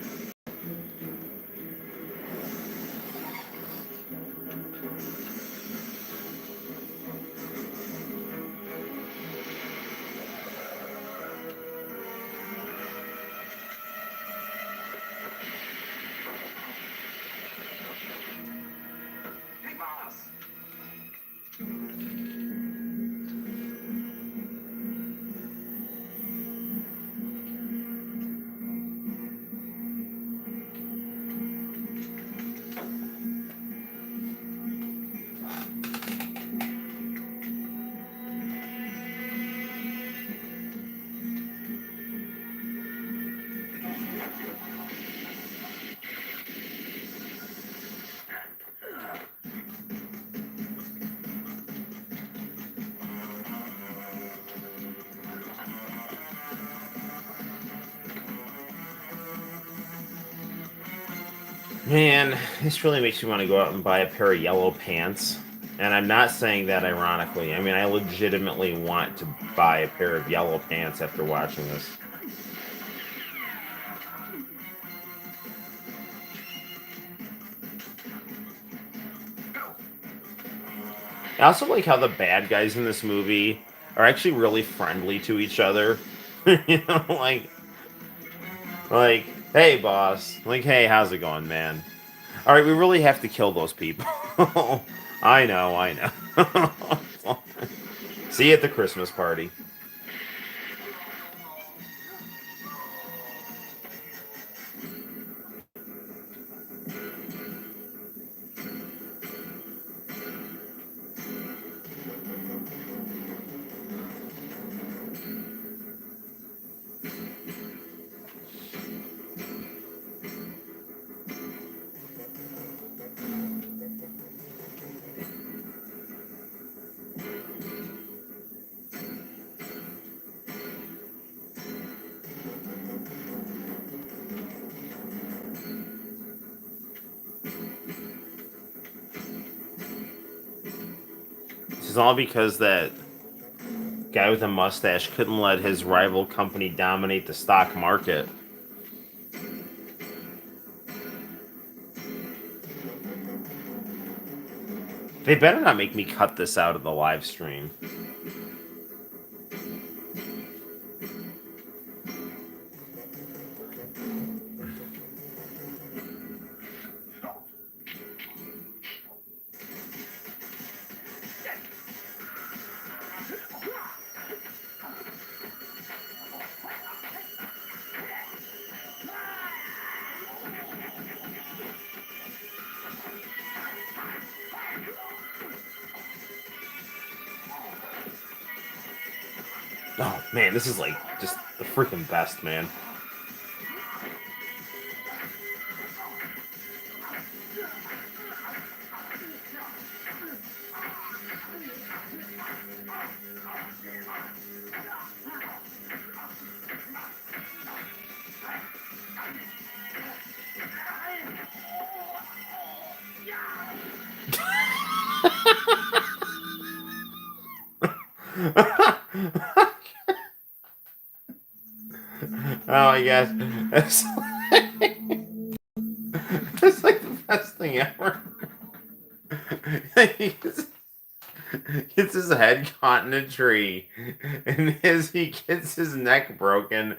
Hey, boss! Man, this really makes me want to go out and buy a pair of yellow pants. And I'm not saying that ironically. I mean, I legitimately want to buy a pair of yellow pants after watching this. I also like how the bad guys in this movie are actually really friendly to each other. Like, hey, boss. Like, hey, how's it going, man? All right, we really have to kill those people. I know. See you at the Christmas party. It's all because that guy with a mustache couldn't let his rival company dominate the stock market. They better not make me cut this out of the live stream. Oh man, this is like just the freaking best, man. Oh my gosh. That's like the best thing ever. He gets his head caught in a tree, and as he gets his neck broken,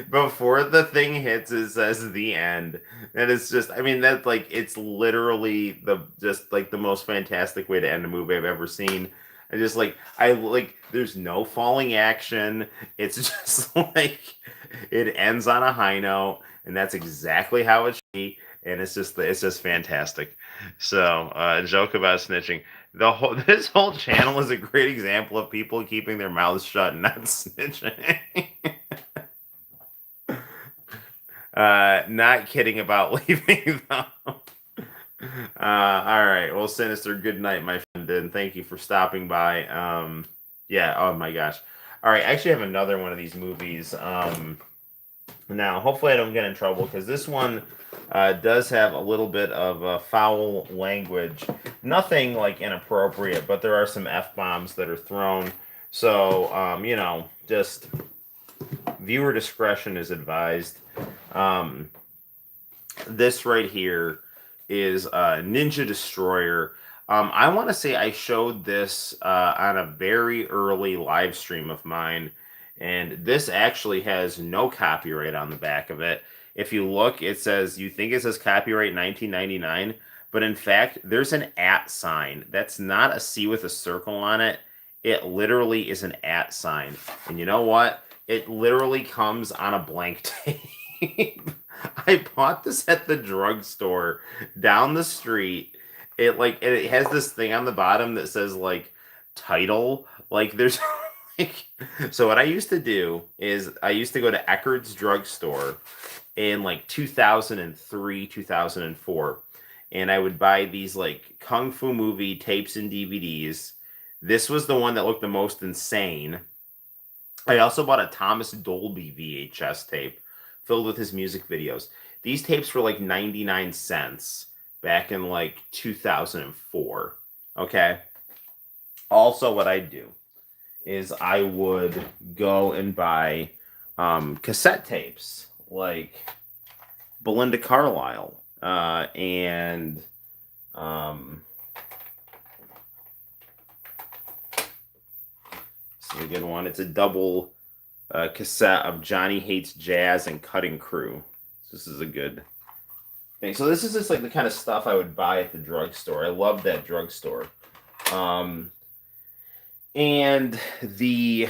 before the thing hits, it says the end. And it's just, I mean, that's like, it's literally the most fantastic way to end a movie I've ever seen. There's no falling action. It's just like, it ends on a high note, and that's exactly how it should be. And it's just fantastic. So, joke about snitching. This whole channel is a great example of people keeping their mouths shut and not snitching. Not kidding about leaving though. All right. Well, Sinister, good night, my friend, and thank you for stopping by. Yeah. Oh my gosh. All right. I actually have another one of these movies. Now, hopefully, I don't get in trouble because this one does have a little bit of foul language. Nothing like inappropriate, but there are some F-bombs that are thrown. So, just viewer discretion is advised. This right here is Ninja Destroyer. I want to say I showed this on a very early live stream of mine. And this actually has no copyright on the back of it. If you look, it says, you think it says copyright 1999, but in fact, there's an @ sign. That's not a C with a circle on it. It literally is an @ sign. And you know what? It literally comes on a blank tape. I bought this at the drugstore down the street. It has this thing on the bottom that says like title. Like there's so what I used to do is I used to go to Eckerd's drugstore in like 2003, 2004, and I would buy these like Kung Fu movie tapes and DVDs. This was the one that looked the most insane. I also bought a Thomas Dolby VHS tape filled with his music videos. These tapes were like 99 cents back in like 2004. Okay. Also, what I'd do is I would go and buy cassette tapes like Belinda Carlisle and this is a good one. It's a double cassette of Johnny Hates Jazz and Cutting Crew. So this is a good thing. So this is just like the kind of stuff I would buy at the drugstore. I love that drugstore. And we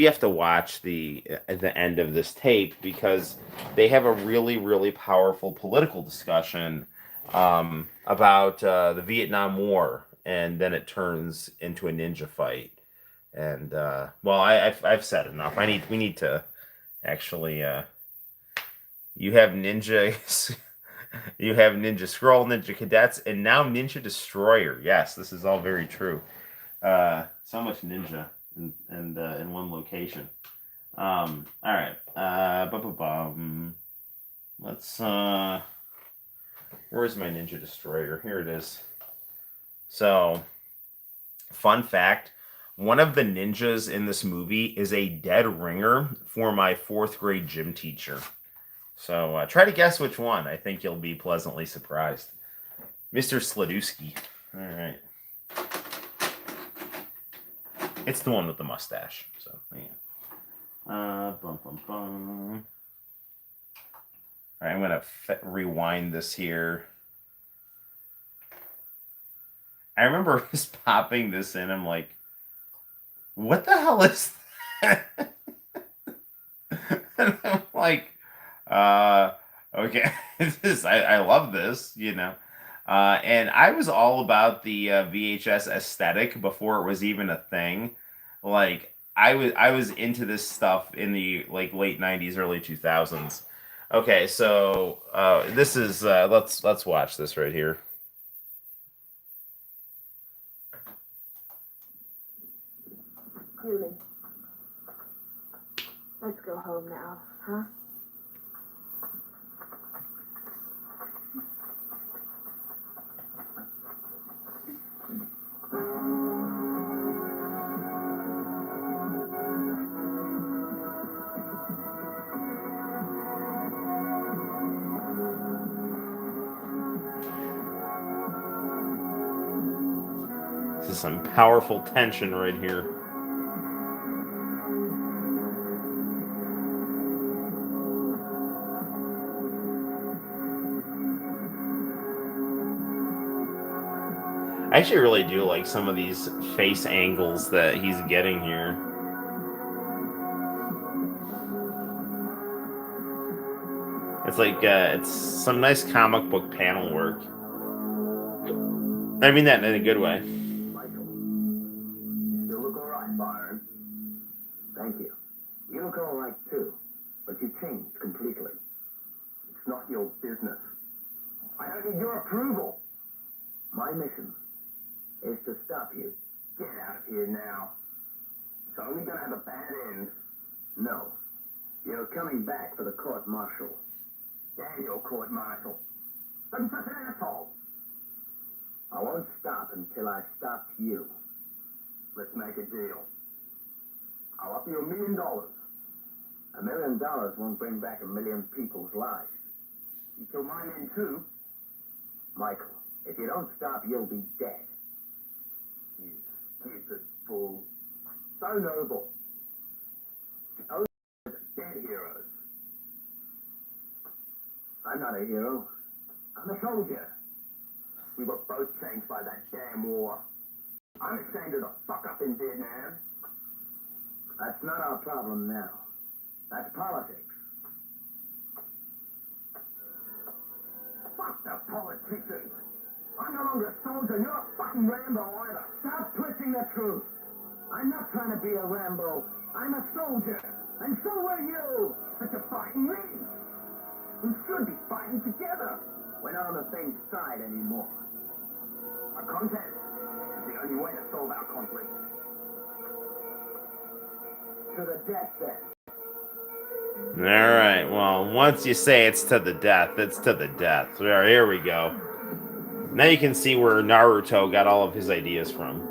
have to watch the end of this tape because they have a really, really powerful political discussion about the Vietnam War, and then it turns into a ninja fight. And well, I've said enough. We need to actually. You have ninja, you have Ninja Scroll, Ninja Cadets, and now Ninja Destroyer. Yes, this is all very true. So much ninja in one location. All right. Let's. Where's my Ninja Destroyer? Here it is. So, Fun fact, one of the ninjas in this movie is a dead ringer for my 4th grade gym teacher. So try to guess which one. I think you'll be pleasantly surprised. Mr. Sladewski. All right. It's the one with the mustache. So, yeah. Bum, bum, bum. All right, I'm going to rewind this here. I remember just popping this in. I'm like, what the hell is that? And I'm like, okay, I love this, you know. And I was all about the VHS aesthetic before it was even a thing. Like I was into this stuff in the like late 90s, early 2000s. Okay, so this is let's watch this right here. Julie, let's go home now, huh? This is some powerful tension right here. I actually really do like some of these face angles that he's getting here. It's like it's some nice comic book panel work. I mean that in a good way. Michael, you still look all right, Byron. Thank you. You look all right, too. But you changed completely. It's not your business. I don't need your approval. My mission is to stop you. Get out of here now. It's only going to have a bad end. No. You're coming back for the court-martial. Daniel court-martial. I'm such an asshole. I won't stop until I stop you. Let's make a deal. I'll up you $1 million. $1 million won't bring back 1 million people's lives. You kill my men too. Michael, if you don't stop, you'll be dead. You stupid fool. So noble. Oh, dead heroes. I'm not a hero. I'm a soldier. We were both changed by that damn war. I'm ashamed of the fuck up in Vietnam. That's not our problem now. That's politics. Fuck the politicians. I'm no longer a soldier. You're a fucking Rambo either. Stop twisting the truth. I'm not trying to be a Rambo. I'm a soldier. And so were you. But you're fighting me. We should be fighting together. We're not on the same side anymore. A contest is the only way to solve our conflict. To the death, then. All right. Well, once you say it's to the death, it's to the death. Here we go. Now you can see where Naruto got all of his ideas from.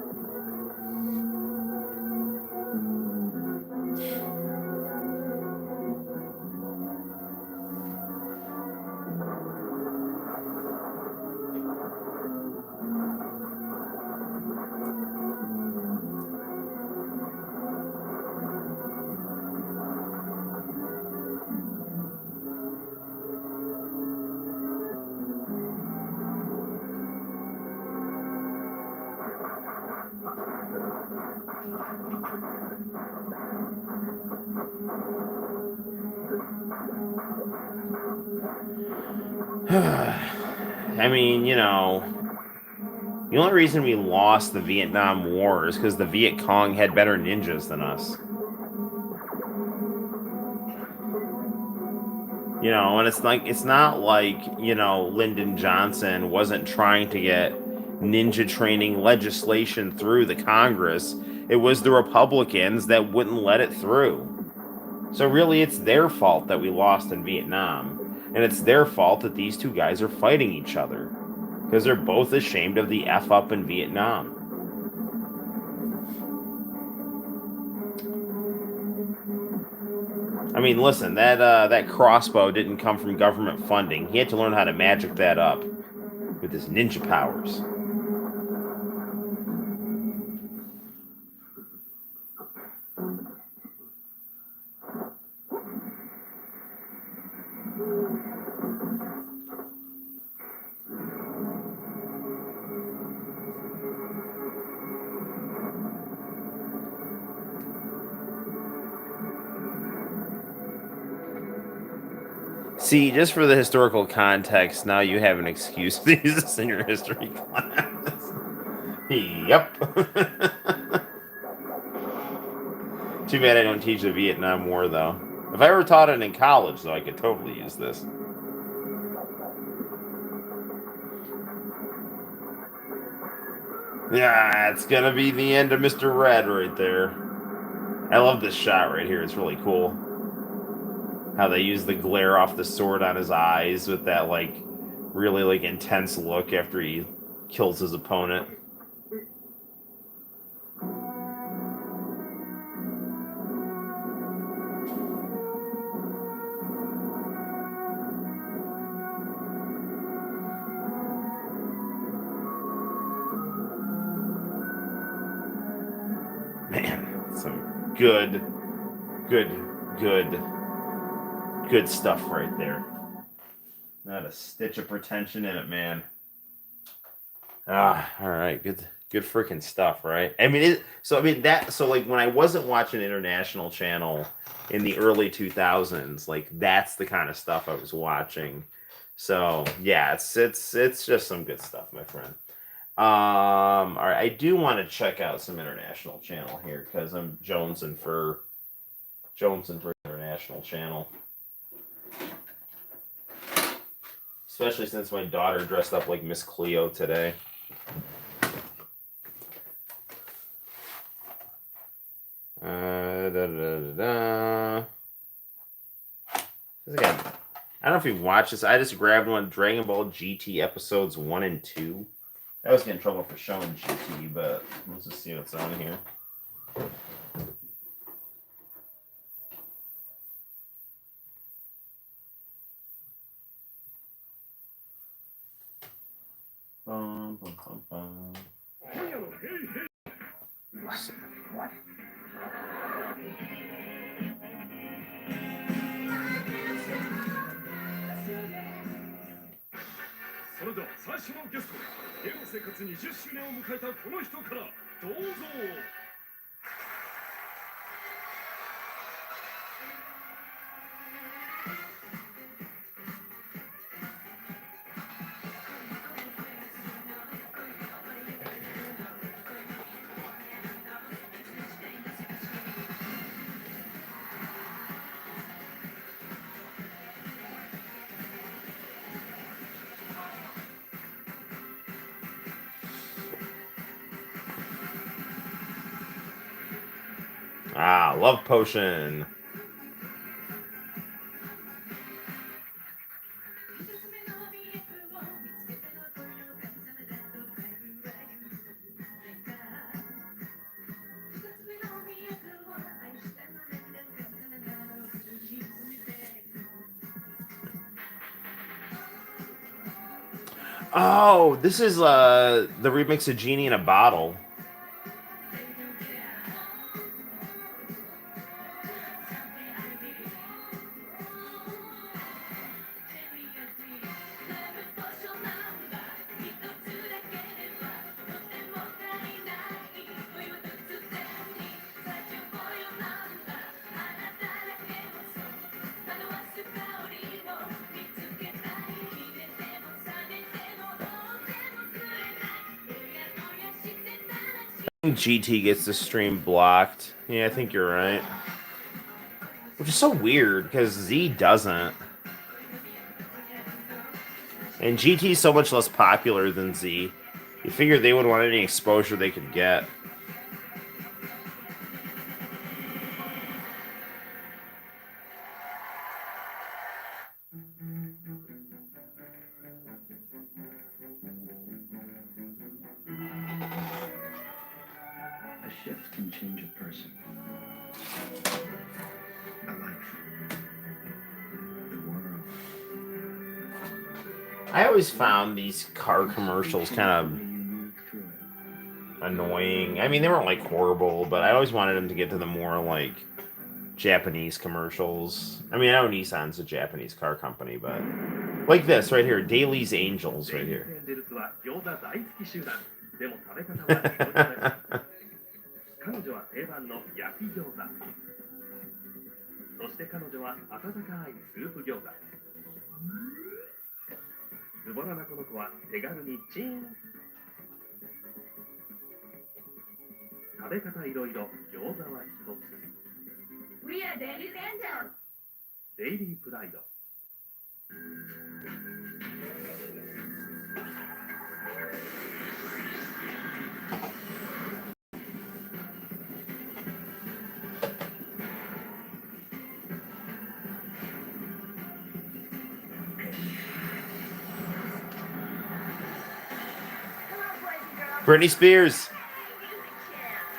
I mean, you know, the only reason we lost the Vietnam War is because the Viet Cong had better ninjas than us. You know, and it's not like, you know, Lyndon Johnson wasn't trying to get ninja training legislation through the Congress. It was the Republicans that wouldn't let it through. So really, it's their fault that we lost in Vietnam. And it's their fault that these two guys are fighting each other. Because they're both ashamed of the F up in Vietnam. I mean, listen, that crossbow didn't come from government funding. He had to learn how to magic that up with his ninja powers. See, just for the historical context, now you have an excuse to use this in your history class. Yep. Too bad I don't teach the Vietnam War, though. If I ever taught it in college, though, I could totally use this. Yeah, it's gonna be the end of Mr. Red right there. I love this shot right here. It's really cool. How they use the glare off the sword on his eyes with that, like, really, like, intense look after he kills his opponent. Man, some good stuff right there. Not a stitch of pretension in it, man. All right, good freaking stuff, right? I mean, like when I wasn't watching International Channel in the early 2000s, like that's the kind of stuff I was watching. So yeah, it's just some good stuff, my friend. All right, I do want to check out some International Channel here because I'm jonesing for International Channel. Especially since my daughter dressed up like Miss Cleo today. Again, I don't know if you've watched this. I just grabbed one, Dragon Ball GT episodes 1 and 2. I was getting in trouble for showing GT, but let's just see what's on here. Bum, bum, bum, bum. Ah, love potion. Oh, this is the remix of Genie in a Bottle. GT gets the stream blocked. Yeah, I think you're right. Which is so weird, because Z doesn't. And GT is so much less popular than Z. You figure they would want any exposure they could get. A shift can change a person. A life. The world. I always found these car commercials kind of You move through it. annoying. I mean, they weren't like horrible, but I always wanted them to get to the more like Japanese commercials. I mean, I know Nissan's a Japanese car company, but like this right here, Daly's Angels right here. エンジェルスは餃子大好き集団。でも食べ方は強烈です。彼女は定番の焼き餃子。そして彼女は温かいスープ餃子。ズボラなこの子は手軽にチン。食べ方いろいろ餃子は一つ。We are Daddy's Angels. デイリープライド。Britney Spears.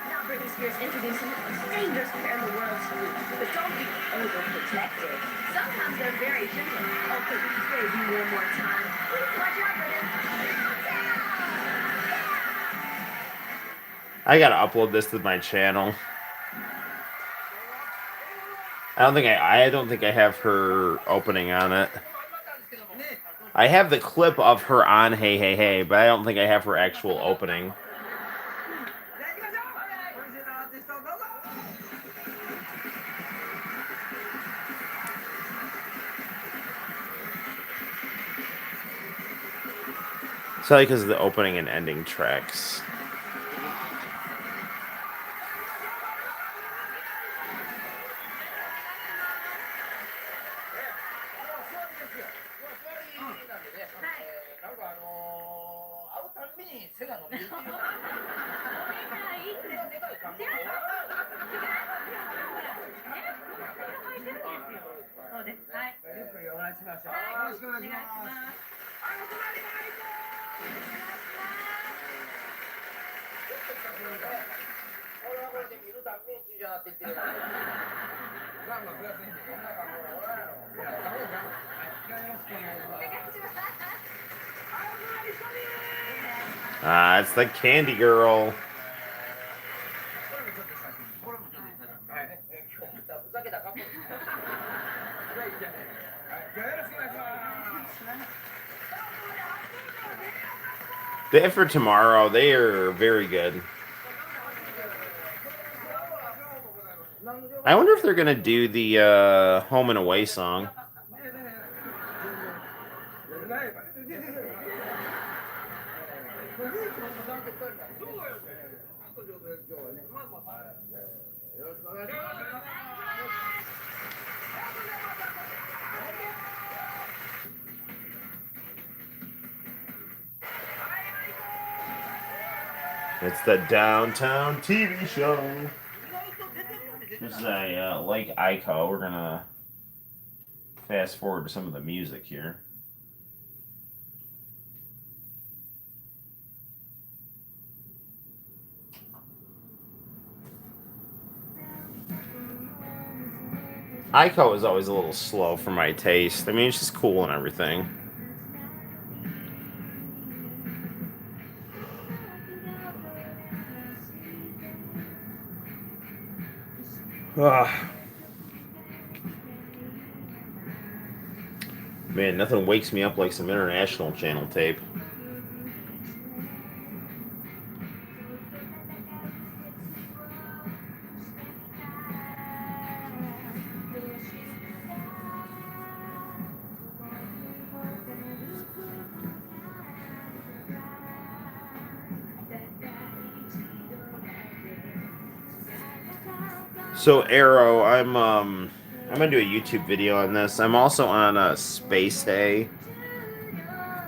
Now Britney Spears introducing the most dangerous pair in the world to you. But don't be overprotective. Sometimes they're very gentle. Oh, could we save you one more time? Please watch out for them. I gotta upload this to my channel. I don't think I have her opening on it. I have the clip of her on Hey Hey Hey, but I don't think I have her actual opening. It's probably because of the opening and ending tracks. It's the Candy Girl. Day After Tomorrow, they are very good. I wonder if they're gonna do the Home and Away song. It's the Downtown TV show. This is a Lake Ico. We're gonna fast forward to some of the music here. Ico is always a little slow for my taste. I mean, it's just cool and everything. Man, nothing wakes me up like some international channel tape. So Arrow, I'm gonna do a YouTube video on this. I'm also on Space Hay.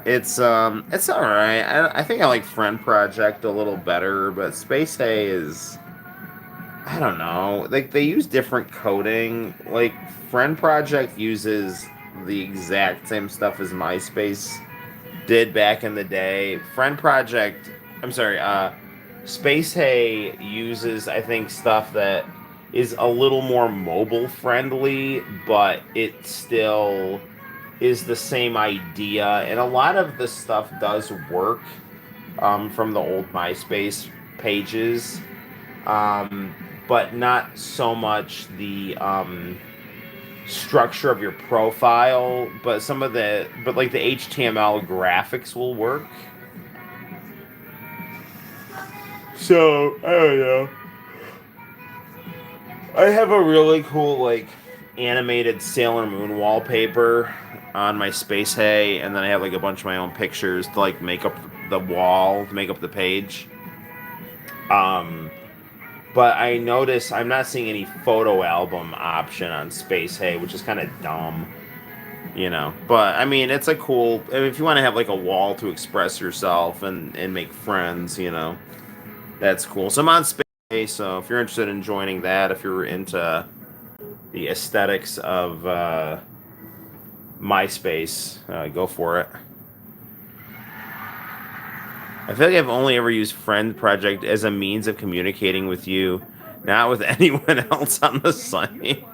It's all right. I think I like Friend Project a little better, but Space Hay is, I don't know. Like they use different coding. Like Friend Project uses the exact same stuff as MySpace did back in the day. Space Hay uses, I think, stuff that is a little more mobile friendly, but it still is the same idea. And a lot of the stuff does work from the old MySpace pages, um, but not so much the structure of your profile. But but like the HTML graphics will work. So I don't know. I have a really cool like animated Sailor Moon wallpaper on my Space Hay, and then I have like a bunch of my own pictures to like make up the wall, to make up the page. Um, but I notice I'm not seeing any photo album option on Space Hay, which is kind of dumb, you know. But I mean, it's a cool. I mean, if you want to have like a wall to express yourself and make friends, you know, that's cool. So I'm on Space Hay, so if you're interested in joining that, if you're into the aesthetics of MySpace, go for it. I feel like I've only ever used Friend Project as a means of communicating with you, not with anyone else on the site.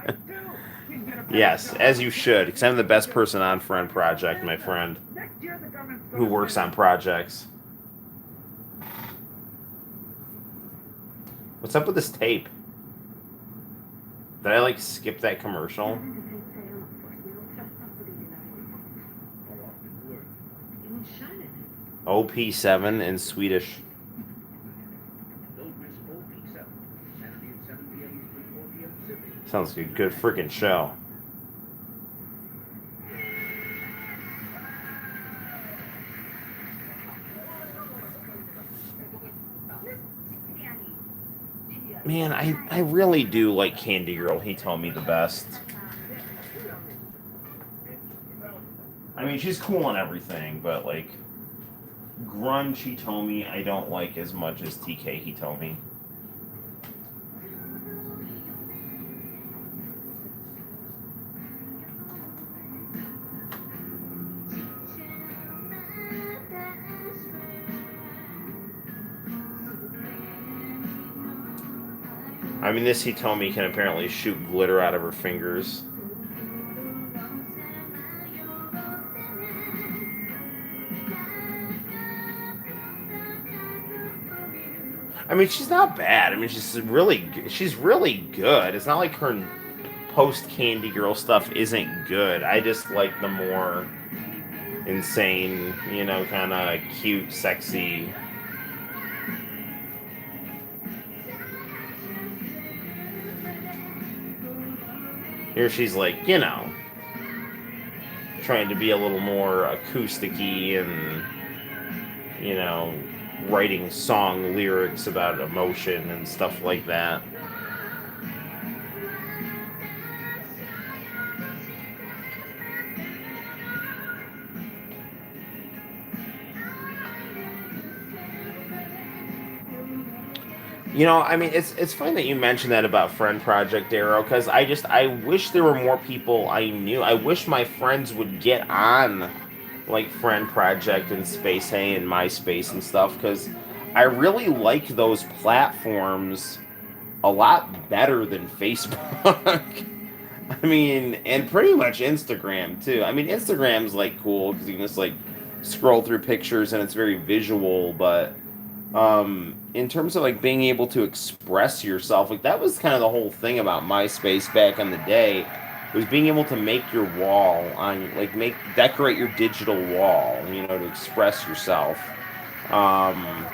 Yes, as you should, because I'm the best person on Friend Project, my friend, who works on projects. What's up with this tape? Did I like skip that commercial? OP7 in Swedish. Sounds like a good freaking show. Man, I really do like Candy Girl. He told me the best. I mean, she's cool and everything, but like grunge, he told me I don't like as much as TK. He told me. I mean, this he told me can apparently shoot glitter out of her fingers. I mean, she's not bad. I mean, she's really good. It's not like her post Candy Girl stuff isn't good. I just like the more insane, you know, kind of cute, sexy. Here she's like, you know, trying to be a little more acousticy and, you know, writing song lyrics about emotion and stuff like that. You know, I mean, it's funny that you mentioned that about Friend Project Arrow, because I wish there were more people I knew. I wish my friends would get on like Friend Project and Space Hay and MySpace and stuff, because I really like those platforms a lot better than Facebook. I mean, and pretty much Instagram too. I mean, Instagram's like cool because you can just like scroll through pictures and it's very visual, but in terms of like being able to express yourself, like that was kind of the whole thing about MySpace back in the day, was being able to make your wall on like make decorate your digital wall, you know, to express yourself. um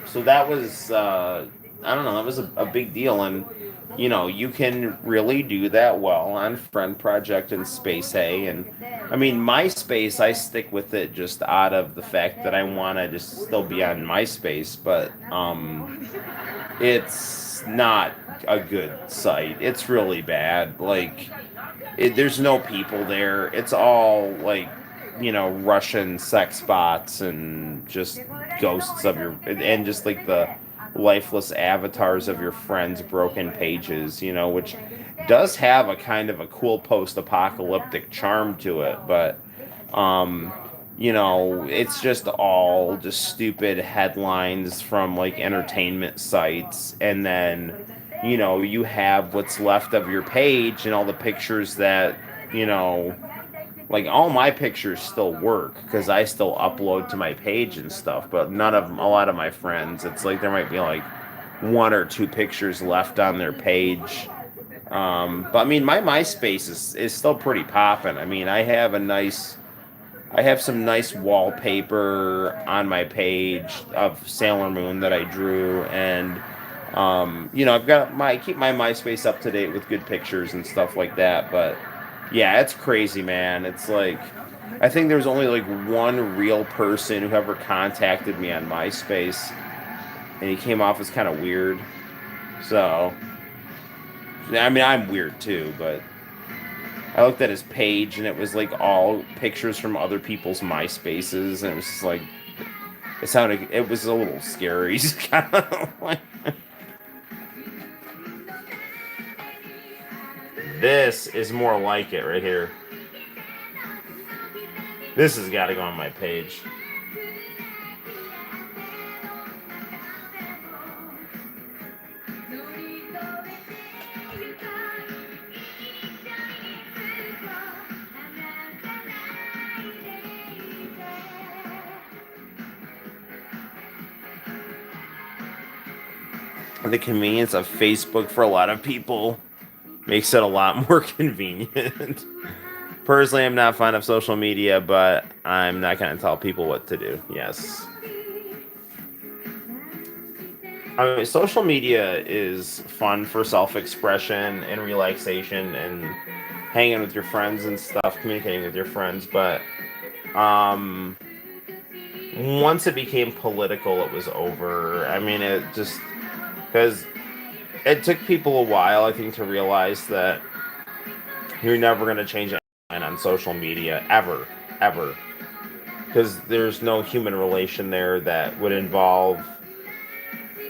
so that was I don't know, that was a big deal. And you know, you can really do that well on Friend Project and Space A. And I mean, MySpace, I stick with it just out of the fact that I want to just still be on MySpace, but it's not a good site. It's really bad. Like there's no people there. It's all like, you know, Russian sex bots and just ghosts of your, and just like the lifeless avatars of your friends' broken pages, you know, which does have a kind of a cool post-apocalyptic charm to it, but um you know, it's just all just stupid headlines from like entertainment sites, and then you know, you have what's left of your page and all the pictures that, you know, like all my pictures still work because I still upload to my page and stuff, but none of them, a lot of my friends, it's like there might be like one or two pictures left on their page. But I mean, my MySpace is still pretty popping. I mean, I have some nice wallpaper on my page of Sailor Moon that I drew, and you know, I keep my MySpace up to date with good pictures and stuff like that. But yeah, it's crazy, man. It's like I think there was only like one real person who ever contacted me on MySpace, and he came off as kind of weird. So I mean, I'm weird too, but I looked at his page and it was like all pictures from other people's MySpaces, and it was just like it was a little scary. Just kind of like this is more like it right here. This has got to go on my page. The convenience of Facebook for a lot of people makes it a lot more convenient. Personally, I'm not fond of social media, but I'm not going to tell people what to do. Yes. I mean, social media is fun for self-expression and relaxation and hanging with your friends and stuff, communicating with your friends, but um once it became political, it was over. I mean, it just because it took people a while, I think, to realize that you're never going to change anything on social media ever, because there's no human relation there that would involve,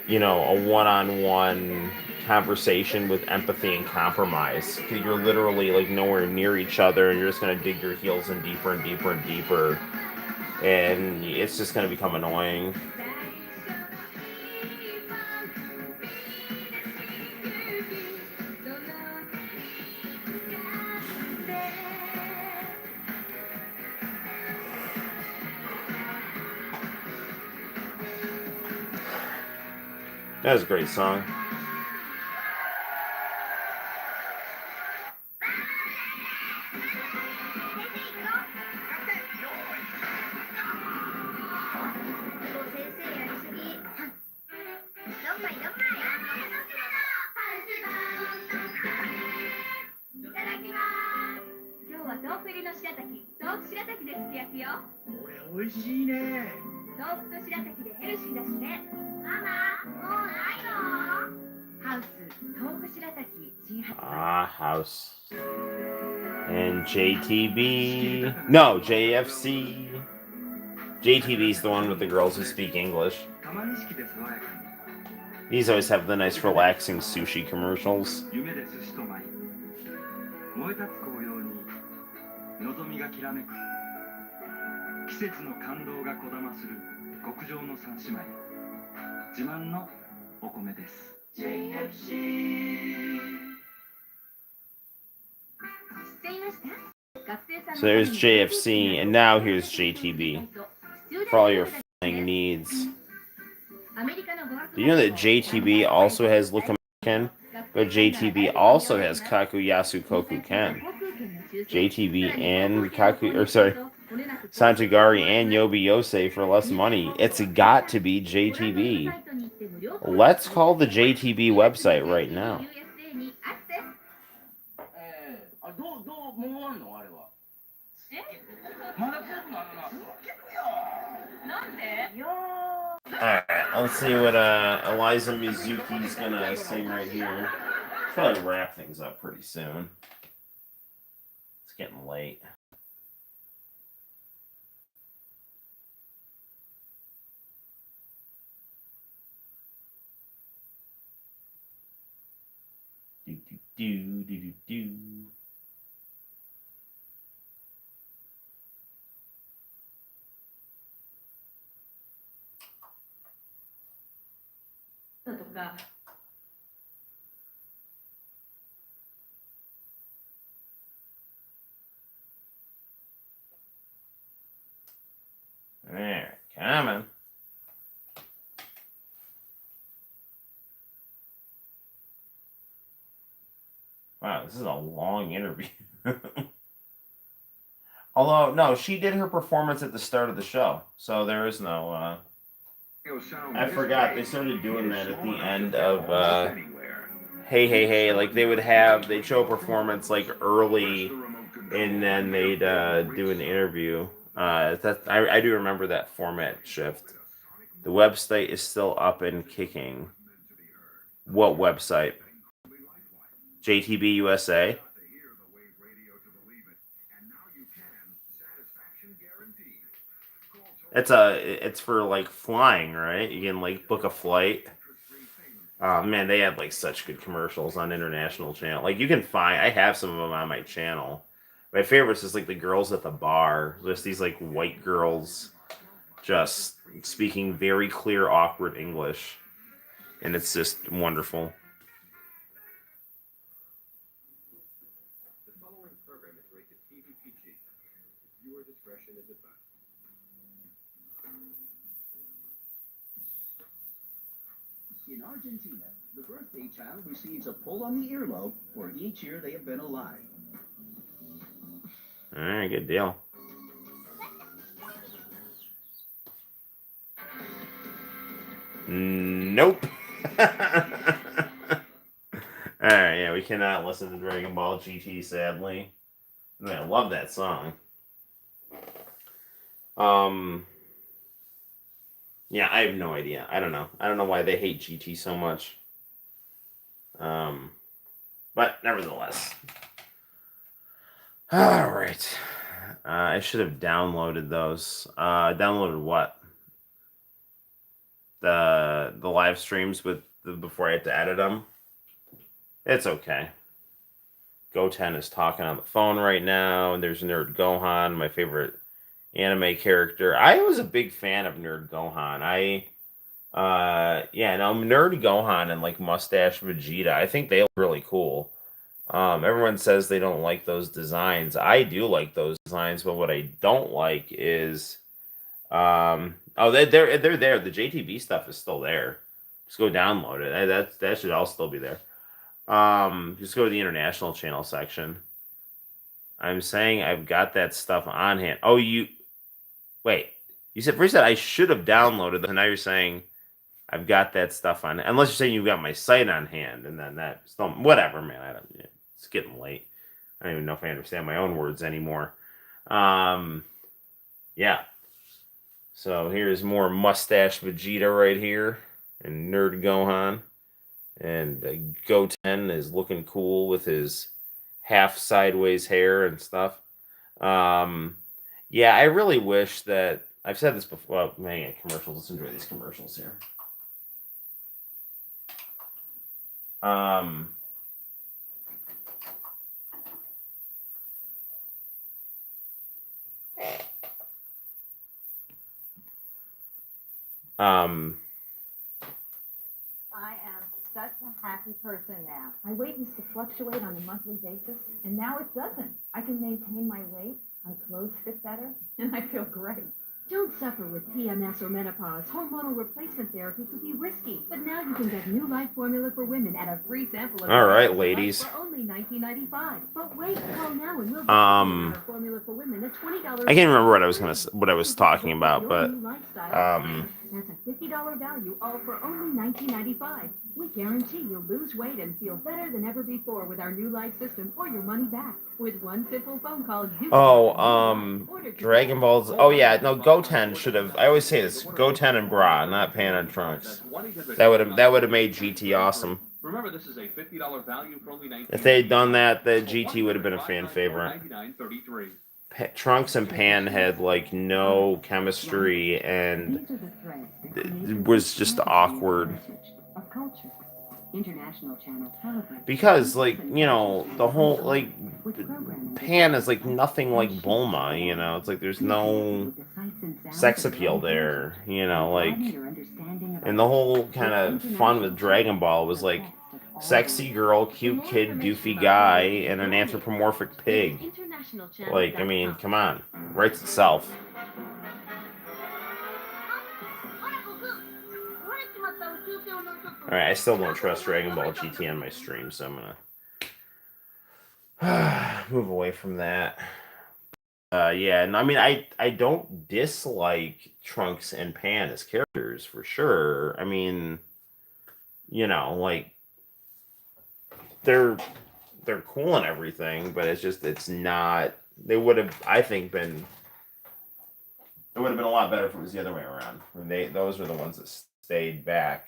you know, a one-on-one conversation with empathy and compromise. You're literally like nowhere near each other, and you're just going to dig your heels in deeper and deeper and deeper, and it's just going to become annoying. That was a great song. House. And JTB. No, JFC. JTB is the one with the girls who speak English. These always have the nice relaxing sushi commercials. So there's JFC, and now here's JTB for all your flying needs. Do you know that JTB also has Look American, but JTB also has Kakuyasu Koku Ken. JTB and Santagari and Yobi Yosei for less money. It's got to be JTB. Let's call the JTB website right now. Alright, let's see what Eliza Mizuki's gonna sing right here. Probably wrap things up pretty soon. It's getting late. Do do do do do do. とか There, coming. Wow, this is a long interview. Although, no, she did her performance at the start of the show, so there is no. I forgot they started doing that at the end of Hey Hey Hey. Like they'd show a performance like early, and then they'd do an interview. I do remember that format shift. The website is still up and kicking. What website? JTB USA. It's for like flying, right? You can like book a flight. Oh man, they had like such good commercials on international channel. Like you can find, I have some of them on my channel. My favorites is like the girls at the bar. Just these like white girls, just speaking very clear, awkward English, and it's just wonderful. The following program is rated PG. Viewer discretion is advised. In Argentina, the birthday child receives a pull on the earlobe for each year they have been alive. All right, good deal. Nope. All right, yeah, we cannot listen to Dragon Ball GT, sadly. I mean, I love that song. Yeah, I have no idea. I don't know. I don't know why they hate GT so much. But nevertheless. All right. I should have downloaded those. Downloaded what? The live streams before I had to edit them. It's okay. Goten is talking on the phone right now, and there's Nerd Gohan, my favorite anime character. I was a big fan of Nerd Gohan. Nerd Gohan and like Mustache Vegeta, I think they look really cool. Everyone says they don't like those designs. I do like those designs, but what I don't like is they're there. The JTB stuff is still there. Just go download it. That should all still be there. Just go to the international channel section. I'm saying I've got that stuff on hand. Oh, wait. You said first that I should have downloaded, and now you're saying I've got that stuff on. Unless you're saying you've got my site on hand, and then that still whatever, man. It's getting late. I don't even know if I understand my own words anymore. Yeah. So here's more Mustache Vegeta right here, and Nerd Gohan. And Goten is looking cool with his half sideways hair and stuff. Yeah, I really wish that I've said this before. Well, man, commercials. Let's enjoy these commercials here. I am such a happy person now. My weight used to fluctuate on a monthly basis, and now it doesn't. I can maintain my weight, my clothes fit better, and I feel great. Don't suffer with PMS or menopause. Hormonal replacement therapy could be risky, but now you can get New Life Formula for Women at a free sample of All right, ladies. for only $19.95. But wait, call now and we'll get Formula for Women at $20. I can't remember what I was talking about, but that's a $50 value, all for only $19.95. We guarantee you'll lose weight and feel better than ever before with our New Life system or your money back. With one simple phone call, Dragon Balls. Oh yeah, no, Goten should have. I always say this: Goten and Bra, not Pan and Trunks. That would have made GT awesome. Remember, this is a $50 value for only $19. If they had done that, the GT would have been a fan favorite. Trunks and Pan had like no chemistry and it was just awkward. Because like, you know, the whole like Pan is like nothing like Bulma, you know, it's like there's no sex appeal there, you know, like, and the whole kind of fun with Dragon Ball was like sexy girl, cute kid, doofy guy, and an anthropomorphic pig. Like, I mean, come on, writes itself. Alright, I still don't trust Dragon Ball GT on my stream, so I'm gonna move away from that. Yeah, and I mean, I don't dislike Trunks and Pan as characters, for sure. I mean, you know, like, they're cool and everything, but it's not. They would have, I think, been. It would have been a lot better if it was the other way around. Those were the ones that stayed back,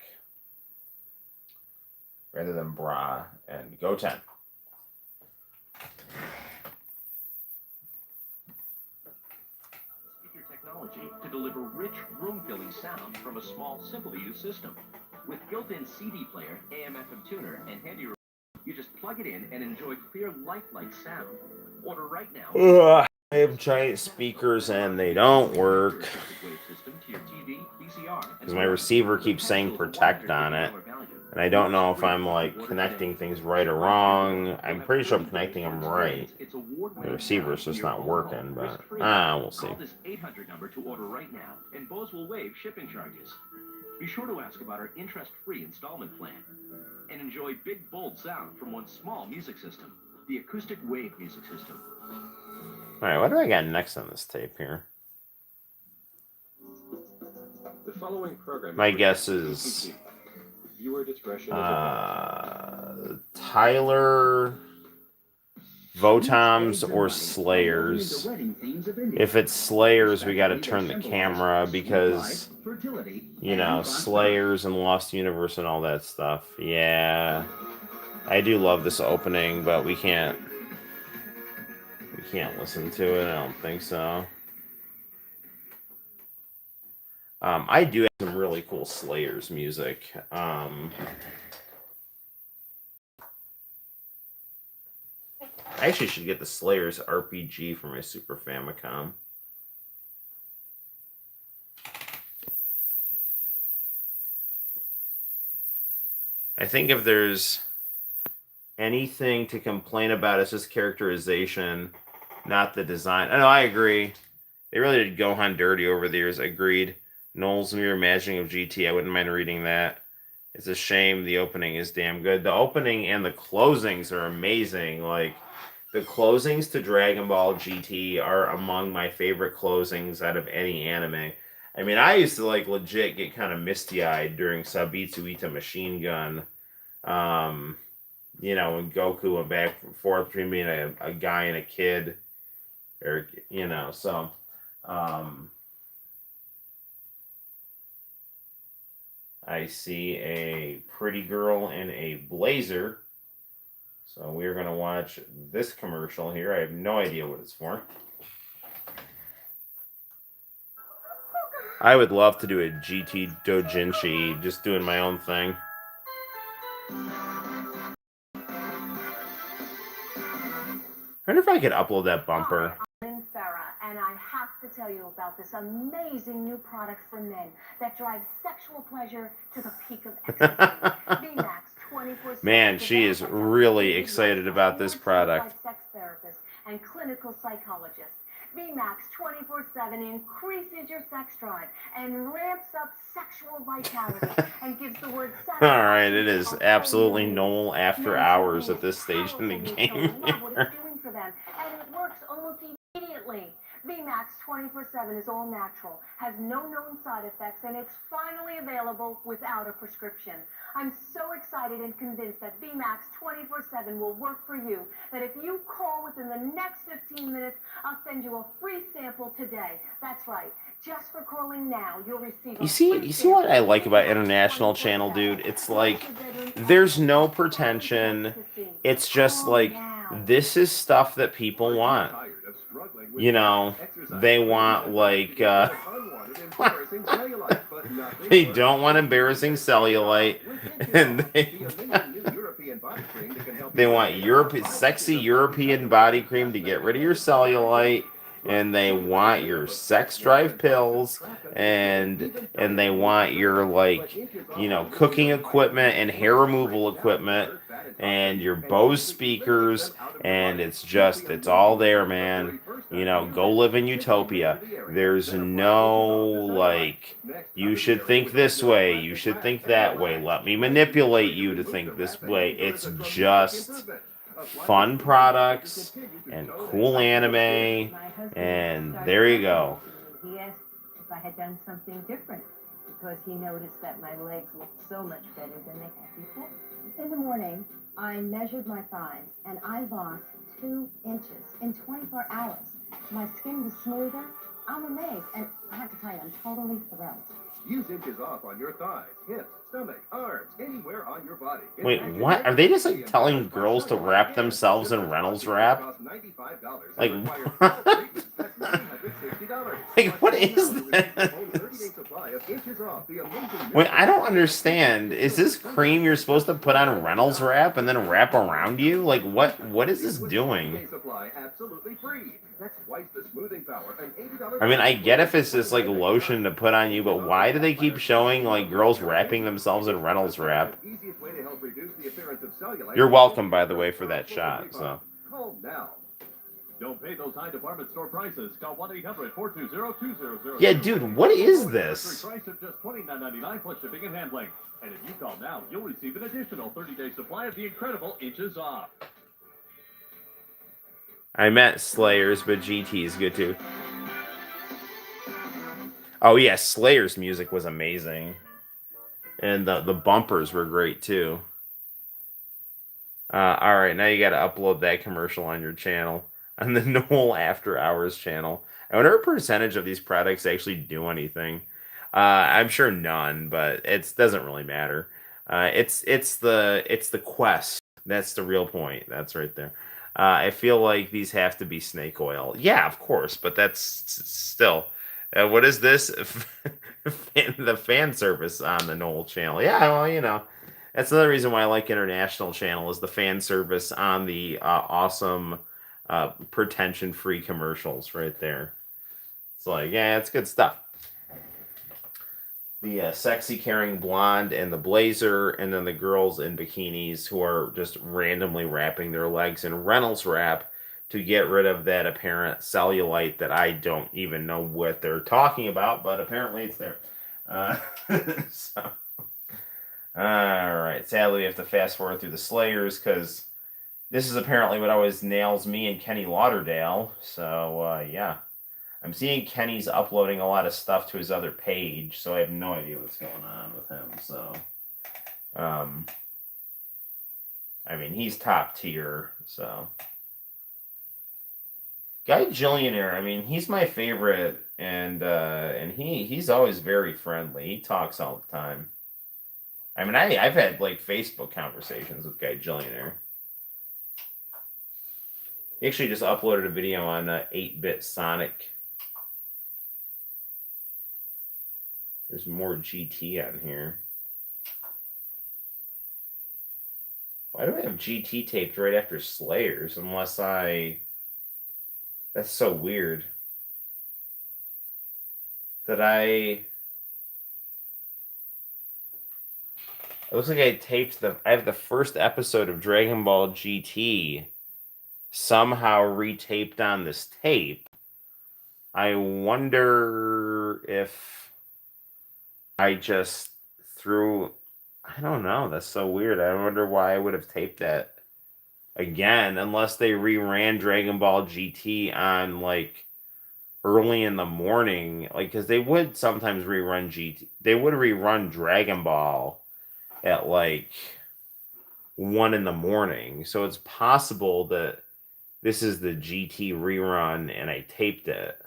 rather than Bra and Goten. Speaker technology to deliver rich, room-filling sound from a small, simple-to-use system. With built-in CD player, AM/FM tuner, and handy remote, you just plug it in and enjoy clear, lifelike sound. Order right now. Ugh, I have giant speakers and they don't work. Because my receiver keeps saying protect on it. And I don't know if I'm like connecting things right or wrong. I'm pretty sure I'm connecting them right. The receiver's just not working, but we'll see. Call this 800 number to order right now, and Bose will waive shipping charges. Be sure to ask about our interest-free installment plan. And enjoy big, bold sound from one small music system, the Acoustic Wave music system. Alright, what do I got next on this tape here? The following program My guess is viewer discretion is advised. Tyler, Votoms, or Slayers. If it's Slayers, we gotta turn the camera because, you know, Slayers and Lost Universe and all that stuff. Yeah. I do love this opening, but we can't listen to it. I don't think so. I do have some really cool Slayers music. I actually should get the Slayers RPG for my Super Famicom. I think if there's anything to complain about, it's just characterization, not the design. I know, I agree. They really did Gohan dirty over the years. Agreed. Noel's Mere Imagining of GT. I wouldn't mind reading that. It's a shame the opening is damn good. The opening and the closings are amazing. Like, the closings to Dragon Ball GT are among my favorite closings out of any anime. I mean, I used to, like, legit get kind of misty-eyed during Sabitsu Ita Machine Gun. You know, when Goku went back and forth between being a guy and a kid. Or, you know, so... I see a pretty girl in a blazer. So we're going to watch this commercial here. I have no idea what it's for. I would love to do a GT Dojinshi, just doing my own thing. I wonder if I could upload that bumper. And I have to tell you about this amazing new product for men that drives sexual pleasure to the peak of ecstasy. VMAX 24/7. Man, she is really excited about this product. Sex therapists and clinical psychologists. VMAX 24/7 increases your sex drive and ramps up sexual vitality and gives the word sex. All right, it is absolutely Noel after hours at this stage in the game. Love what it's doing for them, and it works almost immediately. VMAX 24/7 is all natural, has no known side effects, and it's finally available without a prescription. I'm so excited and convinced that VMAX 24/7 will work for you, that if you call within the next 15 minutes, I'll send you a free sample today. That's right. Just for calling now, you'll receive You see what I like about International Channel, dude? It's like, there's no pretension. It's just like, this is stuff that people want. You know, they want, like, they don't want embarrassing cellulite, and they want sexy European body cream to get rid of your cellulite, and they want your sex drive pills, and they want your, like, you know, cooking equipment and hair removal equipment, and your Bose speakers, and it's all there, man. You know, go live in utopia. There's no, like, you should think this way, you should think that way, let me manipulate you to think this way. It's just fun products and cool anime, and there you go. He asked if I had done something different because he noticed that my legs looked so much better than they had before. In the morning, I measured my thighs, and I lost 2 inches in 24 hours. My skin was smoother. I'm amazed, and I have to tell you, I'm totally thrilled. Use inches off on your thighs, hips, stomach, arms, anywhere on your body. Wait, what? Are they just like telling girls to wrap themselves in Reynolds wrap? Like, like, what is this? Wait, I don't understand. Is this cream you're supposed to put on Reynolds wrap and then wrap around you? Like, what is this doing? I mean, I get if it's just like lotion to put on you, but why do they keep showing like girls wrapping themselves in Reynolds wrap? You're welcome, by the way, for that shot. So. Don't pay those high department store prices. Call 1-800-420-2000. Yeah, dude, what is this? Price of just $29.99 plus shipping and handling. And if you call now, you'll receive an additional 30-day supply of the incredible Inches Off. I meant Slayers, but GT is good too. Oh yeah, Slayer's music was amazing, and the bumpers were great too. All right, now you got to upload that commercial on your channel, on the Noel After Hours channel. I wonder what percentage of these products actually do anything. I'm sure none, but it doesn't really matter. It's the quest. That's the real point. That's right there. I feel like these have to be snake oil. Yeah, of course, but that's still. What is this? The fan service on the Noel channel. Yeah, well, you know, that's another reason why I like International Channel is the fan service on the awesome, pretension-free commercials right there. It's like, yeah, it's good stuff. The sexy, caring blonde and the blazer, and then the girls in bikinis who are just randomly wrapping their legs in Reynolds wrap to get rid of that apparent cellulite that I don't even know what they're talking about, but apparently it's there. So, all right. Sadly, we have to fast forward through the Slayers because this is apparently what always nails me and Kenny Lauderdale. So, yeah. I'm seeing Kenny's uploading a lot of stuff to his other page, so I have no idea what's going on with him. So, I mean, he's top tier, so. Guy Jillionaire, I mean, he's my favorite, and he's always very friendly. He talks all the time. I mean, I've had, like, Facebook conversations with Guy Jillionaire. He actually just uploaded a video on 8-Bit Sonic. There's more GT on here. Why do I have GT taped right after Slayers? Unless I... That's so weird. That I... It looks like I taped the... I have the first episode of Dragon Ball GT somehow retaped on this tape. I wonder if I just threw... I don't know. That's so weird. I wonder why I would have taped that again, unless they reran Dragon Ball GT on, like, early in the morning. Like, because they would sometimes rerun GT. They would rerun Dragon Ball at, like, 1 in the morning. So it's possible that this is the GT rerun and I taped it.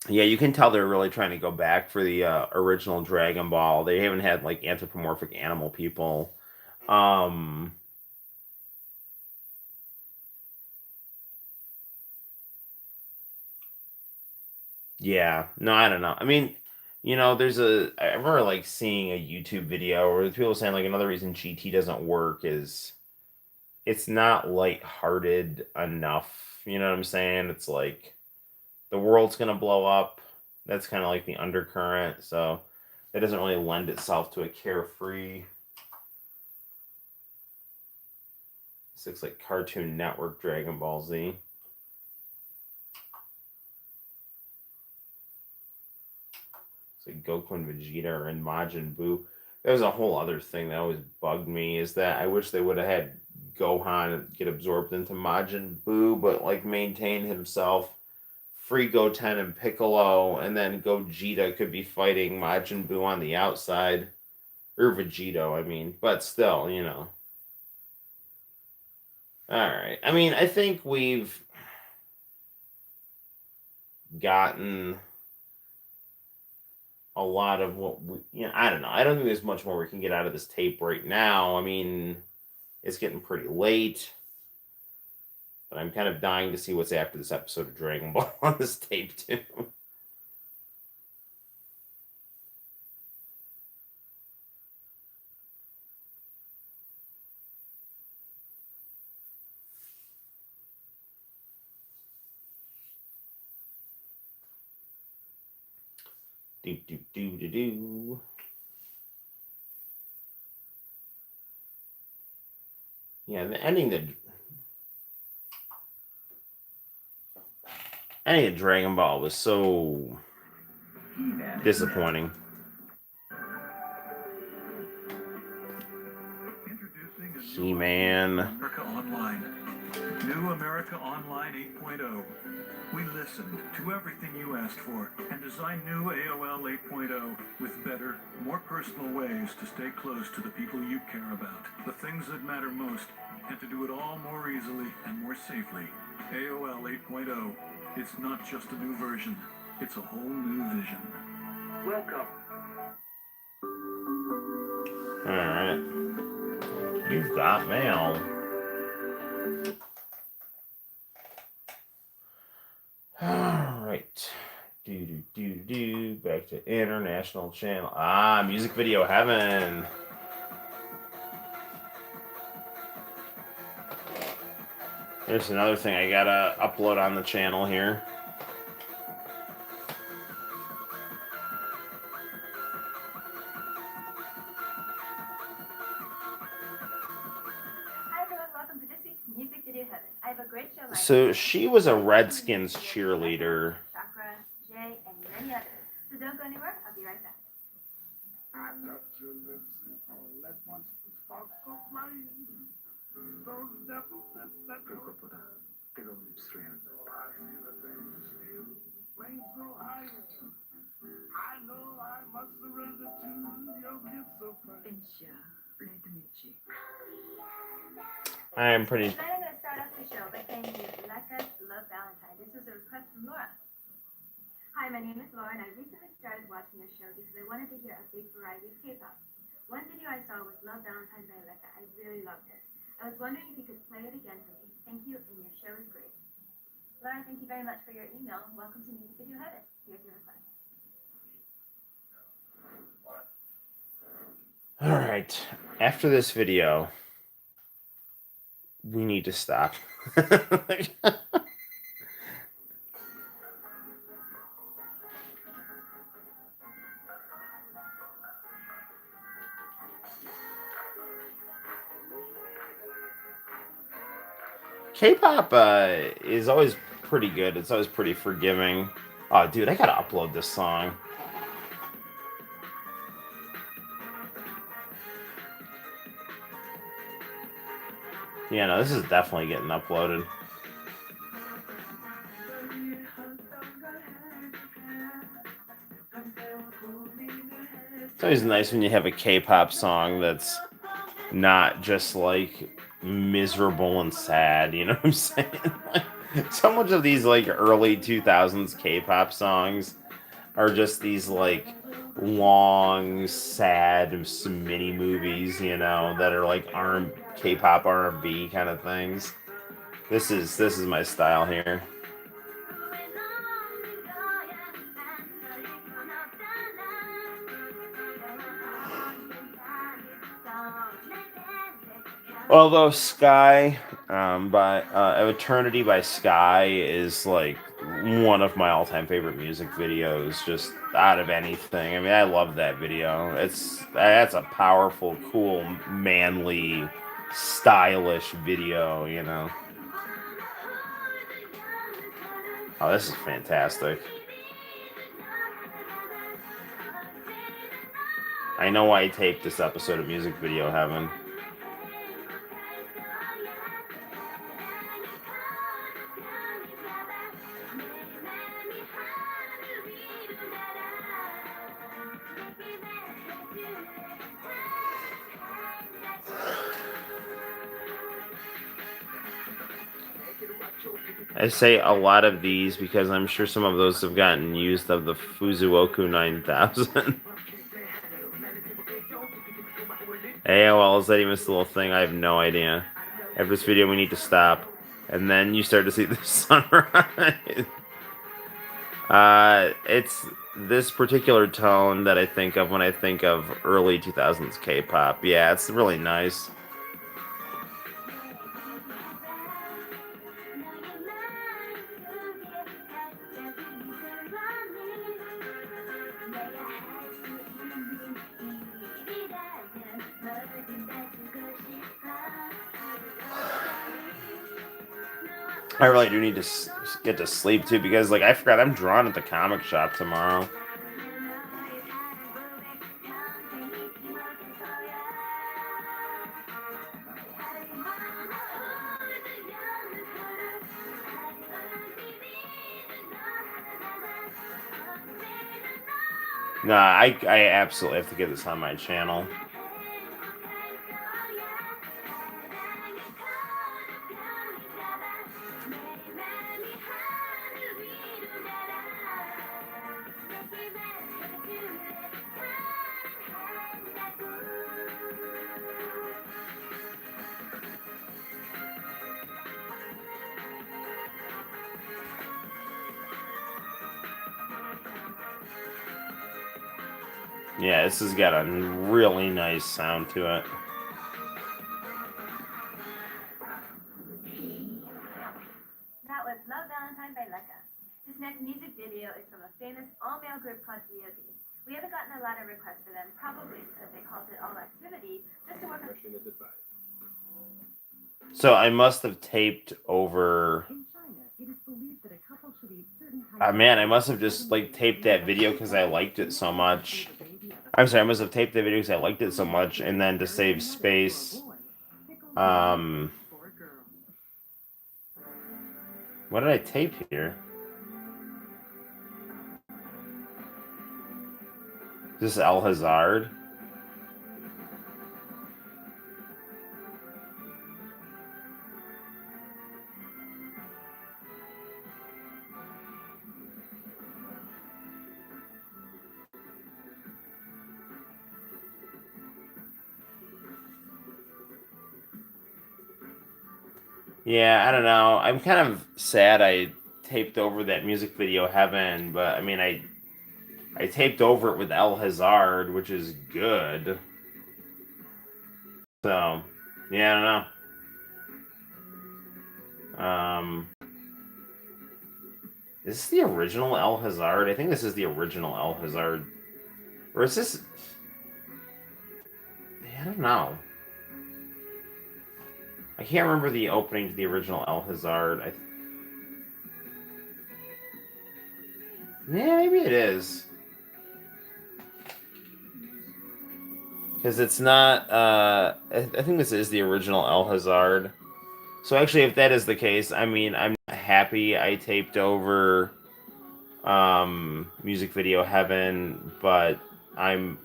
Yeah, you can tell they're really trying to go back for the original Dragon Ball. They haven't had, like, anthropomorphic animal people. Yeah, no, I don't know. I mean, you know, I remember, like, seeing a YouTube video where people saying, like, another reason GT doesn't work is it's not lighthearted enough. You know what I'm saying? It's like... the world's going to blow up. That's kind of like the undercurrent. So it doesn't really lend itself to a carefree. This looks like Cartoon Network Dragon Ball Z. It's like Goku and Vegeta are in Majin Buu. There's a whole other thing that always bugged me, is that I wish they would have had Gohan get absorbed into Majin Buu, but like maintain himself, free Goten and Piccolo, and then Gogeta could be fighting Majin Buu on the outside. Or Vegito, I mean. But still, you know. Alright. I mean, I think we've gotten a lot of what we... I don't know. I don't think there's much more we can get out of this tape right now. I mean, it's getting pretty late. But I'm kind of dying to see what's after this episode of Dragon Ball on this tape, too. Do. Yeah, the ending of Dragon Ball was so disappointing. He-Man. America Online. New America Online 8.0. We listened to everything you asked for and designed new AOL 8.0 with better, more personal ways to stay close to the people you care about, the things that matter most, and to do it all more easily and more safely. AOL 8.0. It's not just a new version, it's a whole new vision. Welcome. Alright. You've got mail. Alright. Do. Back to international channel. Ah, music video heaven. There's another thing I gotta upload on the channel here. Hi everyone, welcome to this week's Music Video Heaven. I have a great show lined up. So she was a Redskins cheerleader. Chakra, Jay, and many others. So don't go anywhere, I'll be right back. I touch your lips and all at once the spark of flame. Those devils that let go. Oh, I see the danger still. Flame so high. I know I must surrender to your kiss so fine. I am pretty... Tonight I'm going to start off the show by playing you Lekka's Love Valentine. This was a request from Laura. Hi, my name is Laura, and I recently started watching your show because I wanted to hear a big variety of K-pop. One video I saw was Love Valentine by Lekka. I really loved it. I was wondering if you could play it again for me. Thank you, and your show is great. Laura, thank you very much for your email. Welcome to Music Video Heaven. Here's your request. Alright. After this video, we need to stop. K-pop is always pretty good. It's always pretty forgiving. Oh, dude, I gotta upload this song. Yeah, no, this is definitely getting uploaded. It's always nice when you have a K-pop song that's not just like miserable and sad, you know what I'm saying? Like, so much of these like early 2000s K-pop songs are just these like long, sad mini movies, you know, that are like K-pop R&B kind of things. This is my style here. Although Sky by Eternity by Sky is like one of my all-time favorite music videos, just out of anything. I mean, I love that video. That's a powerful, cool, manly, stylish video, you know. Oh, this is fantastic. I know why I taped this episode of Music Video Heaven. I say a lot of these because I'm sure some of those have gotten used of the Fuzuoku 9000. AOL, is that even still a thing? I have no idea. After this video, we need to stop. And then you start to see the sunrise. It's this particular tone that I think of when I think of early 2000s K-pop. Yeah, it's really nice. I really do need to get to sleep too because, like, I forgot I'm drawn at the comic shop tomorrow. Nah, I absolutely have to get this on my channel. Yeah, this has got a really nice sound to it. That was Love Valentine by Lekka. This next music video is from a famous all-male group called G.O.D. We haven't gotten a lot of requests for them, probably because they halted all activity just to work on... So I must have taped over... man, I must have just, like, taped that video because I liked it so much. I'm sorry, I must have taped the video because I liked it so much, and then to save space... What did I tape here? Is this El Hazard? Yeah, I don't know. I'm kind of sad I taped over that music video Heaven, but I mean, I taped over it with El Hazard, which is good. So, yeah, I don't know. Is this the original El Hazard? I think this is the original El Hazard. Or is this... I don't know. I can't remember the opening to the original El Hazard. Yeah, maybe it is. Because it's not... I think this is the original El Hazard. So actually, if that is the case, I mean, I'm happy I taped over music video Heaven, but I'm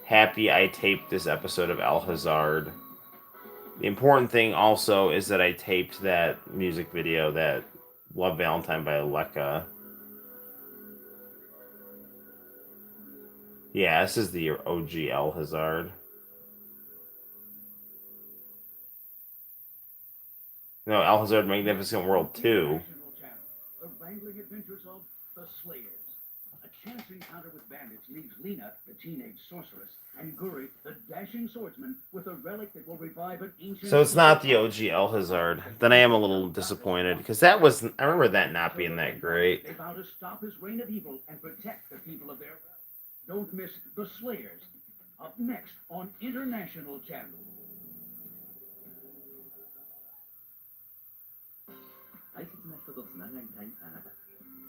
happy I taped this episode of El Hazard. The important thing also is that I taped that music video, that Love Valentine by Lekka. Yeah, this is the OG El Hazard. No, El Hazard Magnificent World 2. The Wrangling Adventures of the Slayers. A chance encounter with bandits leaves Lena, the teenage sorceress, and Guri, the dashing swordsman, with a relic that will revive an ancient... So it's not the OG Alhazard. Then I am a little disappointed, because that was... I remember that not being that great. They vow to stop his reign of evil and protect the people of their... Don't miss The Slayers, up next on International Channel. 大切な人とつながりたいあなた。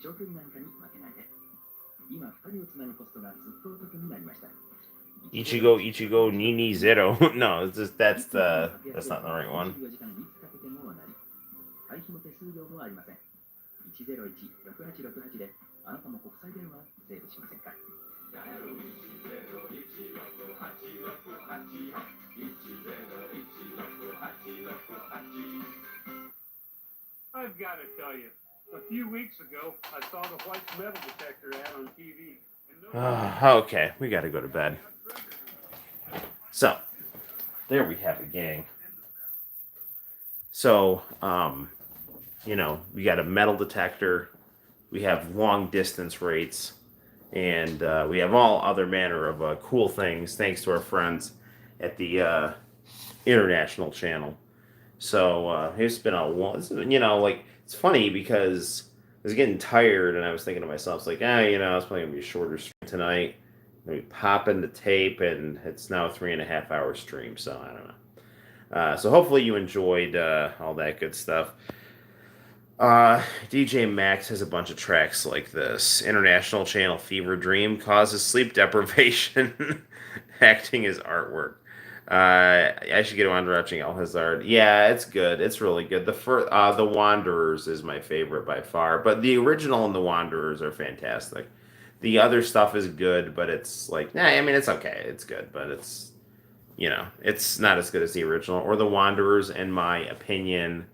長距離なんかに負けないで。今、二人をつなぐポストがずっとお得になりました。Ichigo Nini Zero. No, it's just that's not the right one. 24時間いつかけても同じ。会費も手数料もありません。101-6868であなたも国際電話セーブしませんか。I've got to tell you, a few weeks ago, I saw the white metal detector ad on TV. Okay, we got to go to bed. So, there we have it, gang. So, you know, we got a metal detector, we have long distance rates, and we have all other manner of cool things thanks to our friends at the International Channel. So it's been you know, like, it's funny because I was getting tired and I was thinking to myself, it's like, you know, it's probably gonna be a shorter stream tonight. We pop in the tape and it's now a 3.5 hour stream, so I don't know. So hopefully you enjoyed all that good stuff. DJ Max has a bunch of tracks like this. International Channel Fever Dream causes sleep deprivation, acting as artwork. I should get around to watching Alhazard. Yeah, it's good. It's really good. The Wanderers is my favorite by far, but the original and the Wanderers are fantastic. The other stuff is good, but it's like, I mean, it's okay. It's good, but it's, you know, it's not as good as the original or the Wanderers, in my opinion.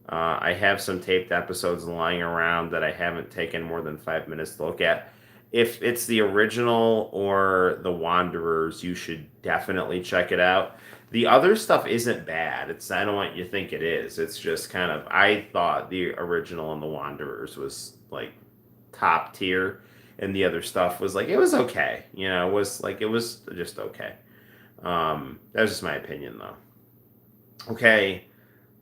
I have some taped episodes lying around that I haven't taken more than 5 minutes to look at. If it's the original or the Wanderers, you should definitely check it out. The other stuff isn't bad. I don't want you to think it is. It's just kind of, I thought the original and the Wanderers was like top tier, and the other stuff was like, it was okay. You know, it was just okay. That was just my opinion, though. Okay.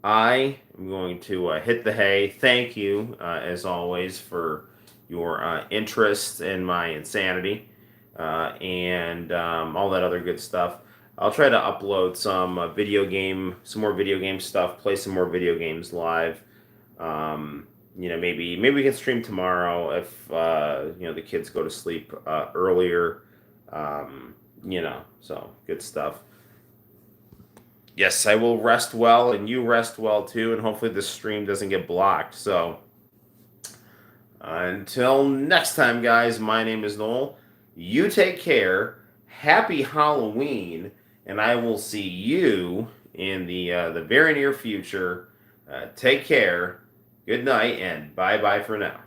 I am going to hit the hay. Thank you, as always, for your interest in my insanity and all that other good stuff. I'll try to upload some more video game stuff, play some more video games live. You know, maybe we can stream tomorrow if you know, the kids go to sleep earlier. You know, so good stuff. Yes, I will rest well, and you rest well too, and hopefully this stream doesn't get blocked. So, until next time, guys, my name is Noel. You take care. Happy Halloween, and I will see you in the very near future. Take care. Good night, and bye-bye for now.